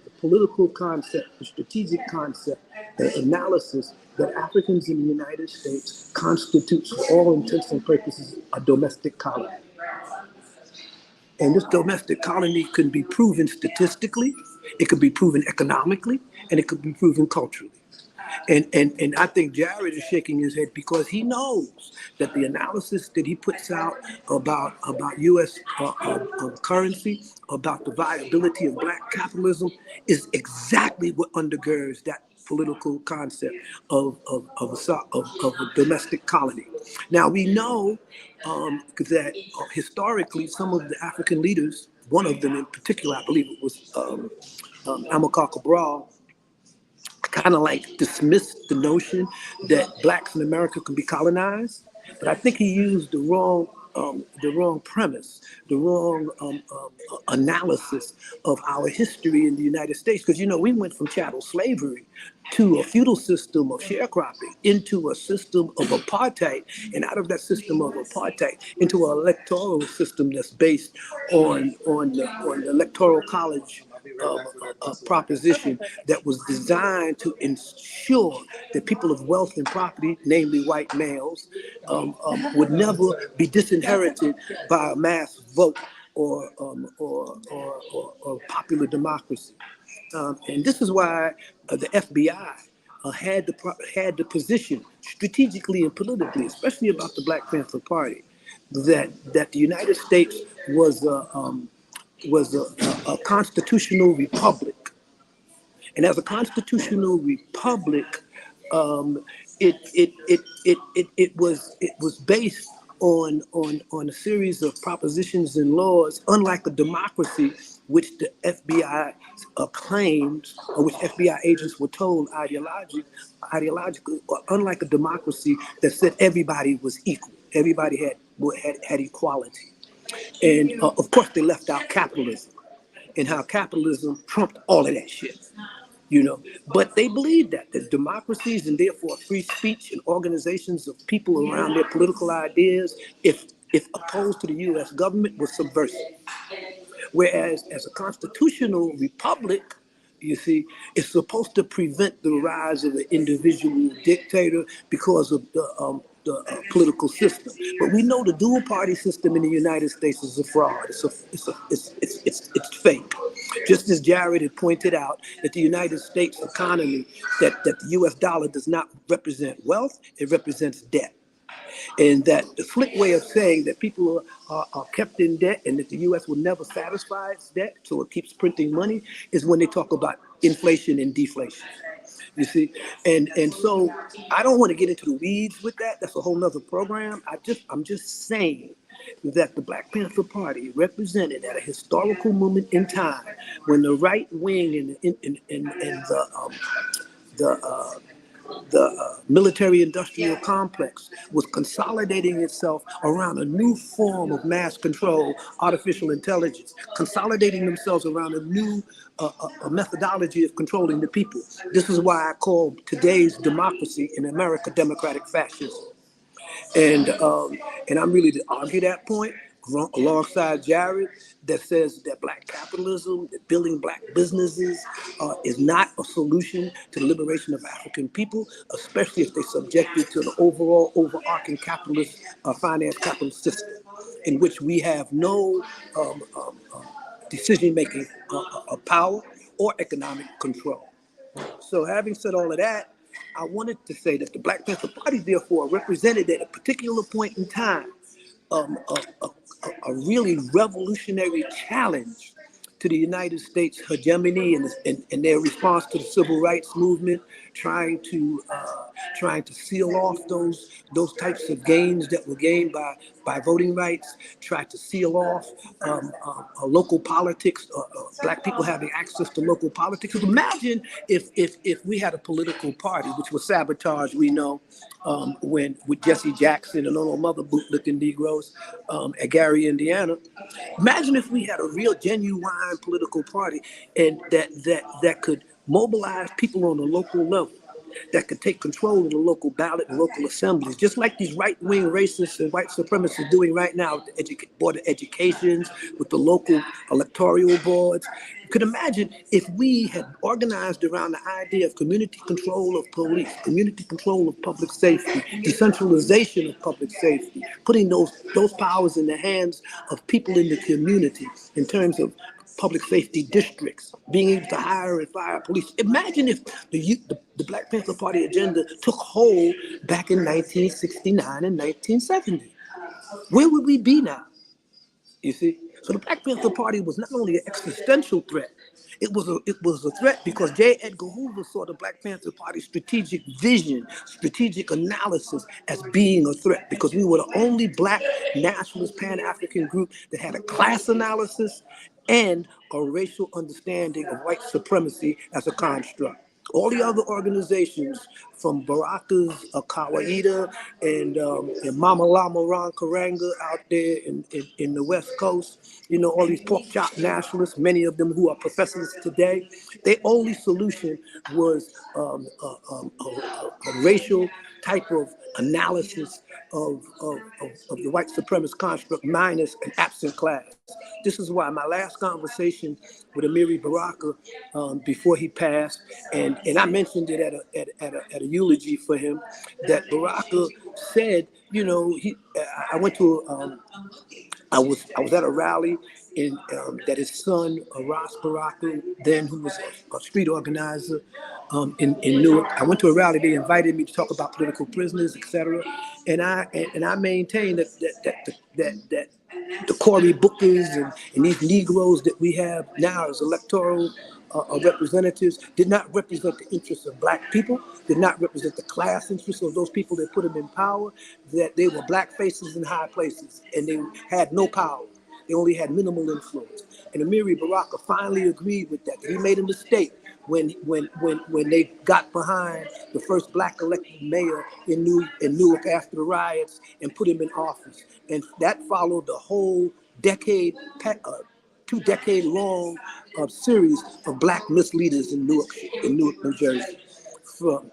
F: the political concept, the strategic concept, the analysis that Africans in the United States constitutes, for all intents and purposes, a domestic colony. And this domestic colony can be proven statistically, it could be proven economically, and it could be proven culturally. And I think Jared is shaking his head because he knows that the analysis that he puts out about U.S. Currency, about the viability of black capitalism, is exactly what undergirds that political concept of a domestic colony. Now we know that historically some of the African leaders, one of them in particular, I believe it was Amilcar Cabral, kind of like dismissed the notion that blacks in America can be colonized, but I think he used the wrong premise, the wrong analysis of our history in the United States. Because, you know, we went from chattel slavery to a feudal system of sharecropping into a system of apartheid, and out of that system of apartheid into an electoral system that's based on the electoral college proposition that was designed to ensure that people of wealth and property, namely white males, would never be disinherited by a mass vote or popular democracy. And this is why the FBI had the position strategically and politically, especially about the Black Panther Party, that the United States was a constitutional republic, and as a constitutional republic, it was based on a series of propositions and laws, unlike a democracy, which the FBI claims, or which FBI agents were told ideologically, or unlike a democracy that said everybody was equal, everybody had equality. And of course, they left out capitalism and how capitalism trumped all of that shit, you know. But they believed that democracies and therefore free speech and organizations of people around their political ideas, if opposed to the U.S. government, was subversive. Whereas as a constitutional republic, you see, it's supposed to prevent the rise of an individual dictator because of the political system. But we know the dual party system in the United States is a fraud. It's fake. Just as Jared had pointed out, that the United States economy, that the US dollar does not represent wealth, it represents debt. And that the slick way of saying that people are kept in debt and that the U.S. will never satisfy its debt, so it keeps printing money, is when they talk about inflation and deflation. You see, and so I don't want to get into the weeds with that. That's a whole nother program. I'm just saying that the Black Panther Party represented at a historical moment in time when the right wing and the military-industrial complex was consolidating itself around a new form of mass control, artificial intelligence, consolidating themselves around a new a methodology of controlling the people. This is why I call today's democracy in America democratic fascism. And I'm really to argue that point alongside Jared, that says that black capitalism, that building black businesses is not a solution to the liberation of African people, especially if they're subjected to the overall overarching capitalist finance capitalist system, in which we have no decision-making power or economic control. So having said all of that, I wanted to say that the Black Panther Party, therefore, represented at a particular point in time a really revolutionary challenge to the United States hegemony and their response to the civil rights movement, trying to seal off those types of gains that were gained by voting rights, try to seal off local politics, black people having access to local politics. So imagine if we had a political party, which was sabotaged, we know, with Jesse Jackson and all them other bootlicking Negroes at Gary, Indiana. Imagine if we had a real genuine political party and that could mobilize people on the local level, that could take control of the local ballot and local assemblies, just like these right-wing racists and white supremacists are doing right now with the Board of Education, with the local electoral boards, could imagine if we had organized around the idea of community control of police, community control of public safety, decentralization of public safety, putting those powers in the hands of people in the community in terms of public safety districts, being able to hire and fire police. Imagine if the Black Panther Party agenda took hold back in 1969 and 1970. Where would we be now? You see? So the Black Panther Party was not only an existential threat, it was a threat because J. Edgar Hoover saw the Black Panther Party's strategic vision, strategic analysis as being a threat, because we were the only Black nationalist Pan-African group that had a class analysis and a racial understanding of white supremacy as a construct. All the other organizations, from Baraka's Kawaida and Mama Lama Ron Karanga out there in the West Coast, you know, all these pork chop nationalists, many of them who are professors today, their only solution was a racial type of analysis of the white supremacist construct minus an absent class. This is why my last conversation with Amiri Baraka before he passed, and I mentioned it at a eulogy for him, that Baraka said, you know, I went to I was at a rally in that his son Ross Baraka, then who was a street organizer in Newark. I went to a rally. They invited me to talk about political prisoners, etc. And I maintain that the Cory Bookers and these Negroes that we have now as electoral representatives did not represent the interests of Black people, did not represent the class interests of those people that put them in power, that they were Black faces in high places and they had no power. They only had minimal influence. And Amiri Baraka finally agreed with that. He made a mistake when they got behind the first Black elected mayor in Newark after the riots and put him in office. And that followed the whole decade, 2-decade long series of Black misleaders in Newark, New Jersey.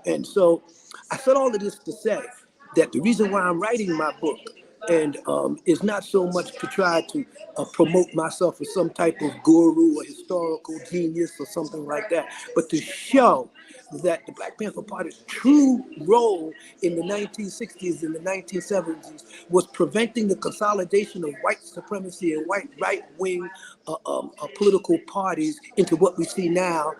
F: And so I said all of this to say that the reason why I'm writing my book and is not so much to try to promote myself as some type of guru or historical genius or something like that, but to show that the Black Panther Party's true role in the 1960s and the 1970s was preventing the consolidation of white supremacy and white right-wing political parties into what we see now,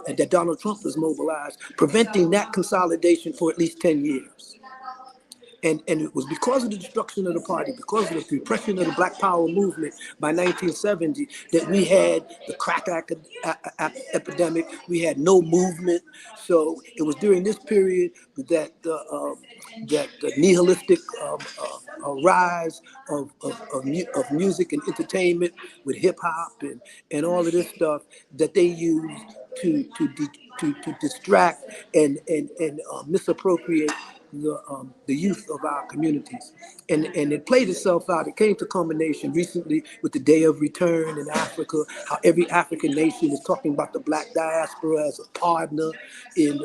F: and that Donald Trump has mobilized, preventing that consolidation for at least 10 years. And it was because of the destruction of the party, because of the repression of the Black Power movement by 1970, that we had the crack epidemic. We had no movement. So it was during this period that the nihilistic rise of music and entertainment with hip hop and all of this stuff that they used to distract and misappropriate the youth of our communities. And it played itself out. It came to culmination recently with the Day of Return in Africa, how every African nation is talking about the Black diaspora as a partner in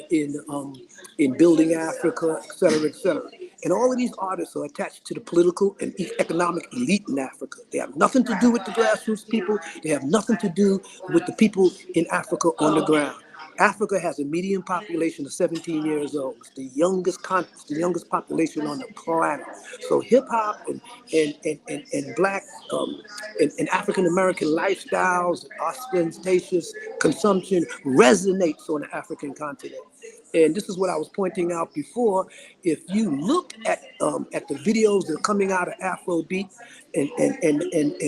F: building Africa, et cetera, et cetera. And all of these artists are attached to the political and economic elite in Africa. They have nothing to do with the grassroots people. They have nothing to do with the people in Africa on the ground. Africa has a median population of 17 years old. It's the youngest population on the planet. So hip hop and Black and African American lifestyles, ostentatious consumption resonates on the African continent. And this is what I was pointing out before. If you look at the videos that are coming out of Afrobeat and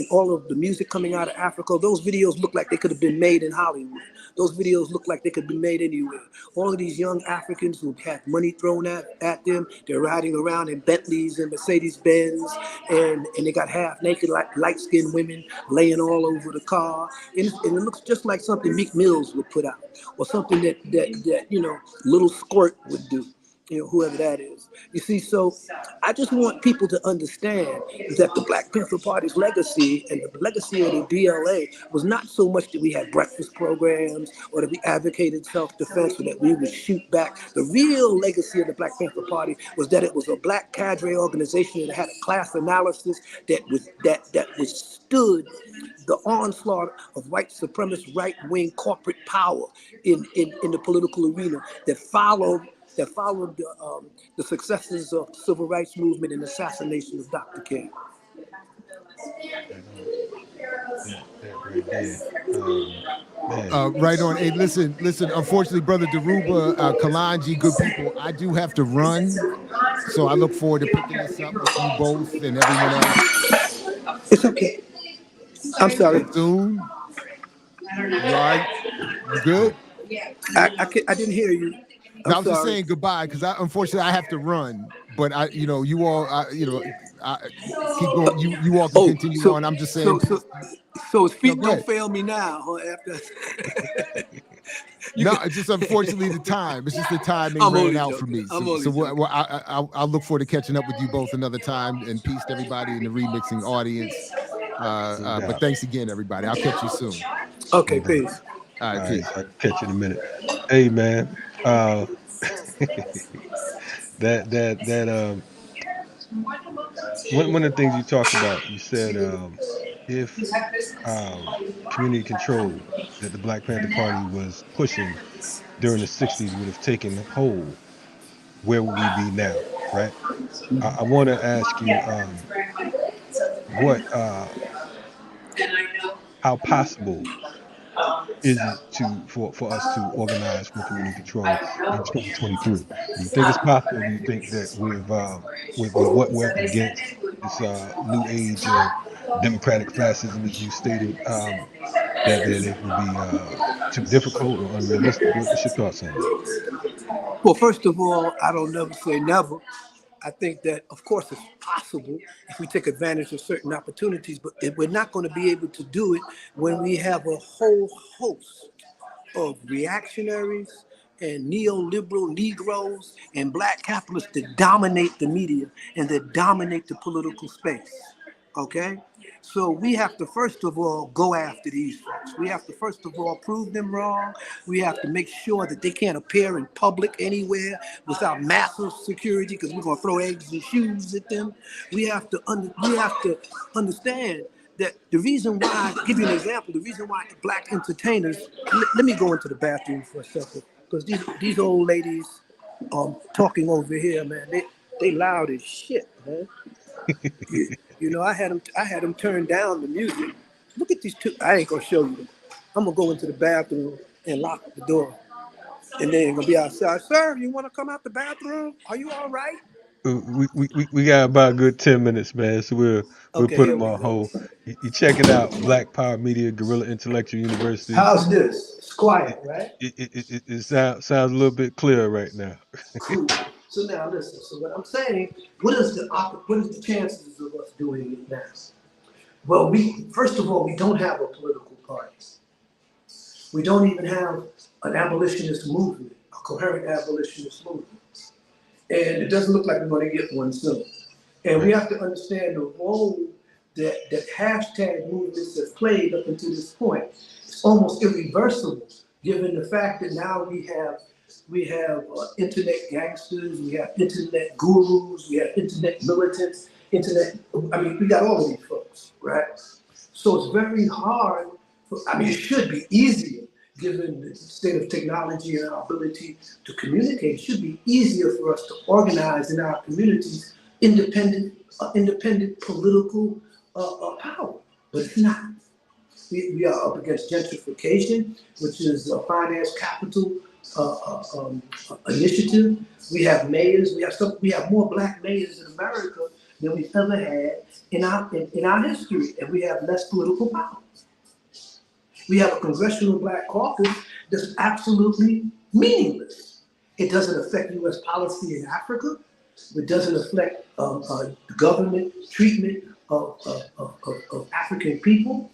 F: all of the music coming out of Africa, those videos look like they could have been made in Hollywood. Those videos look like they could be made anywhere. All of these young Africans who had money thrown at them, they're riding around in Bentleys and Mercedes-Benz, and they got half naked, light-skinned women laying all over the car. And it looks just like something Meek Mills would put out, or something that you know, Little Squirt would do. You know, whoever that is. You see, so I just want people to understand that the Black Panther Party's legacy and the legacy of the BLA was not so much that we had breakfast programs or that we advocated self-defense or that we would shoot back. The real legacy of the Black Panther Party was that it was a Black cadre organization that had a class analysis that withstood the onslaught of white supremacist right-wing corporate power in the political arena that followed the successes of the civil rights movement and assassination of Dr. King.
B: That right there. Man.
C: Right on. Hey, listen. Unfortunately, brother Dhoruba, Kalonji, good people, I do have to run. So I look forward to picking this up with you both and everyone else.
F: It's okay. I'm sorry.
C: Soon. You all right? You good?
F: I didn't hear you.
C: I was just saying goodbye because unfortunately I have to run. But you all, keep going. You all can continue on. I'm just saying.
F: So his feet don't fail me now, huh? After
C: no, it's just unfortunately the time. It's just the timing ran out for me. So I'll look forward to catching up with you both another time. And peace to everybody in the remixing audience. But thanks again, everybody. I'll catch you soon.
F: Okay, peace.
C: All right, peace.
B: I'll catch you in a minute. Hey, man. One of the things you talked about, you said if community control that the Black Panther Party was pushing during the 60s would have taken hold, where would we be now, right? I want to ask you how possible is it for us to organize for community control in 2023? Do you think it's possible? Do you think that with what we're up against, this new age of democratic fascism, as you stated, that it would be too difficult or unrealistic? What's your thoughts on that?
F: Well, first of all, I don't never say never. I think that, of course, it's possible if we take advantage of certain opportunities, but we're not going to be able to do it when we have a whole host of reactionaries and neoliberal Negroes and Black capitalists that dominate the media and that dominate the political space, okay? So we have to, first of all, go after these folks. We have to, first of all, prove them wrong. We have to make sure that they can't appear in public anywhere without massive security because we're going to throw eggs and shoes at them. We have to understand that the reason why, I'll give you an example, the reason why Black entertainers, let me go into the bathroom for a second because these old ladies talking over here, man, they loud as shit, man. You know, I had them turn down the music. Look at these two. I ain't gonna show you them. I'm gonna go into the bathroom and lock the door, and then gonna be outside. Sir, you want to come out the bathroom? Are you all right?
B: We got about a good 10 minutes, man. So we'll put them on hold. You check it out. Black Power Media, Guerrilla University.
F: How's this? It's quiet, right?
B: It sounds a little bit clearer right now.
F: Cool. So now listen. So what I'm saying, what is the chances of us doing it now? Well, first of all, we don't have a political party. We don't even have an abolitionist movement, a coherent abolitionist movement. And it doesn't look like we're going to get one soon. And we have to understand the role that hashtag movements have played up until this point. It's almost irreversible, given the fact that now we have internet gangsters, we have internet gurus, we have internet militants, we got all of these folks, right? So it's very hard, it should be easier, given the state of technology and our ability to communicate. It should be easier for us to organize in our communities independent political power, but it's not. We are up against gentrification, which is a finance capital initiative. We have mayors. We have more Black mayors in America than we've ever had in our history, and we have less political power. We have a congressional Black caucus that's absolutely meaningless. It doesn't affect U.S. policy in Africa. It doesn't affect the government treatment of African people.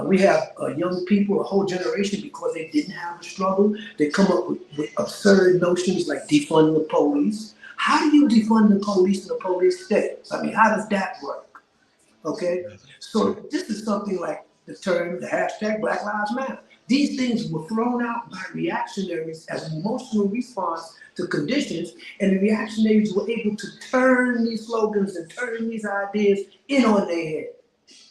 F: We have young people, a whole generation, because they didn't have a struggle, they come up with absurd notions like defund the police. How do you defund the police in a police state? How does that work? Okay, so this is something like the hashtag Black Lives Matter. These things were thrown out by reactionaries as an emotional response to conditions, and the reactionaries were able to turn these slogans and turn these ideas in on their head.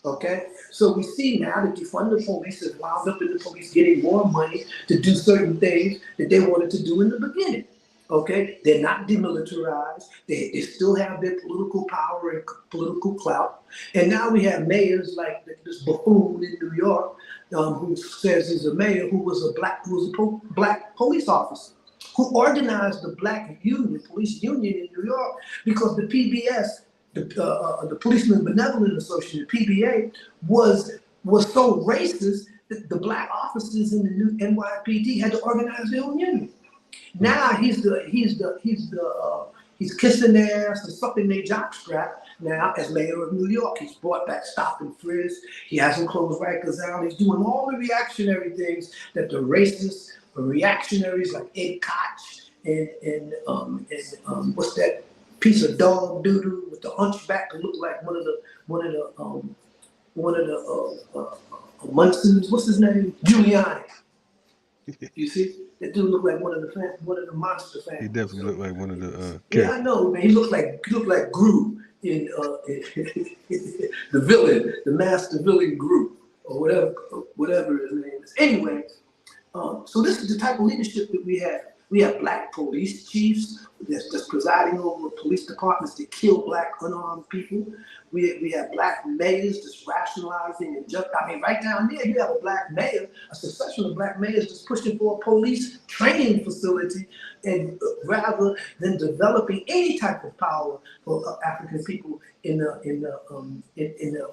F: Okay, so we see now that defund the police is wound up in the police getting more money to do certain things that they wanted to do in the beginning. Okay, they're not demilitarized. They still have their political power and political clout. And now we have mayors like this buffoon in New York, who says he's a mayor who was a black police officer who organized the black union, police union in New York, because the PBS, the Policemen's Benevolent Association, PBA, was so racist that the black officers in the new NYPD had to organize their own union. Now he's kissing their ass and sucking their jockstrap now as mayor of New York. He's brought back stop and frisk. He hasn't closed Rikers out. He's doing all the reactionary things that the racists or reactionaries like Ed Koch and what's that piece of dog doodoo with the hunchback that looked like one of the Munsons. What's his name? Giuliani. You see, that dude looked like one of the monster fans.
B: He definitely looked like one of the
F: yeah, I know, man. He looked like Gru in the villain, the master villain Gru, or whatever his name is. Anyway, so this is the type of leadership that we have. We have black police chiefs that's presiding over police departments that kill black unarmed people. We have black mayors that's rationalizing and right down there you have a black mayor, a succession of black mayors that's pushing for a police training facility, and rather than developing any type of power for African people in the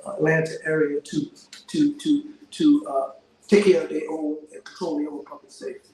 F: Atlanta area to take care of their own and control their own public safety.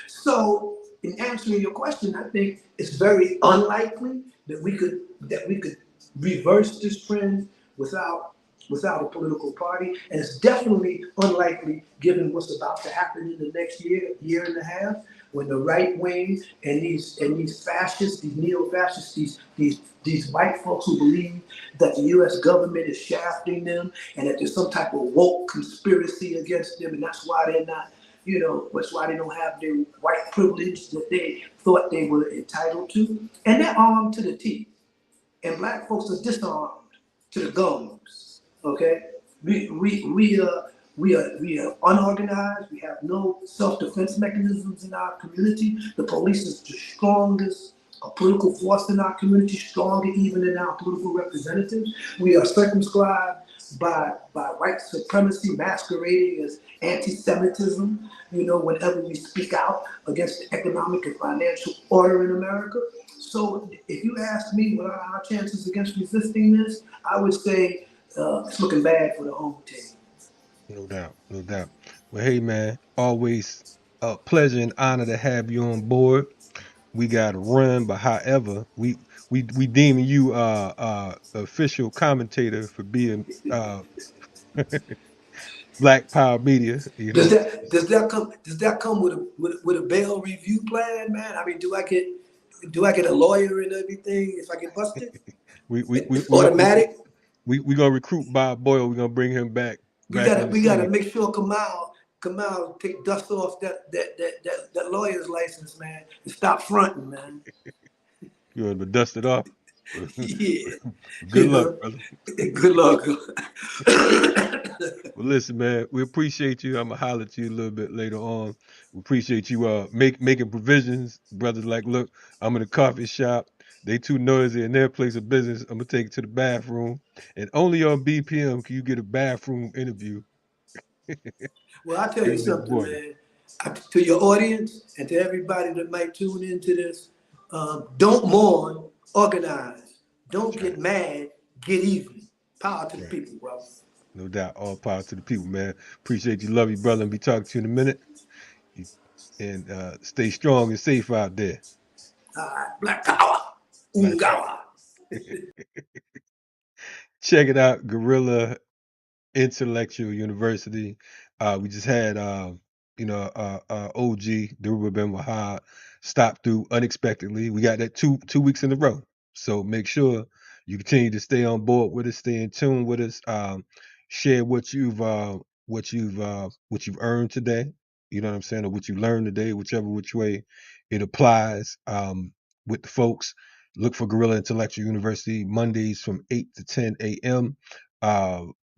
F: So, in answering your question, I think it's very unlikely that we could reverse this trend without a political party, and it's definitely unlikely given what's about to happen in the next year and a half, when the right wing and these fascists, these neo-fascists, these white folks who believe that the U.S. government is shafting them and that there's some type of woke conspiracy against them, and that's why they're not. That's why they don't have their white privilege that they thought they were entitled to. And they're armed to the teeth. And black folks are disarmed to the gums. Okay? We are unorganized. We have no self-defense mechanisms in our community. The police is the strongest political force in our community, stronger even than our political representatives. We are circumscribed by white supremacy masquerading as anti-Semitism, whenever we speak out against the economic and financial order in America. So if you ask me what are our chances against resisting this, I would say it's looking bad for the home team.
B: No doubt. Well, hey man, always a pleasure and honor to have you on board. We got to run, but however, we deeming you official commentator for being Black Power Media.
F: Does that come with a bail review plan, man? I mean, do I get a lawyer and everything if I get busted?
B: we
F: automatic.
B: We gonna recruit Bob Boyle. We're gonna bring him back.
F: We gotta make sure Kamal take dust off that lawyer's license, man, and stop fronting, man.
B: You want to dust it off?
F: Yeah.
B: Good luck, brother.
F: Good luck.
B: Well, listen, man, we appreciate you. I'm gonna holler at you a little bit later on. We appreciate you making provisions, brothers. Like, look, I'm in a coffee shop. They too noisy in their place of business. I'm gonna take it to the bathroom, and only on BPM can you get a bathroom interview.
F: Well, I'll tell you something, man. To your audience and to everybody that might tune into this, don't mourn, organize. Don't get mad, get even. Power to the people, bro.
B: No doubt. All power to the people, man. Appreciate you. Love you, brother. And be talking to you in a minute. And stay strong and safe out there.
F: Black power. Ungawa.
B: Check it out. Guerrilla Intellectual University. We just had OG Dhoruba Ben Wahad stop through unexpectedly. We got that two weeks in a row. So make sure you continue to stay on board with us, stay in tune with us. Share what you've earned today. You know what I'm saying, or what you learned today, which way it applies with the folks. Look for Guerrilla Intellectual University Mondays from 8 to 10 a.m.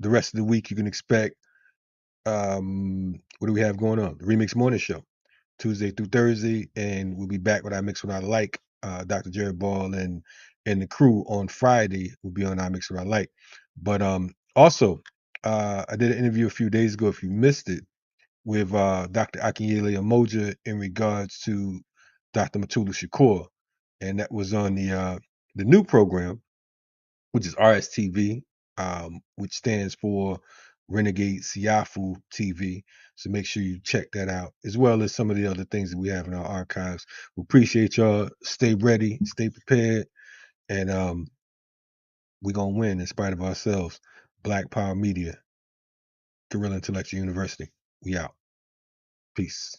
B: the rest of the week you can expect what do we have going on? The Remix Morning Show, Tuesday through Thursday, and we'll be back with our Mix What I Like. Dr. Jared Ball and the crew on Friday will be on our Mix What I Like. But also, I did an interview a few days ago, if you missed it, with Dr. Akinyele Amoja in regards to Dr. Matulu Shakur, and that was on the new program, which is RSTV, which stands for Renegade Siafu TV. So make sure you check that out, as well as some of the other things that we have in our archives. We appreciate y'all. Stay ready, stay prepared, and we're gonna win in spite of ourselves. Black Power Media, Guerrilla Intellectual University. We out. Peace.